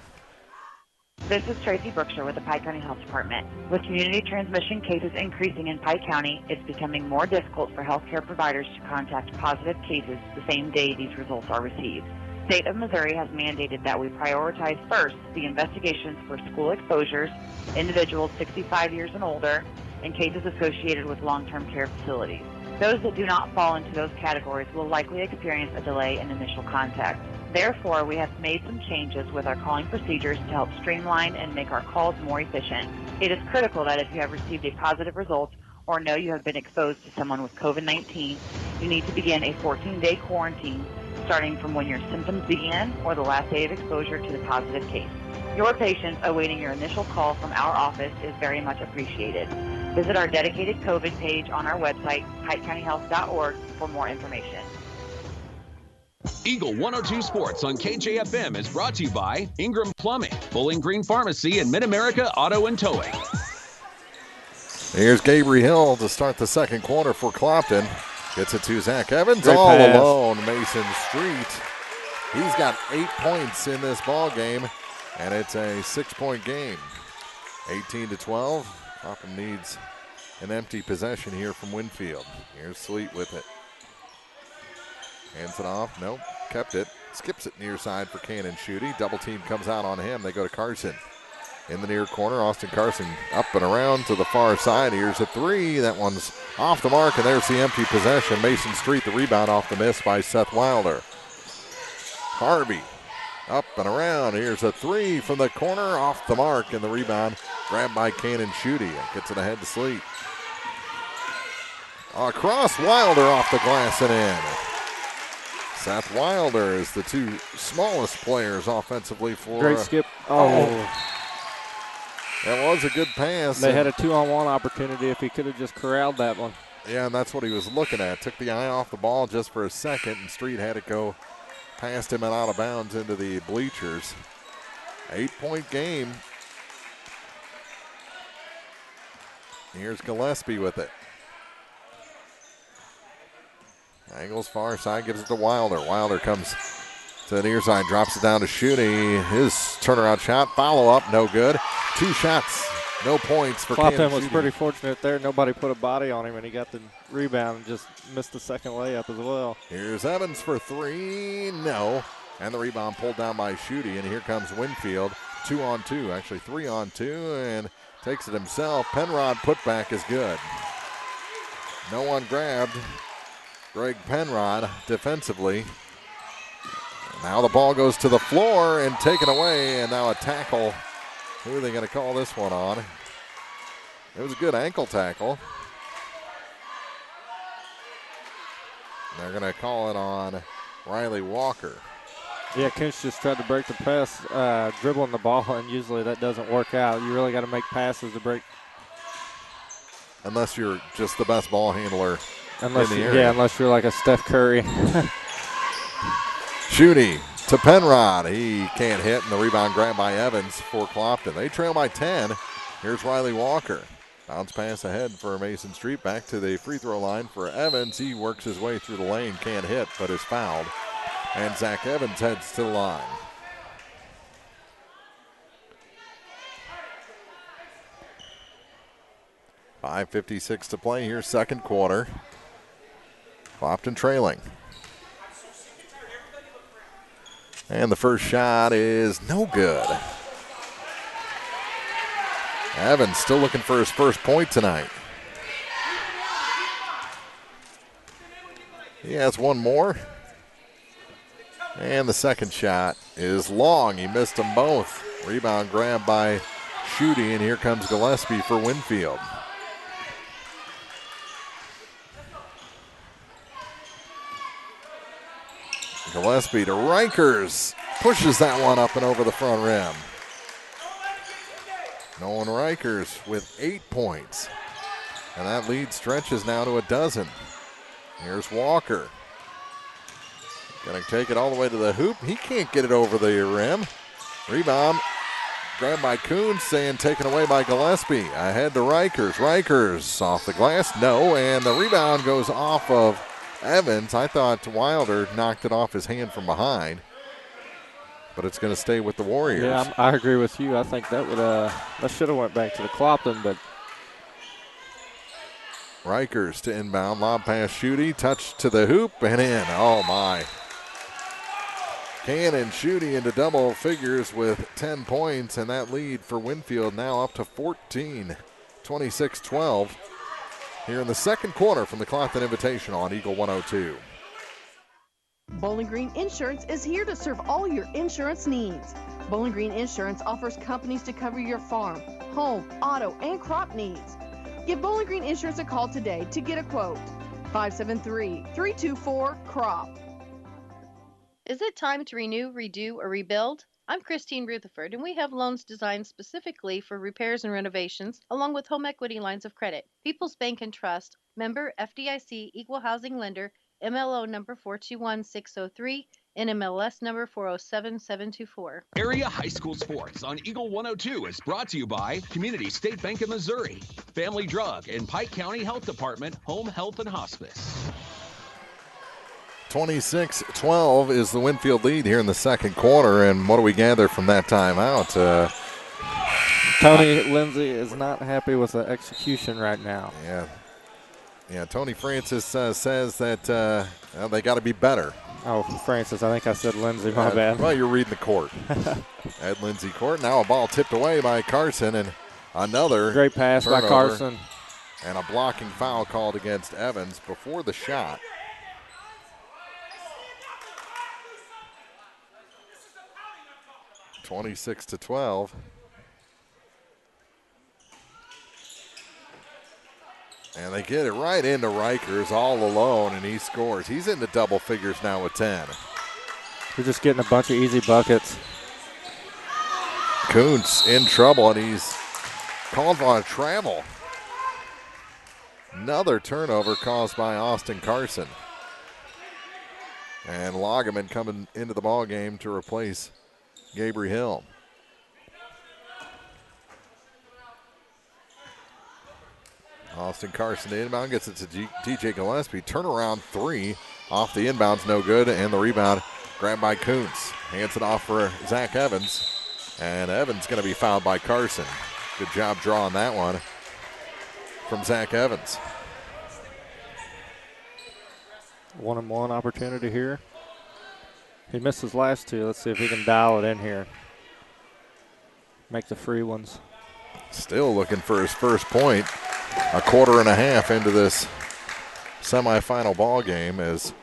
This is Tracy Brookshire with the Pike County Health Department. With community transmission cases increasing in Pike County, it's becoming more difficult for healthcare providers to contact positive cases the same day these results are received. The state of Missouri has mandated that we prioritize first the investigations for school exposures, individuals 65 years and older, and cases associated with long-term care facilities. Those that do not fall into those categories will likely experience a delay in initial contact. Therefore, we have made some changes with our calling procedures to help streamline and make our calls more efficient. It is critical that if you have received a positive result or know you have been exposed to someone with COVID-19, you need to begin a 14-day quarantine starting from when your symptoms began or the last day of exposure to the positive case. Your patience awaiting your initial call from our office is very much appreciated. Visit our dedicated COVID page on our website, pikecountyhealth.org, for more information. Eagle 102 Sports on KJFM is brought to you by Ingram Plumbing, Bowling Green Pharmacy, and Mid-America Auto and Towing. Here's Gabriel Hill to start the second quarter for Clopton. Gets it to Zach Evans. Great all pass. Alone. Mason Street. He's got 8 points in this ball game, and it's a 6-point game. 18-12. Clopton needs an empty possession here from Winfield. Here's Sleet with it. Hands it off. Nope. Kept it. Skips it near side for Cannon Schutte. Double team comes out on him. They go to Carson. In the near corner, Austin Carson up and around to the far side. Here's a three. That one's off the mark, and there's the empty possession. Mason Street, the rebound off the miss by Seth Wilder. Harvey up and around. Here's a three from the corner, off the mark, and the rebound grabbed by Cannon Schutte. Gets it ahead to Sleet. Across Wilder off the glass and in. Seth Wilder is the two smallest players offensively for. Great skip. Oh. That was a good pass. They had a 2-on-1 opportunity if he could have just corralled that one. Yeah, and that's what he was looking at. Took the eye off the ball just for a second, and Street had it go past him and out of bounds into the bleachers. 8-point game. Here's Gillespie with it. Angles far side, gives it to Wilder. Wilder comes to the near side, drops it down to Schutte. His turnaround shot, follow up, no good. 2 shots, no points for Clopton was Schutte. pretty fortunate there. Nobody put a body on him, and he got the rebound and just missed the second layup as well. Here's Evans for three, no. And the rebound pulled down by Schutte, and here comes Winfield. 2-on-2, actually 3-on-2, and takes it himself. Penrod putback is good. No one grabbed Greg Penrod defensively. Now the ball goes to the floor and taken away, and now a tackle. Who are they going to call this one on? It was a good ankle tackle. They're going to call it on Riley Walker. Yeah, Kunz just tried to break the press, dribbling the ball, and usually that doesn't work out. You really got to make passes to break. Unless you're just the best ball handler in the area. Yeah, unless you're like a Steph Curry. Schutte to Penrod. He can't hit, and the rebound grabbed by Evans for Clopton. They trail by 10. Here's Riley Walker. Bounce pass ahead for Mason Street. Back to the free throw line for Evans. He works his way through the lane. Can't hit, but is fouled. And Zach Evans heads to the line. .5:56 to play here, second quarter. Clopton trailing. And the first shot is no good. Evans still looking for his first point tonight. He has one more. And the second shot is long. He missed them both. Rebound grabbed by Schutte, and here comes Gillespie for Winfield. Gillespie to Reichers. Pushes that one up and over the front rim. Nolan Reichers with 8 points. And that lead stretches now to a dozen. Here's Walker. Going to take it all the way to the hoop. He can't get it over the rim. Rebound grabbed by Kuntz and taken away by Gillespie. Ahead to Rikers. Rikers off the glass. No, and the rebound goes off of Evans. I thought Wilder knocked it off his hand from behind, but it's going to stay with the Warriors. Yeah, I agree with you. I think that would that should have went back to the Clopton, but Rikers to inbound, lob pass Schutte, touch to the hoop and in. Oh my. Cannon Schutte into double figures with 10 points, and that lead for Winfield now up to 14, 26-12 here in the second quarter from the Clopton Invitational on Eagle 102. Bowling Green Insurance is here to serve all your insurance needs. Bowling Green Insurance offers companies to cover your farm, home, auto, and crop needs. Give Bowling Green Insurance a call today to get a quote. 573-324-CROP. Is it time to renew, redo, or rebuild? I'm Christine Rutherford, and we have loans designed specifically for repairs and renovations, along with home equity lines of credit. People's Bank and Trust, member FDIC, equal housing lender, MLO number 421603, NMLS number 407724. Area High School Sports on Eagle 102 is brought to you by Community State Bank of Missouri, Family Drug, and Pike County Health Department, Home Health and Hospice. 26-12 is the Winfield lead here in the second quarter, and what do we gather from that timeout? Tony Lindsay is not happy with the execution right now. Yeah. Tony Francis says that they got to be better. Oh, Francis, I think I said Lindsay, my bad. Well, you're reading the court. Ed Lindsay court. Now a ball tipped away by Carson, and another great pass by Carson. And a blocking foul called against Evans before the shot. (26-12). And they get it right into Rikers all alone, and he scores. He's into double figures now with 10. We're just getting a bunch of easy buckets. Kuntz in trouble, and he's called on a travel. Another turnover caused by Austin Carson. And Lagerman coming into the ball game to replace Gabriel Hill. Austin Carson to inbound, gets it to DJ Gillespie. Turnaround three off the inbounds, no good, and the rebound grabbed by Kuntz. Hands it off for Zach Evans, and Evans going to be fouled by Carson. Good job drawing that one from Zach Evans. 1-on-1 opportunity here. He missed his last two. Let's see if he can dial it in here. Make the free ones. Still looking for his first point. A quarter and a half into this semifinal ball game as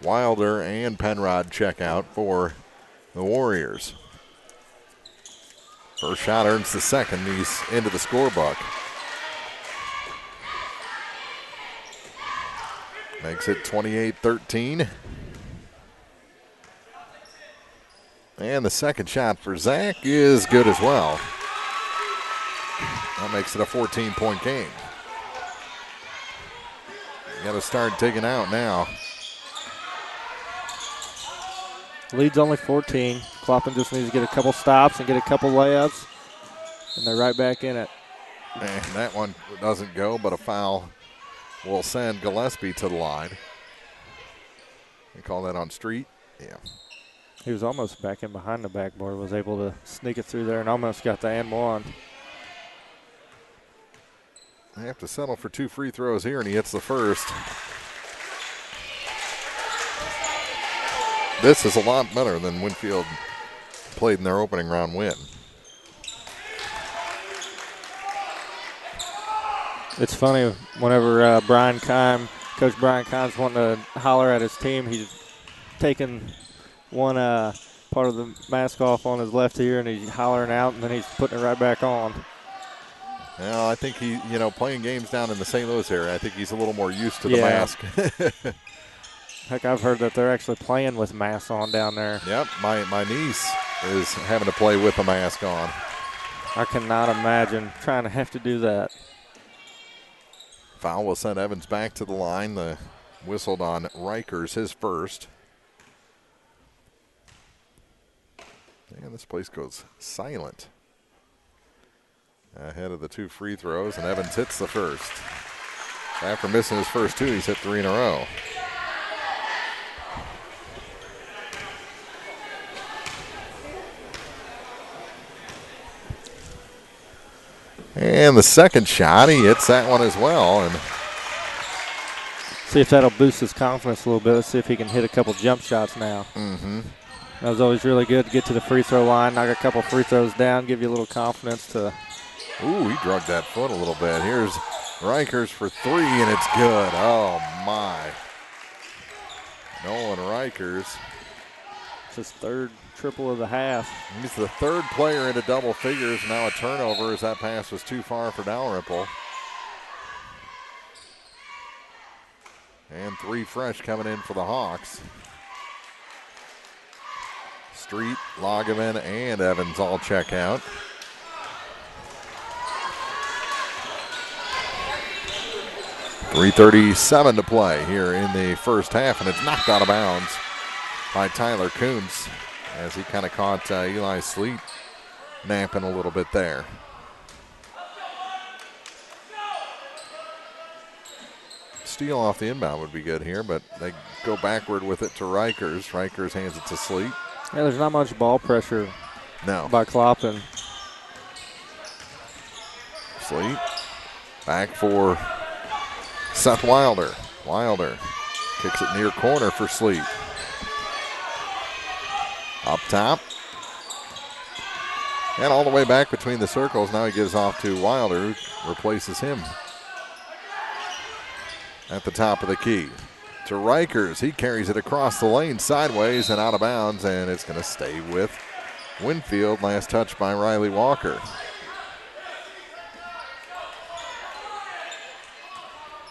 Wilder and Penrod check out for the Warriors. First shot earns the second. He's into the scorebook. Makes it 28-13. And the second shot for Zach is good as well. That makes it a 14-point game. You got to start digging out now. Lead's only 14. Clopton just needs to get a couple stops and get a couple layups, and they're right back in it. And that one doesn't go, but a foul will send Gillespie to the line. You call that on street? Yeah. He was almost back in behind the backboard, was able to sneak it through there and almost got the and one. They have to settle for 2 free throws here, and he hits the first. This is a lot better than Winfield played in their opening round win. It's funny, whenever Coach Brian Kime's wanting to holler at his team, he's taking one part of the mask off on his left ear, and he's hollering out, and then he's putting it right back on. Well, I think he, playing games down in the St. Louis area, I think he's a little more used to the mask. Heck, I've heard that they're actually playing with masks on down there. Yep, my niece is having to play with a mask on. I cannot imagine trying to have to do that. Foul will send Evans back to the line. The whistled on Rikers, his first. And this place goes silent. ahead of the 2 free throws, and Evans hits the first. After missing his first 2, he's hit 3 in a row. And the second shot, he hits that one as well. And see if that'll boost his confidence a little bit. Let's see if he can hit a couple jump shots now. Mm-hmm. That was always really good to get to the free throw line, knock a couple free throws down, give you a little confidence to. Ooh, he drugged that foot a little bit. Here's Rikers for 3, and it's good. Oh, my. Nolan Rikers. It's his third triple of the half. He's the 3rd player into double figures. Now a turnover as that pass was too far for Dalrymple. And 3 fresh coming in for the Hawks. Street, Loggeman, and Evans all check out. .337 to play here in the first half, and it's knocked out of bounds by Tyler Koontz as he kind of caught Eli Sleet napping a little bit there. Steal off the inbound would be good here, but they go backward with it to Rikers. Rikers hands it to Sleet. Yeah, there's not much ball pressure by Clopton. Sleet back for Seth Wilder. Wilder kicks it near corner for Sleet. Up top. And all the way back between the circles. Now he gives off to Wilder, who replaces him at the top of the key. To Rikers. He carries it across the lane sideways and out of bounds, and it's going to stay with Winfield. Last touch by Riley Walker.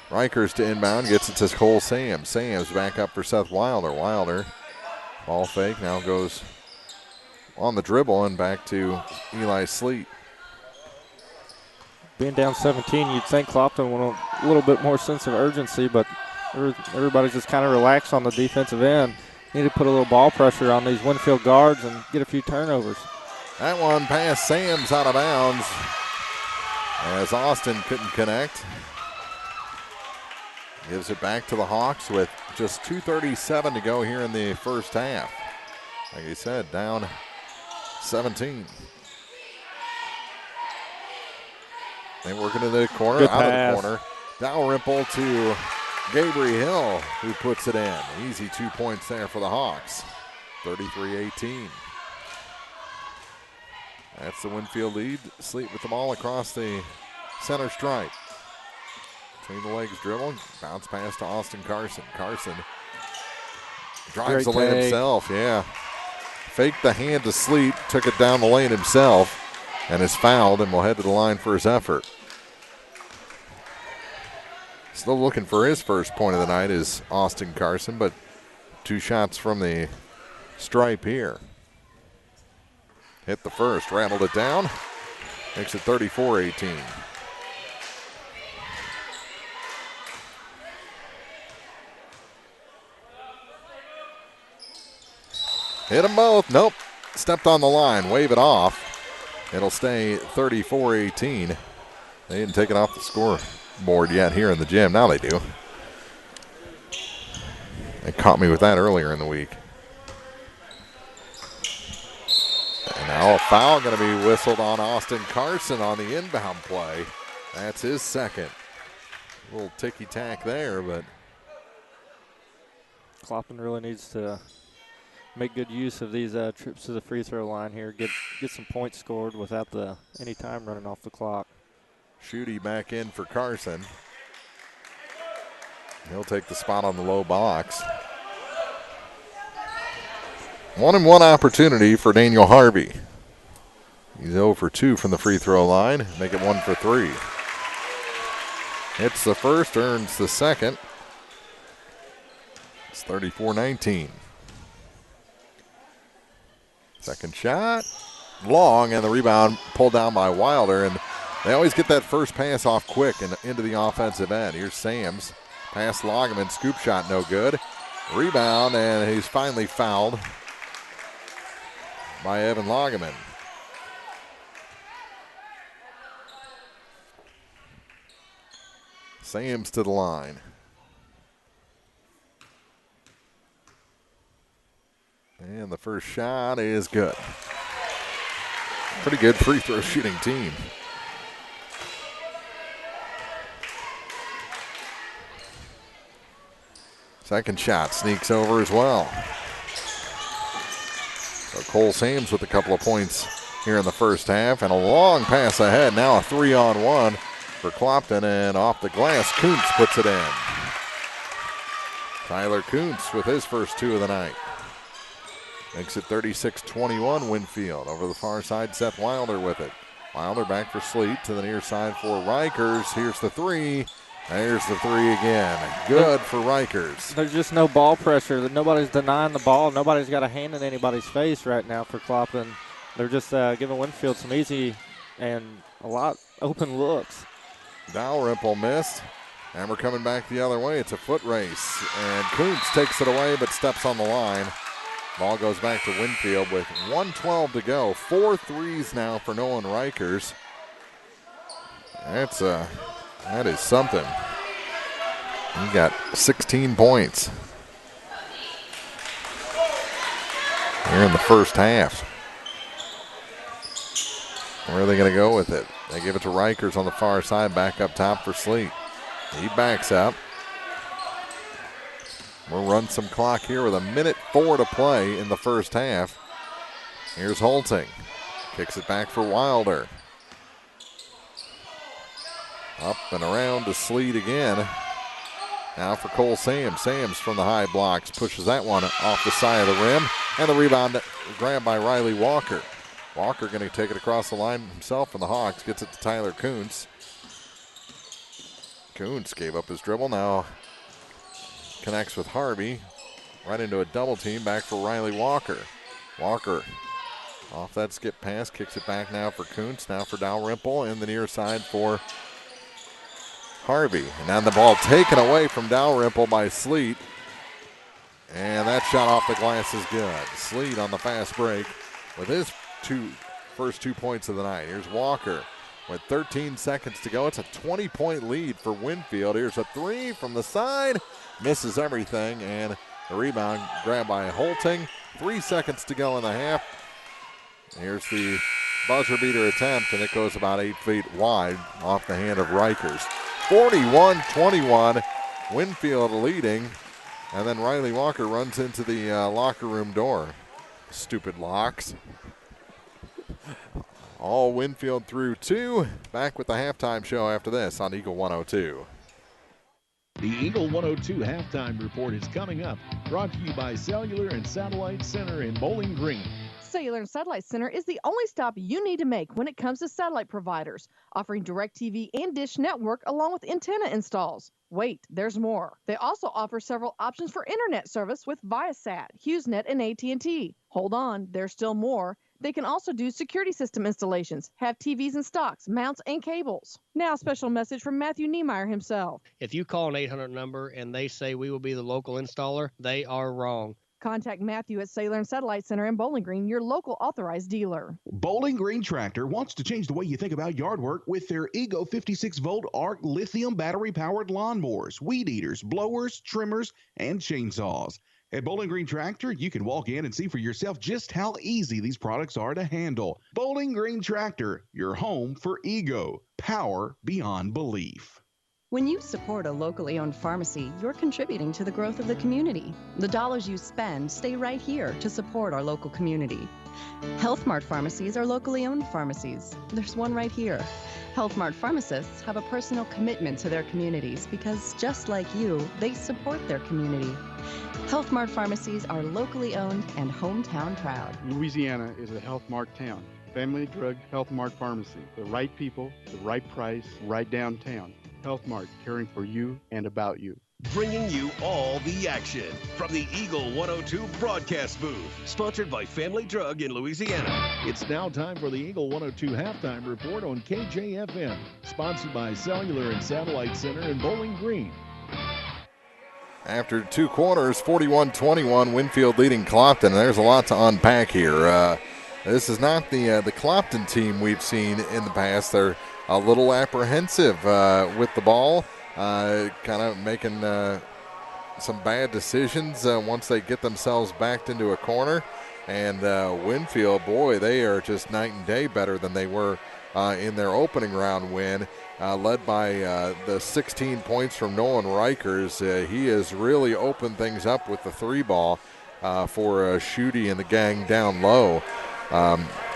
Rikers to inbound, gets it to Cole Sams. Sams back up for Seth Wilder. Wilder, ball fake, now goes on the dribble and back to Eli Sleet. Being down 17, you'd think Clopton want a little bit more sense of urgency, but everybody's just kind of relaxed on the defensive end. Need to put a little ball pressure on these Winfield guards and get a few turnovers. That one past Sams out of bounds as Austin couldn't connect. Gives it back to the Hawks with just 2:37 to go here in the first half. Like I said, down 17. They work into the corner, Good out pass. of the corner. Dalrymple to Gabriel Hill, who puts it in. Easy 2 points there for the Hawks. 33-18. That's the Winfield lead. Sleet with the ball across the center stripe. Between the legs dribble, bounce pass to Austin Carson. Carson drives the lane himself, yeah. Faked the hand to Sleet, took it down the lane himself, and is fouled and will head to the line for his effort. Still looking for his first point of the night is Austin Carson, but 2 shots from the stripe here. Hit the first, rattled it down, makes it 34-18. Hit them both. Nope. Stepped on the line. Wave it off. It'll stay 34-18. They didn't take it off the scoreboard yet here in the gym. Now they do. They caught me with that earlier in the week. And now a foul going to be whistled on Austin Carson on the inbound play. That's his second. A little ticky-tack there, but Clopton really needs to make good use of these trips to the free throw line here. Get some points scored without any time running off the clock. Schutte back in for Carson. He'll take the spot on the low box. 1-and-1 opportunity for Daniel Harvey. He's 0 for 2 from the free throw line. Make it 1 for 3. Hits the first, earns the second. It's 34-19. Second shot, long, and the rebound pulled down by Wilder. And they always get that first pass off quick and into the offensive end. Here's Sams. Pass Loggeman, scoop shot, no good. Rebound, and he's finally fouled by Evan Loggeman. Sams to the line. And the first shot is good. Pretty good free throw shooting team. Second shot sneaks over as well. So Cole Sams with a couple of points here in the first half, and a long pass ahead. Now a 3-on-1 for Clopton, and off the glass, Kuntz puts it in. Tyler Kuntz with his first two of the night. Makes it 36-21 Winfield. Over the far side, Seth Wilder with it. Wilder back for Sleet to the near side for Rikers. Here's the three. There's the three again. Good for Rikers. There's just no ball pressure. Nobody's denying the ball. Nobody's got a hand in anybody's face right now for Clopton. They're just giving Winfield some easy and a lot open looks. Dalrymple missed. And we're coming back the other way. It's a foot race. And Kuntz takes it away but steps on the line. Ball goes back to Winfield with 1:12 to go. 4 threes now for Nolan Rikers. That is something. He got 16 points here in the first half. Where are they going to go with it? They give it to Rikers on the far side, back up top for Sleet. He backs up. We'll run some clock here with 1:04 to play in the first half. Here's Holting. Kicks it back for Wilder. Up and around to Sleet again. Now for Cole Sams. Sams from the high blocks pushes that one off the side of the rim. And the rebound grabbed by Riley Walker. Walker going to take it across the line himself for the Hawks. Gets it to Tyler Kuntz. Kuntz gave up his dribble. Now connects with Harvey. Right into a double team. Back for Riley Walker. Walker off that skip pass. Kicks it back now for Kuntz. Now for Dalrymple. In the near side for Harvey. And now the ball taken away from Dalrymple by Sleet. And that shot off the glass is good. Sleet on the fast break with his first 2 points of the night. Here's Walker with 13 seconds to go. It's a 20-point lead for Winfield. Here's a three from the side. Misses everything, and the rebound grabbed by Holting. 3 seconds to go in the half. Here's the buzzer beater attempt, and it goes about 8 feet wide off the hand of Rikers. 41-21, Winfield leading, and then Riley Walker runs into the locker room door. Stupid locks. All Winfield through 2. Back with the halftime show after this on Eagle 102. The Eagle 102 halftime report is coming up. Brought to you by Cellular and Satellite Center in Bowling Green. Cellular and Satellite Center is the only stop you need to make when it comes to satellite providers, offering DirecTV and Dish Network along with antenna installs. Wait, there's more. They also offer several options for internet service with Viasat, HughesNet, and AT&T. Hold on, there's still more. They can also do security system installations, have TVs in stocks, mounts, and cables. Now, a special message from Matthew Niemeyer himself. If you call an 800 number and they say we will be the local installer, they are wrong. Contact Matthew at Cellular and Satellite Center in Bowling Green, your local authorized dealer. Bowling Green Tractor wants to change the way you think about yard work with their Ego 56-volt ARC lithium battery-powered lawnmowers, weed eaters, blowers, trimmers, and chainsaws. At Bowling Green Tractor, you can walk in and see for yourself just how easy these products are to handle. Bowling Green Tractor, your home for Ego. Power beyond belief. When you support a locally owned pharmacy, you're contributing to the growth of the community. The dollars you spend stay right here to support our local community. Health Mart pharmacies are locally owned pharmacies. There's one right here. Health Mart pharmacists have a personal commitment to their communities because, just like you, they support their community. Health Mart pharmacies are locally owned and hometown proud. Louisiana is a Health Mart town. Family Drug Health Mart Pharmacy. The right people, the right price, right downtown. Health Mart, caring for you and about you. Bringing you all the action from the Eagle 102 broadcast booth. Sponsored by Family Drug in Louisiana. It's now time for the Eagle 102 halftime report on KJFM. Sponsored by Cellular and Satellite Center in Bowling Green. After 2 quarters, 41-21, Winfield leading Clopton. There's a lot to unpack here. This is not the Clopton team we've seen in the past. They're a little apprehensive with the ball. kind of making some bad decisions once they get themselves backed into a corner. And Winfield, boy, they are just night and day better than they were in their opening round win, led by the 16 points from Nolan Rikers. He has really opened things up with the 3-ball for Schutte and the gang down low.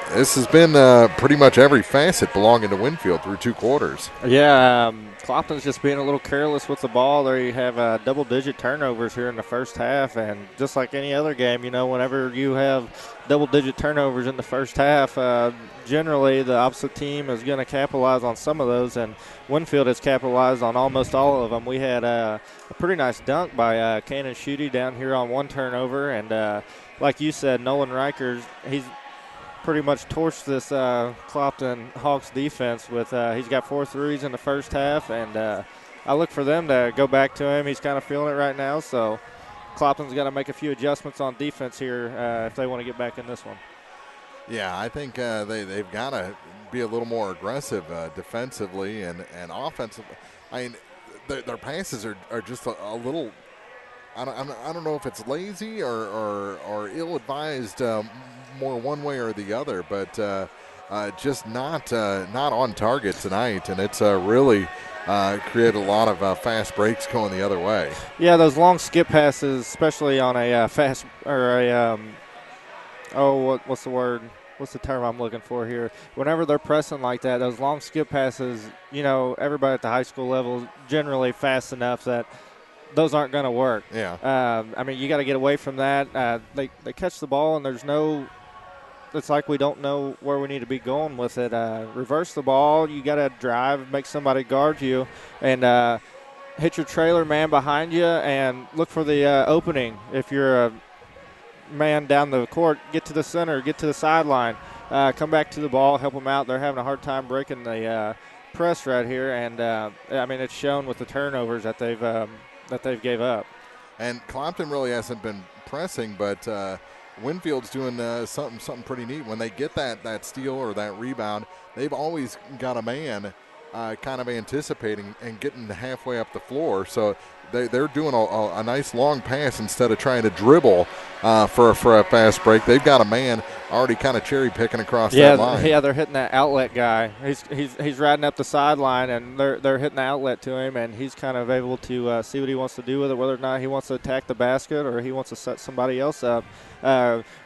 This has been pretty much every facet belonging to Winfield through 2 quarters. Yeah, Clopton's just being a little careless with the ball. There you have double-digit turnovers here in the first half, and just like any other game, whenever you have double-digit turnovers in the first half, generally the opposite team is going to capitalize on some of those, and Winfield has capitalized on almost all of them. We had a pretty nice dunk by Cannon Schutte down here on one turnover, and like you said, Nolan Rikers, he's pretty much torched this Clopton Hawks defense with he's got 4 threes in the first half, and I look for them to go back to him. He's kind of feeling it right now, so Clopton's got to make a few adjustments on defense here if they want to get back in this one. Yeah, I think they've got to be a little more aggressive defensively and offensively. I mean, their passes are just a little – I don't know if it's lazy or ill-advised more one way or the other, but just not on target tonight, and it's really created a lot of fast breaks going the other way. Yeah, those long skip passes, especially on a fast or a what's the word? What's the term I'm looking for here? Whenever they're pressing like that, those long skip passes, everybody at the high school level is generally fast enough that those aren't going to work. Yeah. I mean, you got to get away from that. They catch the ball, and there's no – it's like we don't know where we need to be going with it. Reverse the ball. You got to drive, make somebody guard you, and hit your trailer man behind you and look for the opening. If you're a man down the court, get to the center, get to the sideline, come back to the ball, help them out. They're having a hard time breaking the press right here, and I mean, it's shown with the turnovers that they've gave up. And Clopton really hasn't been pressing, but Winfield's doing something pretty neat. When they get that steal or that rebound, they've always got a man kind of anticipating and getting halfway up the floor. So they're doing a nice long pass instead of trying to dribble for a fast break. They've got a man already kind of cherry picking across that line. Yeah, they're hitting that outlet guy. He's riding up the sideline, and they're hitting the outlet to him, and he's kind of able to see what he wants to do with it, whether or not he wants to attack the basket or he wants to set somebody else up,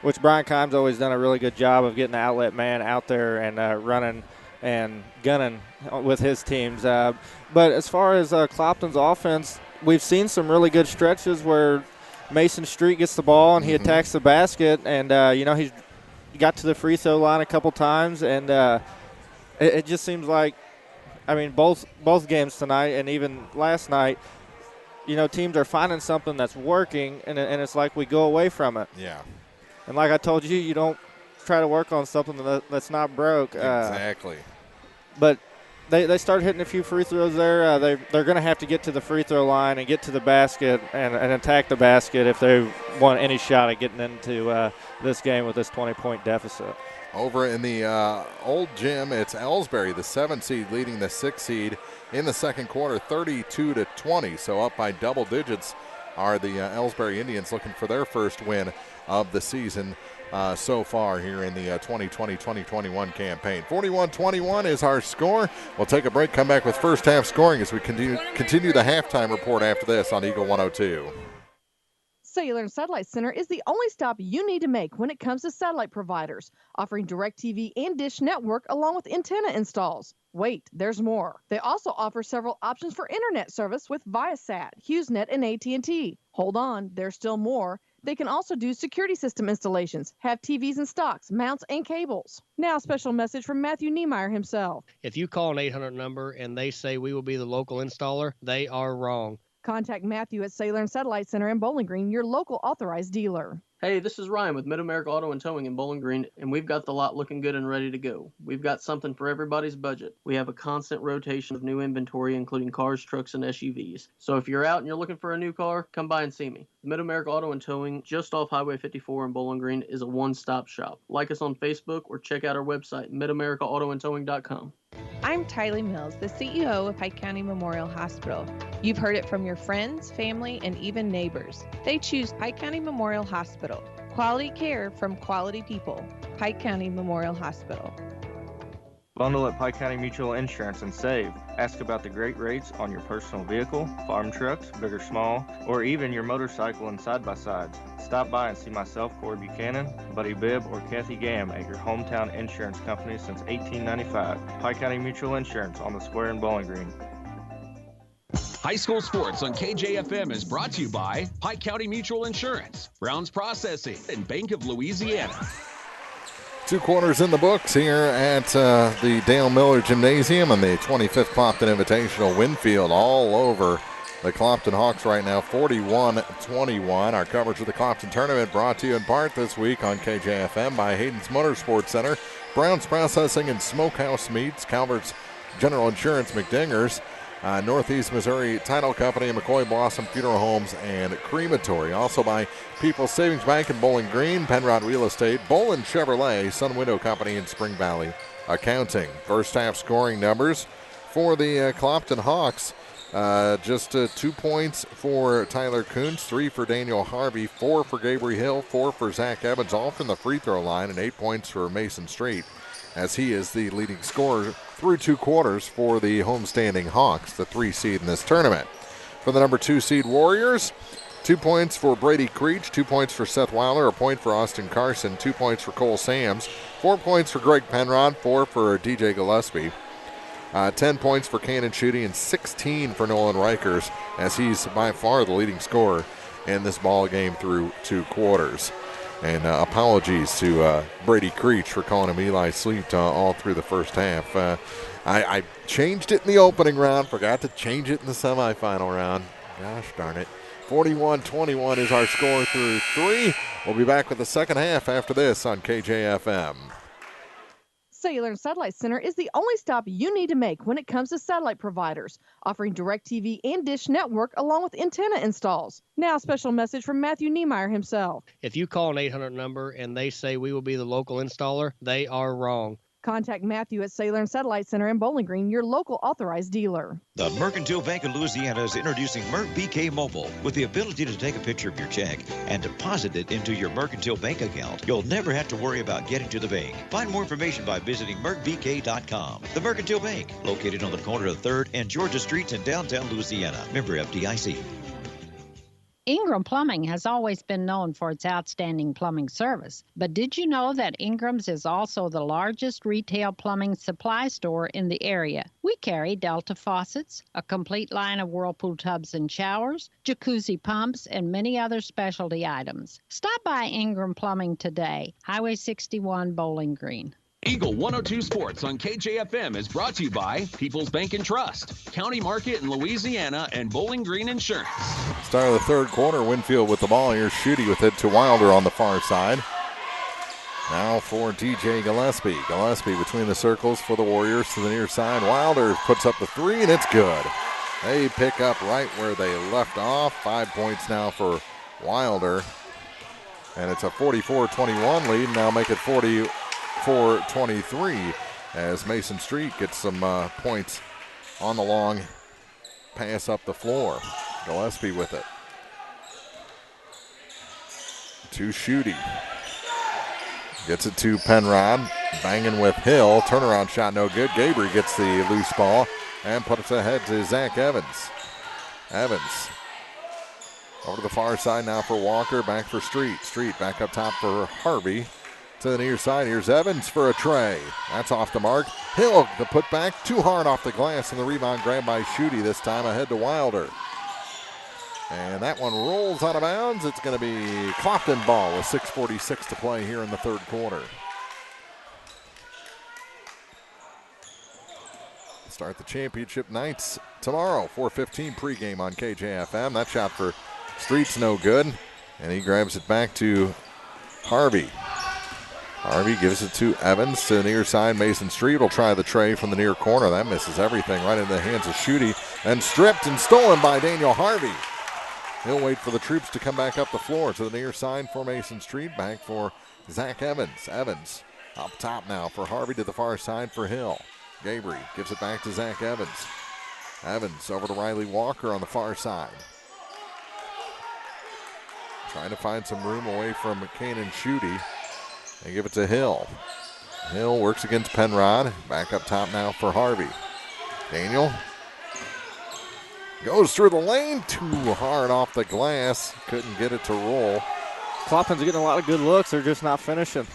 which Brian Kime's always done a really good job of getting the outlet man out there and running and gunning with his teams. But as far as Clopton's offense, we've seen some really good stretches where Mason Street gets the ball and he attacks the basket, and he's got to the free throw line a couple times, and it just seems like, I mean, both games tonight and even last night, teams are finding something that's working, and it's like we go away from it. Yeah. And like I told you, you don't try to work on something that's not broke. Exactly. But they start hitting a few free throws there. They're going to have to get to the free throw line and get to the basket and attack the basket if they want any shot at getting into this game with this 20-point deficit. Over in the old gym, it's Ellsbury, the 7 seed, leading the 6 seed in the second quarter, 32-20. So up by double digits are the Ellsbury Indians, looking for their first win of the season so far here in the 2020-2021 campaign. 41-21 is our score. We'll take a break, come back with first half scoring as we continue the halftime report after this on Eagle 102. Cellular and Satellite Center is the only stop you need to make when it comes to satellite providers, offering DirecTV and Dish Network along with antenna installs. Wait, there's more. They also offer several options for internet service with Viasat, HughesNet, and AT&T. Hold on, there's still more. They can also do security system installations, have TVs in stocks, mounts, and cables. Now, a special message from Matthew Niemeyer himself. If you call an 800 number and they say we will be the local installer, they are wrong. Contact Matthew at Cellular and Satellite Center in Bowling Green, your local authorized dealer. Hey, this is Ryan with Mid-America Auto and Towing in Bowling Green, and we've got the lot looking good and ready to go. We've got something for everybody's budget. We have a constant rotation of new inventory, including cars, trucks, and SUVs. So if you're out and you're looking for a new car, come by and see me. Mid-America Auto and Towing, just off Highway 54 in Bowling Green, is a one-stop shop. Like us on Facebook or check out our website, midamericaautoandtowing.com. I'm Tylee Mills, the CEO of Pike County Memorial Hospital. You've heard it from your friends, family, and even neighbors. They choose Pike County Memorial Hospital. Quality care from quality people. Pike County Memorial Hospital. Bundle at Pike County Mutual Insurance and save. Ask about the great rates on your personal vehicle, farm trucks, big or small, or even your motorcycle and side-by-sides. Stop by and see myself, Corey Buchanan, Buddy Bibb, or Kathy Gam at your hometown insurance company since 1895. Pike County Mutual Insurance on the square in Bowling Green. High school sports on KJFM is brought to you by Pike County Mutual Insurance, Browns Processing, and Bank of Louisiana. 2 quarters in the books here at the Dale Miller Gymnasium and the 25th Clopton Invitational. Winfield all over the Clopton Hawks right now, 41-21. Our coverage of the Clopton Tournament brought to you in part this week on KJFM by Hayden's Motorsports Center, Browns Processing and Smokehouse Meats, Calvert's General Insurance, McDingers, Northeast Missouri Title Company, McCoy Blossom Funeral Homes and Crematory. Also by People's Savings Bank in Bowling Green, Penrod Real Estate, Bolin Chevrolet, Sun Window Company, and Spring Valley Accounting. First half scoring numbers for the Clopton Hawks. Just 2 points for Tyler Kuntz, 3 for Daniel Harvey, 4 for Gabriel Hill, 4 for Zach Evans, all from the free throw line, and 8 points for Mason Street, as he is the leading scorer through 2 quarters for the homestanding Hawks, the 3 seed in this tournament. For the number 2 seed Warriors, 2 points for Brady Creech, 2 points for Seth Weiler, a point for Austin Carson, 2 points for Cole Sams, 4 points for Greg Penrod, 4 for DJ Gillespie, 10 points for Cannon Shooty, and 16 for Nolan Rikers, as he's by far the leading scorer in this ball game through 2 quarters. And apologies to Brady Creech for calling him Eli Sleet all through the first half. I changed it in the opening round, forgot to change it in the semifinal round. Gosh darn it. 41-21 is our score through 3. We'll be back with the second half after this on KJFM. Cellular and Satellite Center is the only stop you need to make when it comes to satellite providers, offering DirecTV and Dish Network along with antenna installs. Now a special message from Matthew Niemeyer himself. If you call an 800 number and they say we will be the local installer, they are wrong. Contact Matthew at Cellular and Satellite Center in Bowling Green, your local authorized dealer. The Mercantile Bank of Louisiana is introducing Merc BK Mobile with the ability to take a picture of your check and deposit it into your Mercantile Bank account. You'll never have to worry about getting to the bank. Find more information by visiting mercbk.com. The Mercantile Bank, located on the corner of 3rd and Georgia Streets in downtown Louisiana. Member FDIC. Ingram Plumbing has always been known for its outstanding plumbing service, but did you know that Ingram's is also the largest retail plumbing supply store in the area? We carry Delta faucets, a complete line of Whirlpool tubs and showers, jacuzzi pumps, and many other specialty items. Stop by Ingram Plumbing today, Highway 61, Bowling Green. Eagle 102 Sports on KJFM is brought to you by People's Bank and Trust, County Market in Louisiana, and Bowling Green Insurance. Start of the third quarter, Winfield with the ball. Here's Shooty with it to Wilder on the far side. Now for DJ Gillespie. Gillespie between the circles for the Warriors to the near side. Wilder puts up the 3, and it's good. They pick up right where they left off. 5 points now for Wilder. And it's a 44-21 lead. Now make it 44-23 as Mason Street gets some points on the long pass up the floor. Gillespie with it. To Shooty. Gets it to Penrod. Banging with Hill. Turnaround shot no good. Gabriel gets the loose ball and puts it ahead to Zach Evans. Evans over to the far side now for Walker. Back for Street. Street back up top for Harvey. To the near side, here's Evans for a tray. That's off the mark. Hill, the putback, too hard off the glass, and the rebound grabbed by Shooty, this time ahead to Wilder. And that one rolls out of bounds. It's going to be Clopton ball with 6:46 to play here in the third quarter. Start the championship nights tomorrow, 4:15 pregame on KJFM. That shot for Street's no good, and he grabs it back to Harvey. Harvey gives it to Evans to the near side. Mason Street will try the tray from the near corner. That misses everything right into the hands of Shooty. And stripped and stolen by Daniel Harvey. He'll wait for the troops to come back up the floor to the near side for Mason Street. Back for Zach Evans. Evans up top now for Harvey to the far side for Hill. Gabriel gives it back to Zach Evans. Evans over to Riley Walker on the far side. Trying to find some room away from Kanan Schutte. And give it to Hill. Hill works against Penrod. Back up top now for Harvey. Daniel goes through the lane. Too hard off the glass. Couldn't get it to roll. Clopton's getting a lot of good looks. They're just not finishing.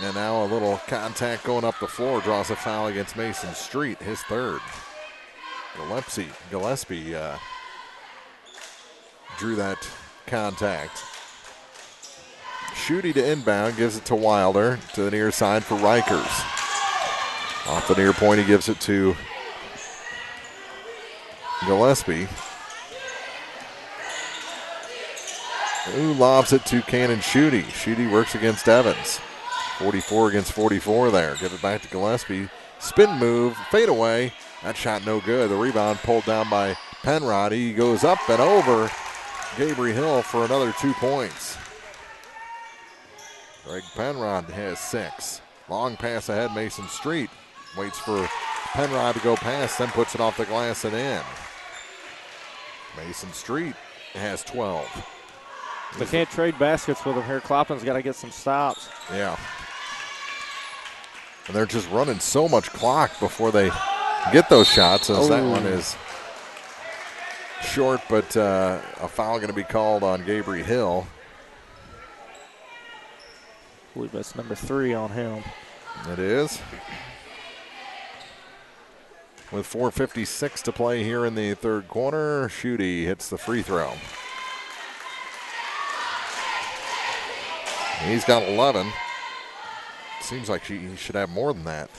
And now a little contact going up the floor. Draws a foul against Mason Street. His third. Gillespie drew that contact. Schutte to inbound, gives it to Wilder, to the near side for Rikers. Off the near point, he gives it to Gillespie, who lobs it to Cannon Schutte. Schutte works against Evans. 44 against 44 there. Give it back to Gillespie. Spin move, fade away. That shot no good. The rebound pulled down by Penrod. He goes up and over Gabriel Hill for another 2 points. Greg Penrod has 6. Long pass ahead, Mason Street. Waits for Penrod to go past, then puts it off the glass and in. Mason Street has 12. They can't trade baskets with him here. Clopton's got to get some stops. Yeah. And they're just running so much clock before they get those shots, as that one is short, but a foul going to be called on Gabriel Hill. I believe that's number 3 on him. It is. With 4:56 to play here in the third quarter, Schutte hits the free throw. He's got 11. Seems like he should have more than that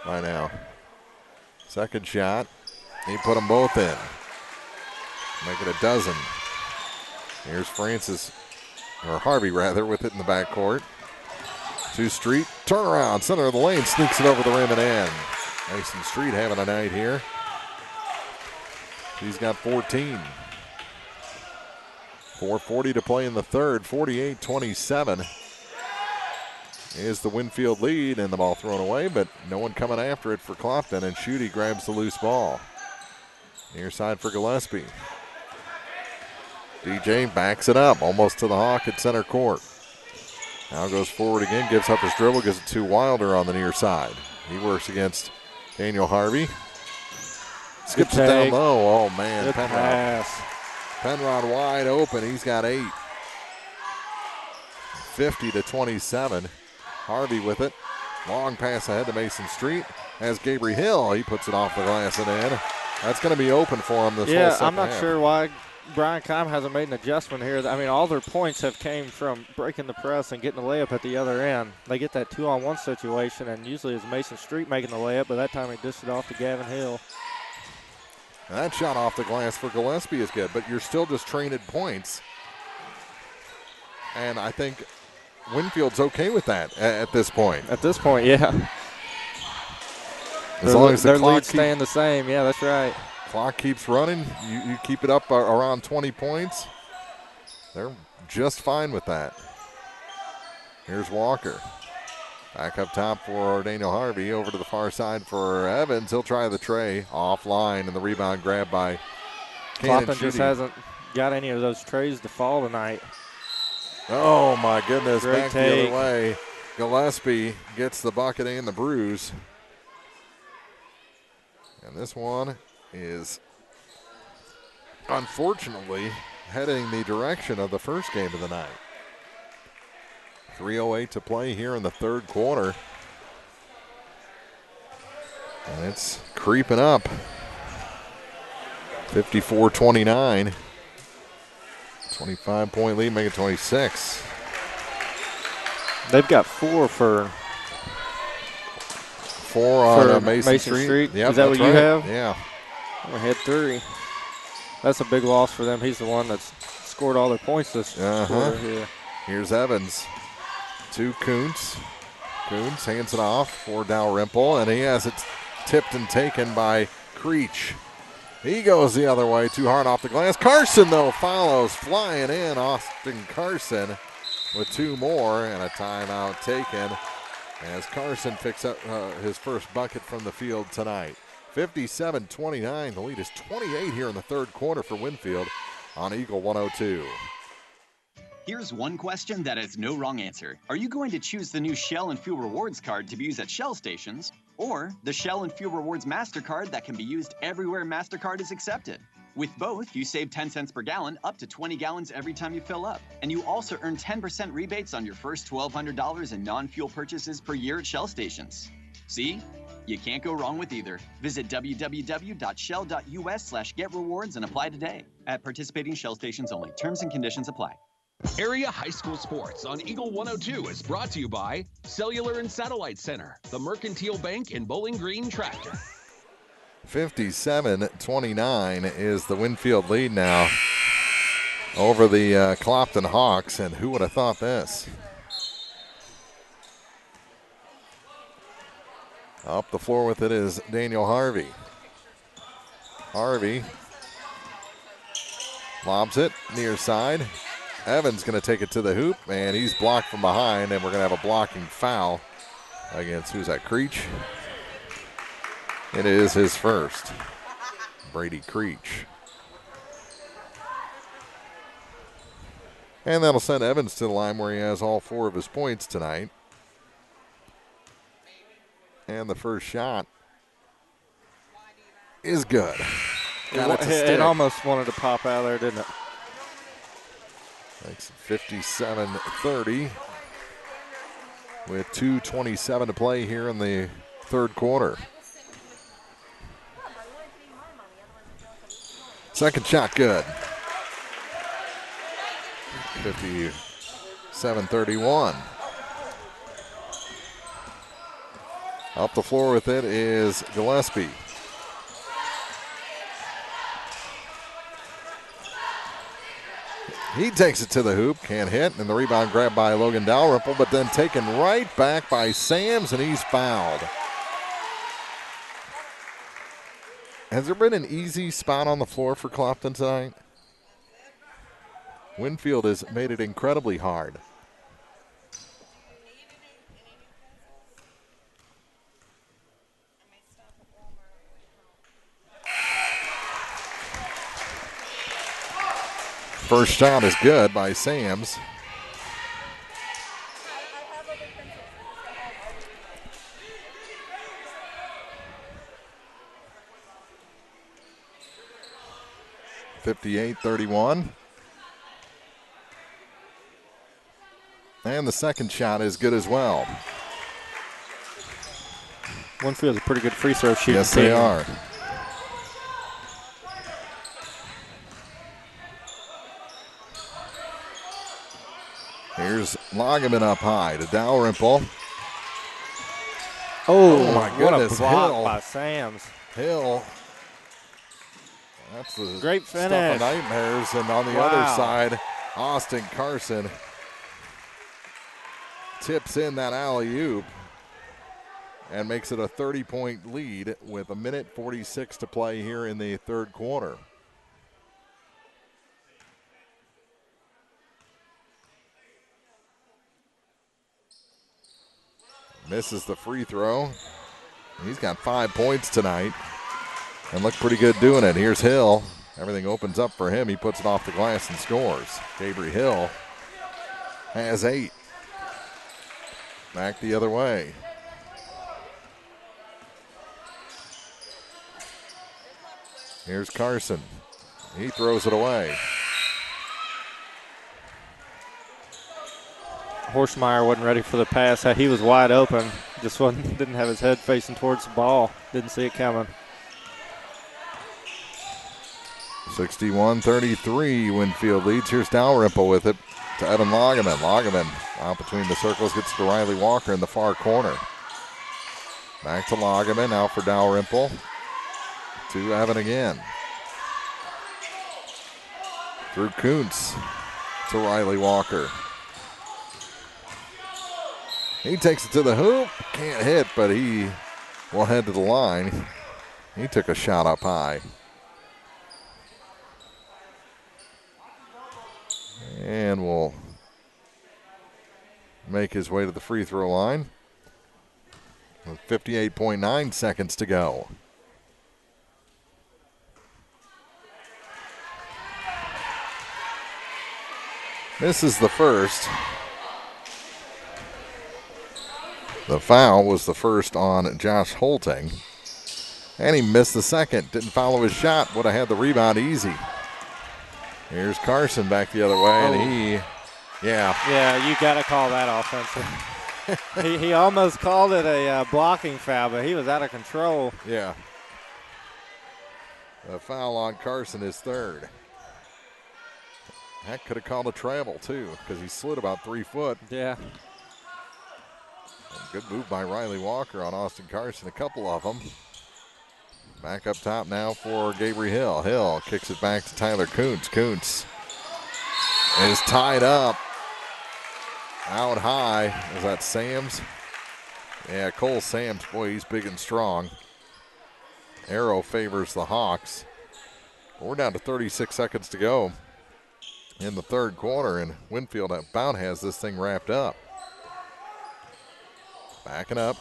by now. Second shot. He put them both in. Make it a dozen. Here's Francis, or Harvey rather, with it in the backcourt. To Street, turnaround, center of the lane, sneaks it over the rim and in. Mason Street having a night here. He's got 14. 4:40 to play in the third, 48-27 is the Winfield lead, and the ball thrown away, but no one coming after it for Clopton, and Schutte grabs the loose ball. Near side for Gillespie. DJ backs it up, almost to the Hawk at center court. Now goes forward again, gives up his dribble, gives it to Wilder on the near side. He works against Daniel Harvey. Skips it down low. Oh, man. Good pass. Penrod wide open. He's got 8. 50-27. Harvey with it. Long pass ahead to Mason Street. Has Gabriel Hill. He puts it off the glass and in. That's going to be open for him this whole second I'm not half. sure why Brian Keim hasn't made an adjustment here. I mean, all their points have came from breaking the press and getting the layup at the other end. They get that 2-on-1 situation, and usually it's Mason Street making the layup, but that time he dished it off to Gavin Hill. And that shot off the glass for Gillespie is good, but you're still just traded points. And I think Winfield's okay with that at this point. At this point, yeah. As long as their lead's staying the same, yeah, that's right. Clock keeps running. You keep it up around 20 points. They're just fine with that. Here's Walker. Back up top for Daniel Harvey. Over to the far side for Evans. He'll try the tray. Offline, and the rebound grabbed by Clopton just hasn't got any of those trays to fall tonight. Oh, my goodness. Great Back take. the other way. Gillespie gets the bucket and the bruise. And this one is unfortunately heading the direction of the first game of the night. 3:08 to play here in the third quarter. And it's creeping up. 54-29. 25-point lead, make it 26. They've got 4 for 4 on Mason Street. Yep, is that what you have? Yeah. I had 3. That's a big loss for them. He's the one that's scored all their points this quarter here. Here's Evans to Kuntz. Kuntz hands it off for Dalrymple, and he has it tipped and taken by Creech. He goes the other way, too hard off the glass. Carson, though, follows, flying in. Austin Carson with 2 more, and a timeout taken as Carson picks up his first bucket from the field tonight. 57-29. The lead is 28 here in the third quarter for Winfield on Eagle 102. Here's one question that has no wrong answer. Are you going to choose the new Shell and Fuel Rewards card to be used at Shell stations, or the Shell and Fuel Rewards MasterCard that can be used everywhere MasterCard is accepted? With both, you save 10 cents per gallon, up to 20 gallons every time you fill up. And you also earn 10% rebates on your first $1,200 in non-fuel purchases per year at Shell stations. See? You can't go wrong with either. Visit www.shell.us/getrewards and apply today. At participating Shell stations only. Terms and conditions apply. Area High School Sports on Eagle 102 is brought to you by Cellular and Satellite Center, the Mercantile Bank, and Bowling Green Tractor. 57-29 is the Winfield lead now over the Clopton Hawks, and who would have thought this? Up the floor with it is Daniel Harvey. Harvey lobs it near side. Evans going to take it to the hoop, and he's blocked from behind, and we're going to have a blocking foul against, who's that, Creech? It is his first. Brady Creech. And that'll send Evans to the line where he has all 4 of his points tonight. And the first shot is good. It almost wanted to pop out there, didn't it? Makes it 57-30 with 2:27 to play here in the third quarter. Second shot good. 57-31. Up the floor with it is Gillespie. He takes it to the hoop, can't hit, and the rebound grabbed by Logan Dalrymple, but then taken right back by Sams, and he's fouled. Has there been an easy spot on the floor for Clopton tonight? Winfield has made it incredibly hard. First shot is good by Sams. (58-31). And the second shot is good as well. Winfield's a pretty good free throw shooting. Yes, they are. Here's Lageman up high to Dalrymple. Oh my goodness. What a block Hill. by Sams. Hill. That's the great stuff finish. of nightmares. And on the Wow. other side, Austin Carson tips in that alley-oop and makes it a 30-point lead with 1:46 to play here in the third quarter. Misses the free throw. He's got 5 points tonight and looked pretty good doing it. Here's Hill. Everything opens up for him. He puts it off the glass and scores. Gabriel Hill has 8. Back the other way. Here's Carson. He throws it away. Horsemeyer wasn't ready for the pass. He was wide open. Just didn't have his head facing towards the ball. Didn't see it coming. 61-33, Winfield leads. Here's Dalrymple with it to Evan Lageman. Lageman out between the circles, gets to Riley Walker in the far corner. Back to Lageman, now for Dalrymple. To Evan again. Through Kuntz to Riley Walker. He takes it to the hoop. Can't hit, but he will head to the line. He took a shot up high. And will make his way to the free throw line. with 58.9 seconds to go. Misses the first. The foul was the first on Josh Holting. And he missed the second. Didn't follow his shot. Would have had the rebound easy. Here's Carson back the other way, and Yeah, you got to call that offensive. he almost called it a blocking foul, but he was out of control. Yeah. The foul on Carson is third. That could have called a travel, too, because he slid about 3 foot. Yeah. Good move by Riley Walker on Austin Carson, a couple of them. Back up top now for Gabriel Hill. Hill kicks it back to Tyler Kuntz. Kuntz is tied up. Out high. Is that Sams? Yeah, Cole Sams. Boy, he's big and strong. Arrow favors the Hawks. We're down to 36 seconds to go in the third quarter, and Winfield about has this thing wrapped up. Backing up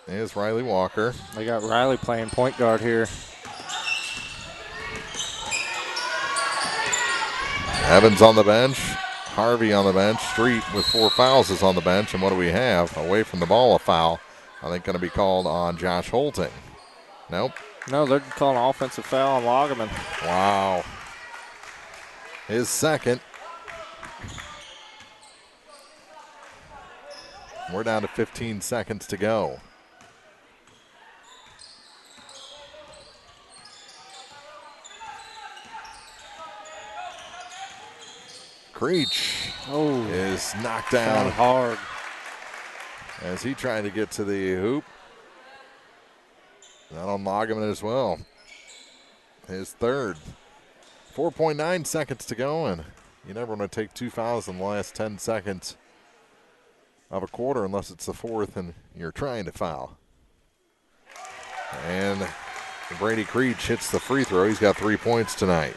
is Riley Walker. They got Riley playing point guard here. Evans on the bench. Harvey on the bench. Street with 4 fouls is on the bench. And what do we have? Away from the ball, a foul. I think going to be called on Josh Holting. Nope. No, they're calling an offensive foul on Lagerman. Wow. His second. We're down to 15 seconds to go. Creech is knocked down hard as he tried to get to the hoop. That on Lagerman as well. His third. 4.9 seconds to go, and you never want to take 2 fouls in the last 10 seconds of a quarter unless it's the fourth and you're trying to foul. And Brady Creech hits the free throw. He's got 3 points tonight.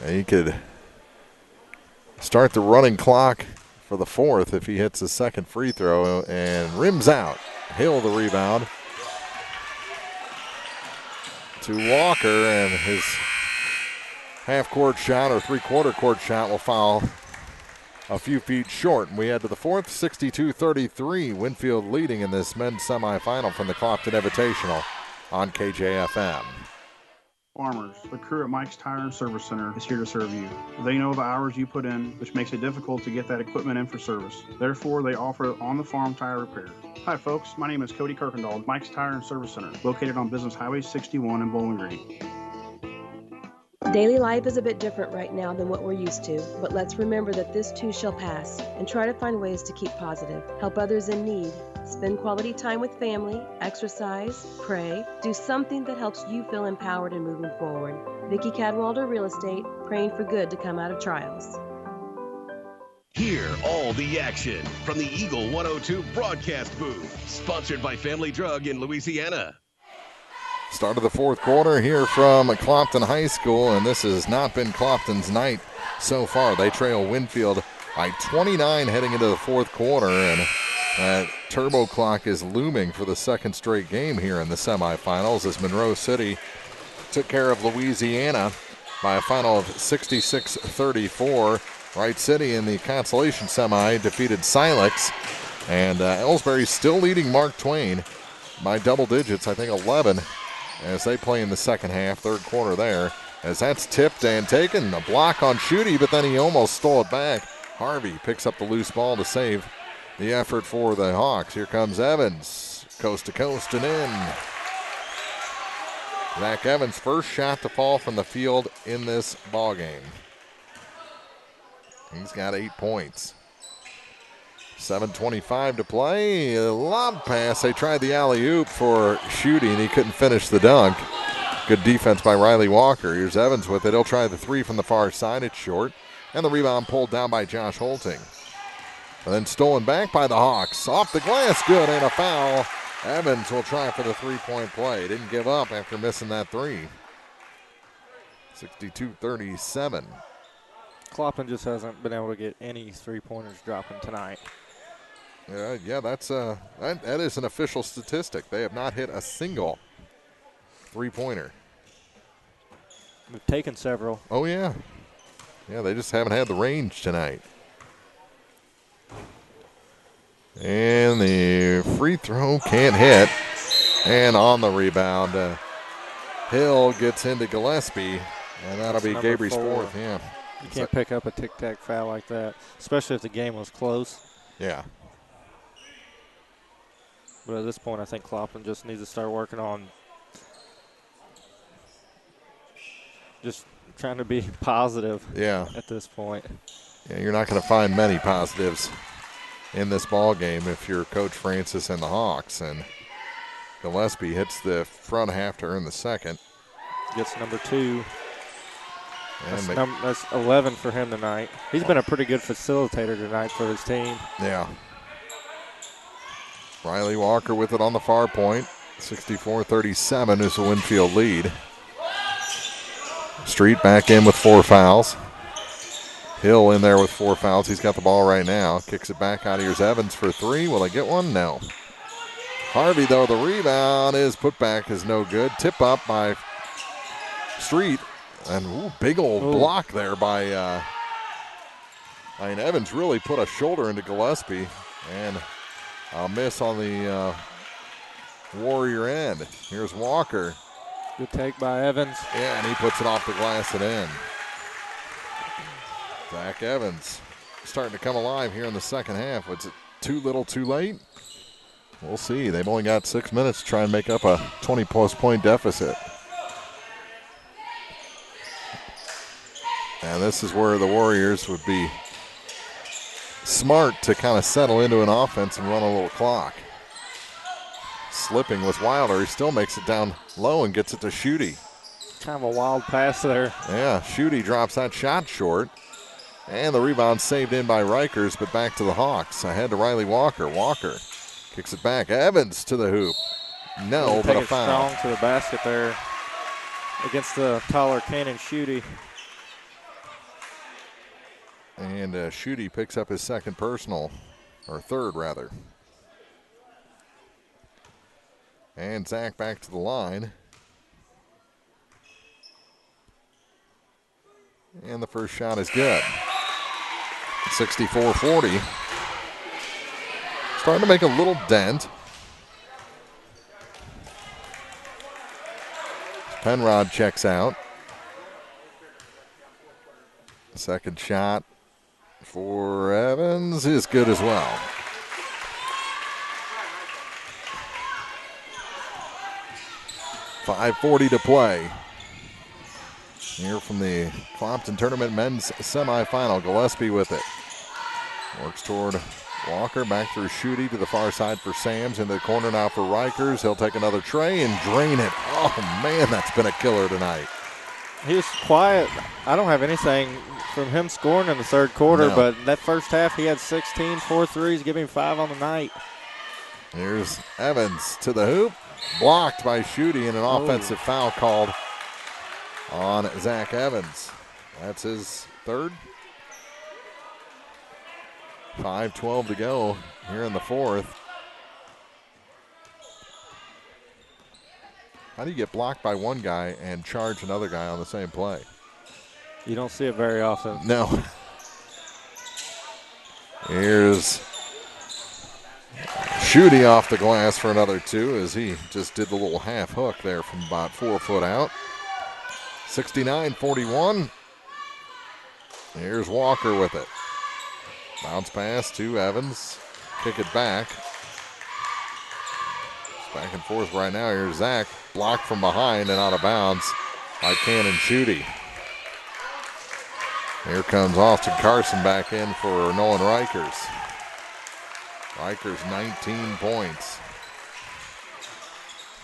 And he could start the running clock for the fourth if he hits his second free throw and rims out. Hill the rebound to Walker, and his half-court shot or three-quarter court shot will foul a few feet short. And we head to the fourth, 62-33. Winfield leading in this men's semifinal from the Clopton Invitational on KJFM. Farmers, the crew at Mike's Tire and Service Center is here to serve you. They know the hours you put in, which makes it difficult to get that equipment in for service. Therefore, they offer on-the-farm tire repair. Hi, folks. My name is Cody Kirkendall, Mike's Tire and Service Center, located on Business Highway 61 in Bowling Green. Daily life is a bit different right now than what we're used to, but let's remember that this too shall pass and try to find ways to keep positive, help others in need, spend quality time with family, exercise, pray, do something that helps you feel empowered and moving forward. Vicki Cadwalder Real Estate, praying for good to come out of trials. Hear all the action from the Eagle 102 broadcast booth, sponsored by Family Drug in Louisiana. Start of the fourth quarter here from Clopton High School, and this has not been Clopton's night so far. They trail Winfield by 29 heading into the fourth quarter, and that turbo clock is looming for the second straight game here in the semifinals as Monroe City took care of Louisiana by a final of 66-34. Wright City in the consolation semi defeated Silex, and Ellsbury still leading Mark Twain by double digits, I think 11, as they play in the second half, third quarter there, as that's tipped and taken. A block on Schutte, but then he almost stole it back. Harvey picks up the loose ball to save the effort for the Hawks. Here comes Evans, coast to coast and in. Zach Evans' first shot to fall from the field in this ball game. He's got 8 points. 7:25 to play. A lob pass. They tried the alley-oop for Schutte, and he couldn't finish the dunk. Good defense by Riley Walker. Here's Evans with it. He'll try the three from the far side. It's short. And the rebound pulled down by Josh Holting. And then stolen back by the Hawks. Off the glass, good, and a foul. Evans will try for the three-point play. Didn't give up after missing that three. 62-37. Clopton just hasn't been able to get any three-pointers dropping tonight. Yeah, that is an official statistic. They have not hit a single three-pointer. We've taken several. Oh, yeah. Yeah, they just haven't had the range tonight. And the free throw can't hit. And on the rebound, Hill gets into Gillespie, and that'll be Gabriel's fourth. Yeah. You can't pick up a tic-tac foul like that, especially if the game was close. Yeah. But at this point, I think Clopton just needs to start working on just trying to be positive at this point. Yeah, you're not going to find many positives in this ball game if you're Coach Francis and the Hawks. And Gillespie hits the front half to earn the second. Gets number 2. That's 11 for him tonight. He's been a pretty good facilitator tonight for his team. Yeah. Riley Walker with it on the far point. 64-37 is the Winfield lead. Street back in with 4 fouls. Hill in there with 4 fouls. He's got the ball right now. Kicks it back out. Here's Evans for 3. Will they get one? No. Harvey, though, the rebound is put back, is no good. Tip up by Street. And big old block there by Evans really put a shoulder into Gillespie. And a miss on the Warrior end. Here's Walker. Good take by Evans. Yeah, and he puts it off the glass and in. Zach Evans starting to come alive here in the second half. Was it too little too late? We'll see. They've only got 6 minutes to try and make up a 20-plus point deficit. And this is where the Warriors would be smart to kind of settle into an offense and run a little clock. Slipping was Wilder. He still makes it down low and gets it to Schutte. Kind of a wild pass there. Yeah, Schutte drops that shot short. And the rebound saved in by Rikers, but back to the Hawks. Ahead to Riley Walker. Walker kicks it back. Evans to the hoop. No, but a foul. Strong to the basket there against the taller Cannon Schutte. And Schutte picks up his second personal, or third rather. And Zach back to the line. And the first shot is good. 64-40. Starting to make a little dent. Penrod checks out. Second shot for Evans is good as well. .540 to play. Here from the Clopton Tournament men's semifinal. Gillespie with it. Works toward Walker, back through Schutte to the far side for Sams. In the corner now for Rikers. He'll take another tray and drain it. Oh, man, that's been a killer tonight. He was quiet. I don't have anything from him scoring in the third quarter, but that first half he had 16, 4 threes, giving 5 on the night. Here's Evans to the hoop. Blocked by Schutte and an offensive foul called on Zach Evans. That's his third. 5:12 to go here in the fourth. How do you get blocked by one guy and charge another guy on the same play? You don't see it very often. No. Here's Schutte off the glass for another 2 as he just did the little half hook there from about 4 foot out. 69-41. Here's Walker with it. Bounce pass to Evans. Kick it back. It's back and forth right now. Here's Zach. Blocked from behind and out of bounds by Cannon Schutte. Here comes Austin Carson back in for Nolan Rikers. Rikers 19 points.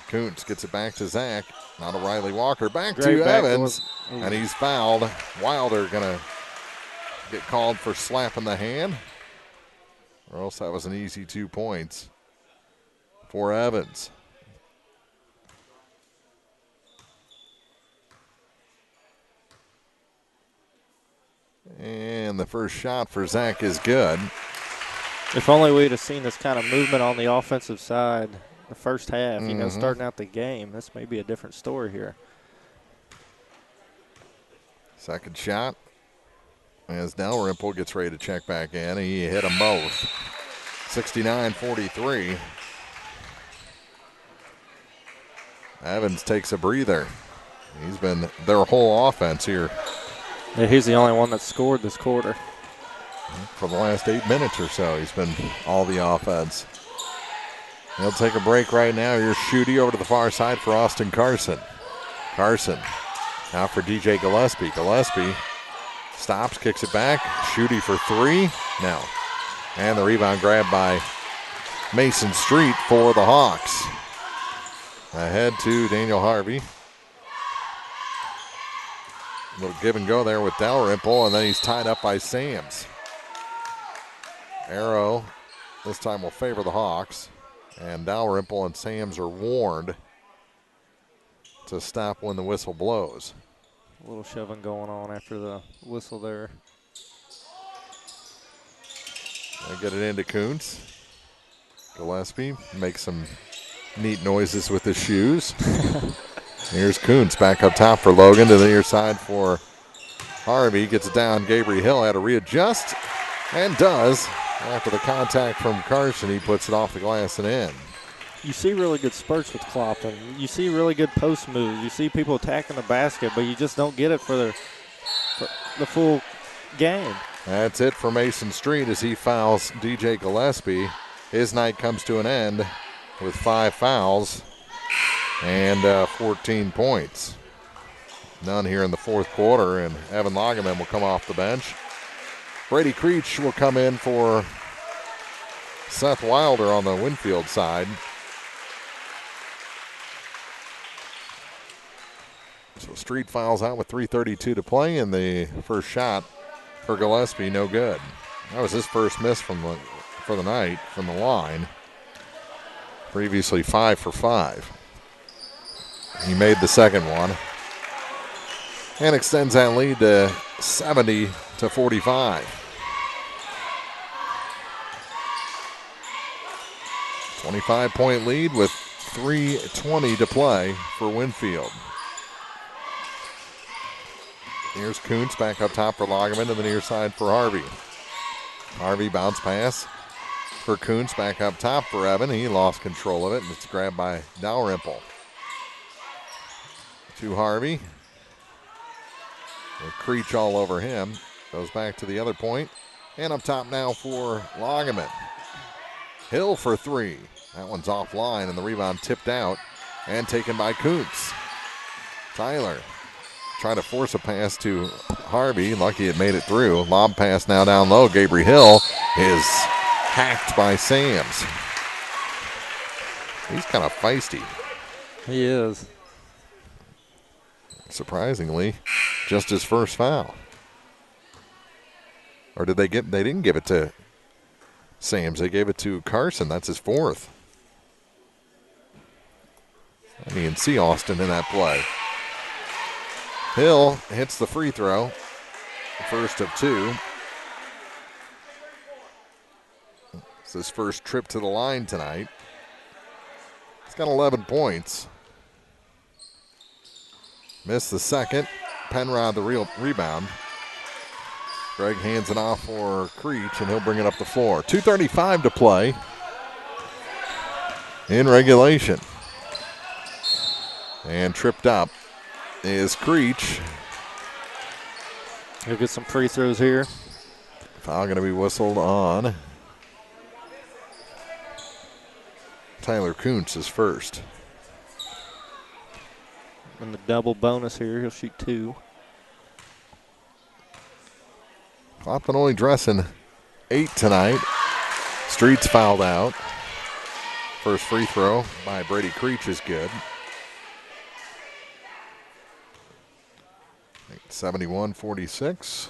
Kuntz gets it back to Zach. Now to Riley Walker. Back to Evans. And he's fouled. Wilder going to get called for slapping the hand. Or else that was an easy 2 points for Evans. And the first shot for Zach is good. If only we'd have seen this kind of movement on the offensive side the first half, you know, starting out the game. This may be a different story here. Second shot as Dalrymple gets ready to check back in. He hit them both. 69-43. Evans takes a breather. He's been their whole offense here. Yeah, he's the only one that scored this quarter. For the last 8 minutes or so, he's been all the offense. He'll take a break right now. Here's Schutte over to the far side for Austin Carson. Carson out for DJ Gillespie. Gillespie stops, kicks it back. Schutte for three. No. And the rebound grabbed by Mason Street for the Hawks. Ahead to Daniel Harvey. A little give and go there with Dalrymple, and then he's tied up by Sams. Arrow this time will favor the Hawks, and Dalrymple and Sams are warned to stop when the whistle blows. A little shoving going on after the whistle there. They get it into Kuntz. Gillespie makes some neat noises with his shoes. Here's Kuntz back up top for Logan to the near side for Harvey. Gets it down. Gabriel Hill had to readjust and does. After the contact from Carson, he puts it off the glass and in. You see really good spurts with Clopton. You see really good post moves. You see people attacking the basket, but you just don't get it for the full game. That's it for Mason Street as he fouls DJ Gillespie. His night comes to an end with 5 fouls and 14 points. None here in the fourth quarter, and Evan Lagerman will come off the bench. Brady Creech will come in for Seth Wilder on the Winfield side. So Street fouls out with 3:32 to play, and the first shot for Gillespie, no good. That was his first miss for the night from the line. Previously 5 for 5. He made the second one and extends that lead to 70-45. 25-point lead with 3:20 to play for Winfield. Here's Kuntz back up top for Lagerman to the near side for Harvey. Harvey bounce pass for Kuntz back up top for Evan. He lost control of it, and it's grabbed by Dalrymple. To Harvey. With Creech all over him. Goes back to the other point. And up top now for Lagerman. Hill for three. That one's offline, and the rebound tipped out and taken by Kuntz. Tyler trying to force a pass to Harvey. Lucky it made it through. Lob pass now down low. Gabriel Hill is hacked by Sams. He's kind of feisty. He is. Surprisingly, just his first foul. Or did they didn't give it to Sams. They gave it to Carson. That's his fourth. I mean, see Austin in that play. Hill hits the free throw. First of two. It's his first trip to the line tonight. He's got 11 points. Missed the second. Penrod the real rebound. Greg hands it off for Creech, and he'll bring it up the floor. 2:35 to play in regulation. And tripped up is Creech. He'll get some free throws here. Foul going to be whistled on Tyler Kuntz is first. And the double bonus here, he'll shoot 2. Clopton only dressing 8 tonight. Streets fouled out. First free throw by Brady Creech is good. 71-46.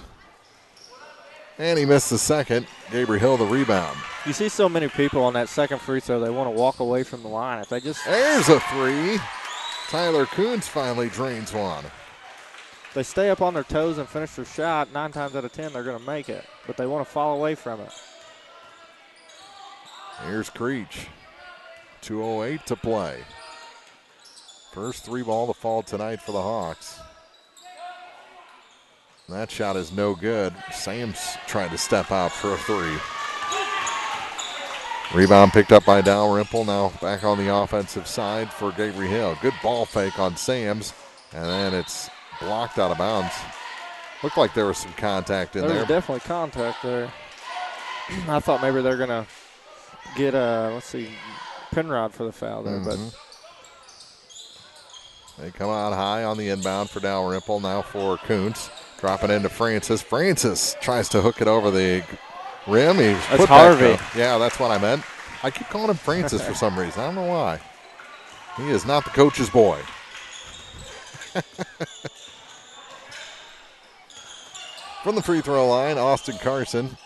And he missed the second. Gabriel Hill the rebound. You see so many people on that second free throw, they want to walk away from the line. If they just There's a three. Tyler Kuntz finally drains one. they stay up on their toes and finish their shot, 9 times out of 10 they're going to make it. But they want to fall away from it. Here's Creech. 2:08 to play. First three ball to fall tonight for the Hawks. That shot is no good. Sam's trying to step out for a three. Rebound picked up by Dalrymple. Now back on the offensive side for Gabriel. Good ball fake on Sam's, and then it's blocked out of bounds. Looked like there was some contact in there. There was definitely contact there. I thought maybe they're going to get, Penrod for the foul there. But they come out high on the inbound for Dalrymple. Now for Kuntz. Dropping into Francis. Francis tries to hook it over the rim. That's Harvey. Yeah, that's what I meant. I keep calling him Francis for some reason. I don't know why. He is not the coach's boy. From the free throw line, Austin Carson.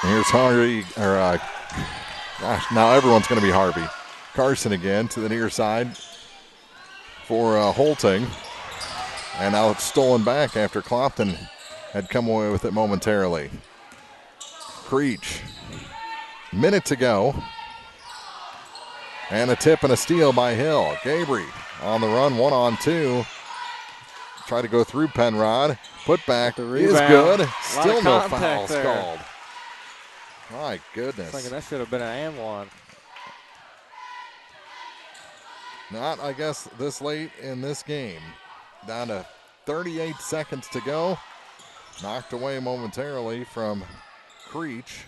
Here's Harvey, now everyone's going to be Harvey. Carson again to the near side for Holting. And now it's stolen back after Clopton had come away with it momentarily. Creech. Minute to go. And a tip and a steal by Hill. Gabry on the run, 1-on-2. Try to go through Penrod. Put back is good. Still no fouls called. My goodness. Thinking that should have been an and one. Not, I guess, this late in this game. Down to 38 seconds to go. Knocked away momentarily from Creech.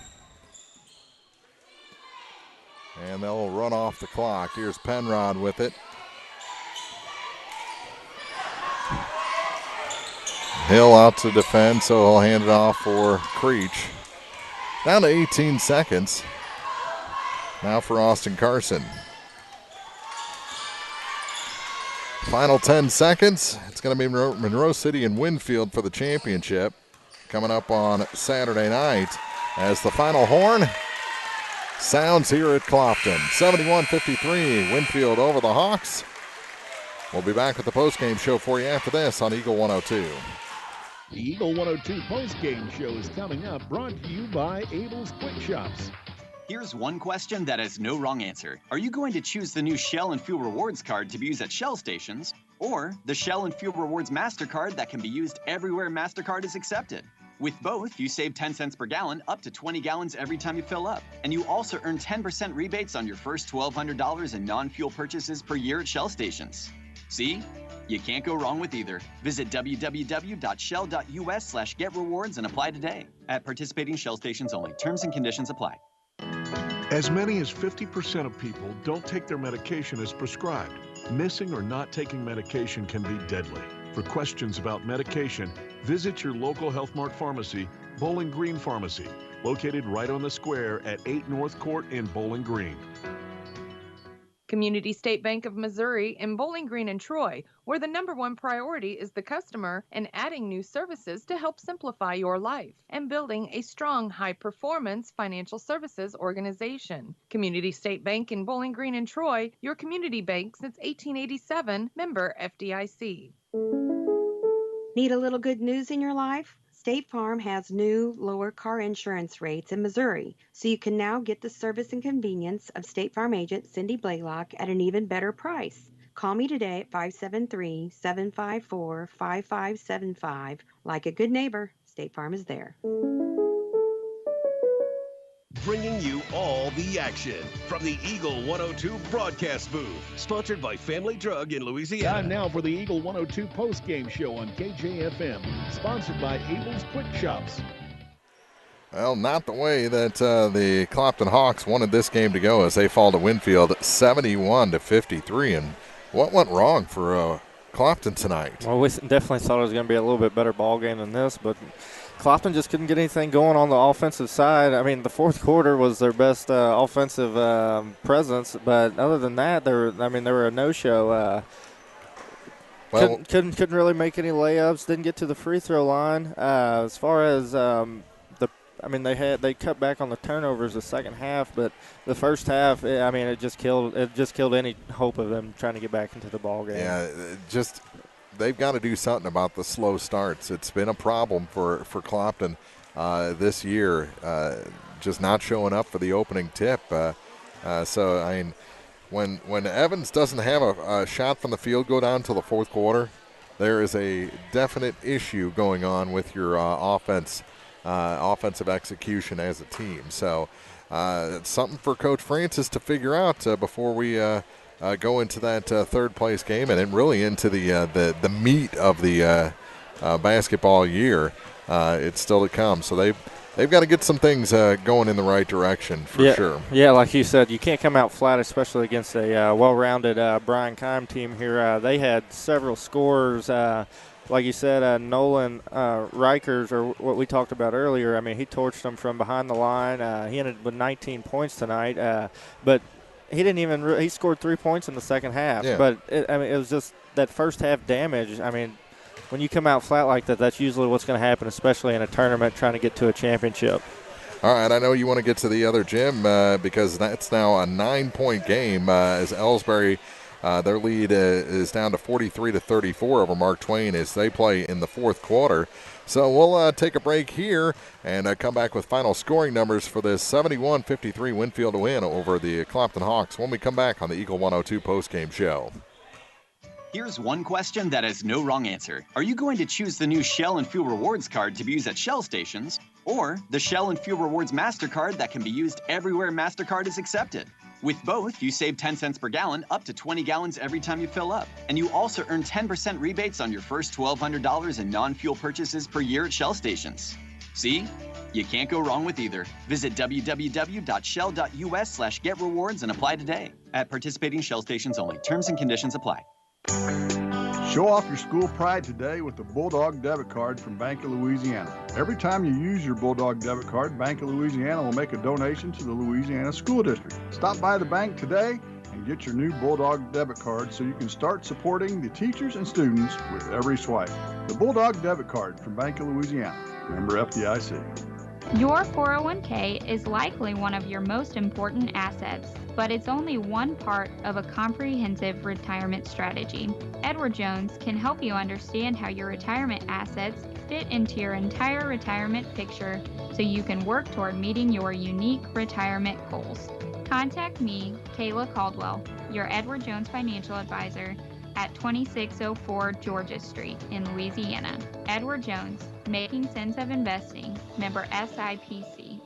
And they'll run off the clock. Here's Penrod with it. Hill out to defend, so he'll hand it off for Creech. Down to 18 seconds. Now for Austin Carson. Final 10 seconds. It's going to be Monroe City and Winfield for the championship. Coming up on Saturday night as the final horn sounds here at Clopton. 71-53, Winfield over the Hawks. We'll be back with the postgame show for you after this on Eagle 102. The Eagle 102 postgame show is coming up, brought to you by Abel's Quick Shops. Here's one question that has no wrong answer. Are you going to choose the new Shell and Fuel Rewards card to be used at Shell stations, or the Shell and Fuel Rewards MasterCard that can be used everywhere MasterCard is accepted? With both, you save 10 cents per gallon, up to 20 gallons every time you fill up. And you also earn 10% rebates on your first $1,200 in non-fuel purchases per year at Shell stations. See? You can't go wrong with either. Visit www.shell.us/getrewards and apply today. At participating Shell stations only. Terms and conditions apply. As many as 50% of people don't take their medication as prescribed. Missing or not taking medication can be deadly. For questions about medication, visit your local Health Mart pharmacy, Bowling Green Pharmacy, located right on the square at 8 North Court in Bowling Green. Community State Bank of Missouri in Bowling Green and Troy, where the #1 priority is the customer and adding new services to help simplify your life and building a strong, high-performance financial services organization. Community State Bank in Bowling Green and Troy, your community bank since 1887, member FDIC. Need a little good news in your life? State Farm has new, lower car insurance rates in Missouri, so you can now get the service and convenience of State Farm agent Cindy Blaylock at an even better price. Call me today at 573-754-5575. Like a good neighbor, State Farm is there. Bringing you all the action from the Eagle 102 broadcast booth. Sponsored by Family Drug in Louisiana. Time now for the Eagle 102 postgame show on KJFM. Sponsored by Abel's Quick Shops. Well, not the way that the Clopton Hawks wanted this game to go as they fall to Winfield 71-53. And what went wrong for Clopton tonight? Well, we definitely thought it was going to be a little bit better ball game than this, but Clopton just couldn't get anything going on the offensive side. I mean, the fourth quarter was their best offensive presence, but other than that, they were a no-show. Couldn't really make any layups. Didn't get to the free throw line. As far as the I mean, they cut back on the turnovers the second half, but the first half, I mean, it just killed any hope of them trying to get back into the ball game. Yeah, they've got to do something about the slow starts. It's been a problem for Clopton this year, just not showing up for the opening tip. So, I mean, when Evans doesn't have a shot from the field go down until the fourth quarter, there is a definite issue going on with your offensive execution as a team. So it's something for Coach Francis to figure out before we go into that third place game and then really into the meat of the basketball year. It's still to come. So they've got to get some things going in the right direction for sure. Yeah, like you said, you can't come out flat, especially against a well-rounded Brian Keim team here. They had several scorers. Like you said, Nolan Rikers, or what we talked about earlier, I mean, he torched them from behind the line. He ended with 19 points tonight, but he didn't even he scored 3 points in the second half. Yeah. But, it was just that first half damage. I mean, when you come out flat like that, that's usually what's going to happen, especially in a tournament trying to get to a championship. All right, I know you want to get to the other gym because that's now a 9-point game as Ellsbury, their lead is down to 43-34 over Mark Twain as they play in the fourth quarter. So we'll take a break here and come back with final scoring numbers for this 71-53 Winfield win over the Clopton Hawks when we come back on the Eagle 102 postgame show. Here's one question that has no wrong answer. Are you going to choose the new Shell and Fuel Rewards card to be used at Shell stations, or the Shell and Fuel Rewards MasterCard that can be used everywhere MasterCard is accepted? With both, you save 10 cents per gallon up to 20 gallons every time you fill up. And you also earn 10% rebates on your first $1,200 in non-fuel purchases per year at Shell stations. See? You can't go wrong with either. Visit www.shell.us/getrewards and apply today. At participating Shell stations only. Terms and conditions apply. Show off your school pride today with the Bulldog debit card from Bank of Louisiana. Every time you use your Bulldog debit card, Bank of Louisiana will make a donation to the Louisiana School District. Stop by the bank today and get your new Bulldog debit card so you can start supporting the teachers and students with every swipe. The Bulldog debit card from Bank of Louisiana. Member FDIC. Your 401k is likely one of your most important assets, but it's only one part of a comprehensive retirement strategy. Edward Jones can help you understand how your retirement assets fit into your entire retirement picture so you can work toward meeting your unique retirement goals. Contact me, Kayla Caldwell, your Edward Jones financial advisor, at 2604 Georgia Street in Louisiana. Edward Jones, Making Sense of Investing, member SIPC.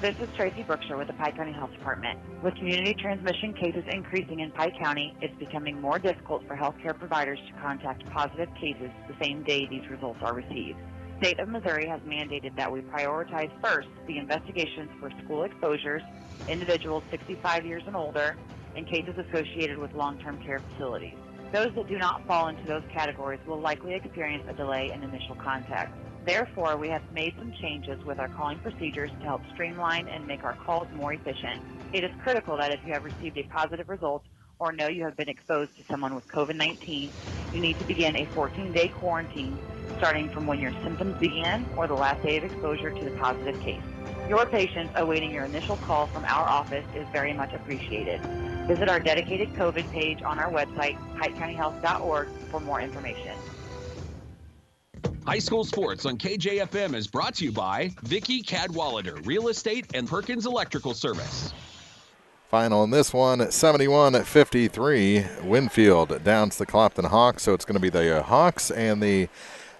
This is Tracy Brookshire with the Pike County Health Department. With community transmission cases increasing in Pike County, it's becoming more difficult for healthcare providers to contact positive cases the same day these results are received. The state of Missouri has mandated that we prioritize first the investigations for school exposures, individuals 65 years and older, and cases associated with long-term care facilities. Those that do not fall into those categories will likely experience a delay in initial contact. Therefore, we have made some changes with our calling procedures to help streamline and make our calls more efficient. It is critical that if you have received a positive result or know you have been exposed to someone with COVID-19, you need to begin a 14-day quarantine starting from when your symptoms began or the last day of exposure to the positive case. Your patience awaiting your initial call from our office is very much appreciated. Visit our dedicated COVID page on our website, PikeCountyHealth.org, for more information. High School Sports on KJFM is brought to you by Vicky Cadwallader, Real Estate and Perkins Electrical Service. Final in this one, 71-53. Winfield downs the Clopton Hawks, so it's going to be the Hawks and the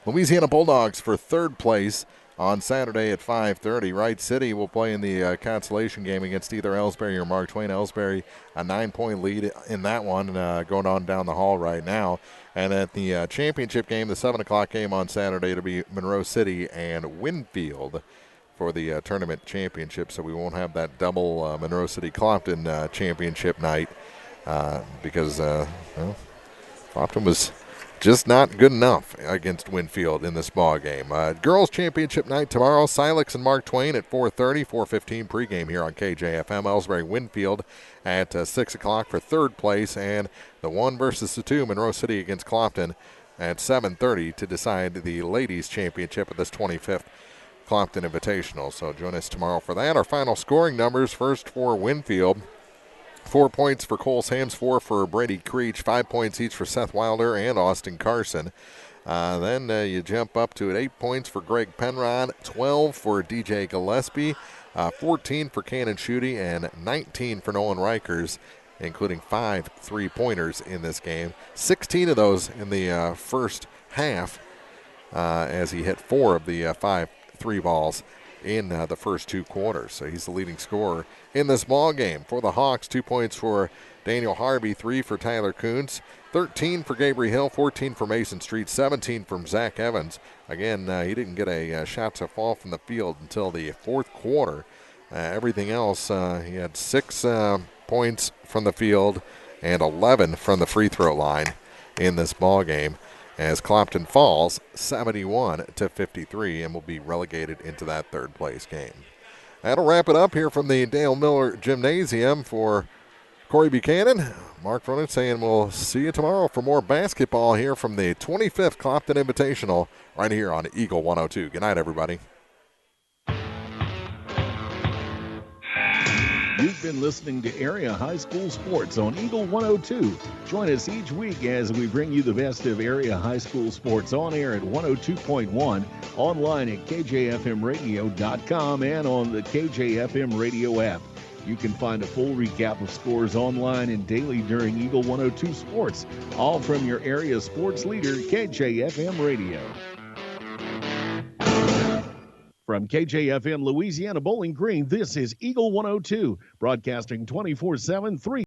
Louisiana Bulldogs for third place on Saturday at 5:30. Wright City will play in the consolation game against either Ellsbury or Mark Twain. Ellsbury, a 9-point lead in that one, going on down the hall right now. And at the championship game, the 7 o'clock game on Saturday, it'll be Monroe City and Winfield for the tournament championship. So we won't have that double Monroe City-Clopton championship night because Clopton was just not good enough against Winfield in this ball game. Girls Championship night tomorrow. Silex and Mark Twain at 4:30, 4:15 pregame here on KJFM. Ellsbury Winfield at 6 o'clock for third place, and the 1 versus the 2 Monroe City against Clopton at 7:30 to decide the ladies championship of this 25th Clopton Invitational. So join us tomorrow for that. Our final scoring numbers, first for Winfield. 4 points for Cole Sams, 4 for Brady Creech, 5 points each for Seth Wilder and Austin Carson. Then you jump up to 8 points for Greg Penrod, 12 for DJ Gillespie, 14 for Cannon Schutte, and 19 for Nolan Rikers, including 5 3-pointers in this game. 16 of those in the first half, as he hit 4 of the 5 3 balls in the first 2 quarters. So he's the leading scorer in this ball game. For the Hawks, 2 points for Daniel Harvey, 3 for Tyler Kuntz, 13 for Gabriel Hill, 14 for Mason Street, 17 from Zach Evans. Again, he didn't get a shot to fall from the field until the 4th quarter. Everything else, he had 6 points from the field and 11 from the free throw line in this ball game, as Clopton falls 71-53 and will be relegated into that 3rd place game. That'll wrap it up here from the Dale Miller Gymnasium. For Corey Buchanan, Mark Fronin saying we'll see you tomorrow for more basketball here from the 25th Clopton Invitational right here on Eagle 102. Good night, everybody. You've been listening to Area High School Sports on Eagle 102. Join us each week as we bring you the best of area high school sports on air at 102.1, online at kjfmradio.com, and on the KJFM radio app. You can find a full recap of scores online and daily during Eagle 102 Sports, all from your area sports leader, KJFM Radio. From KJFM Louisiana Bowling Green, this is Eagle 102, broadcasting 24/7, 3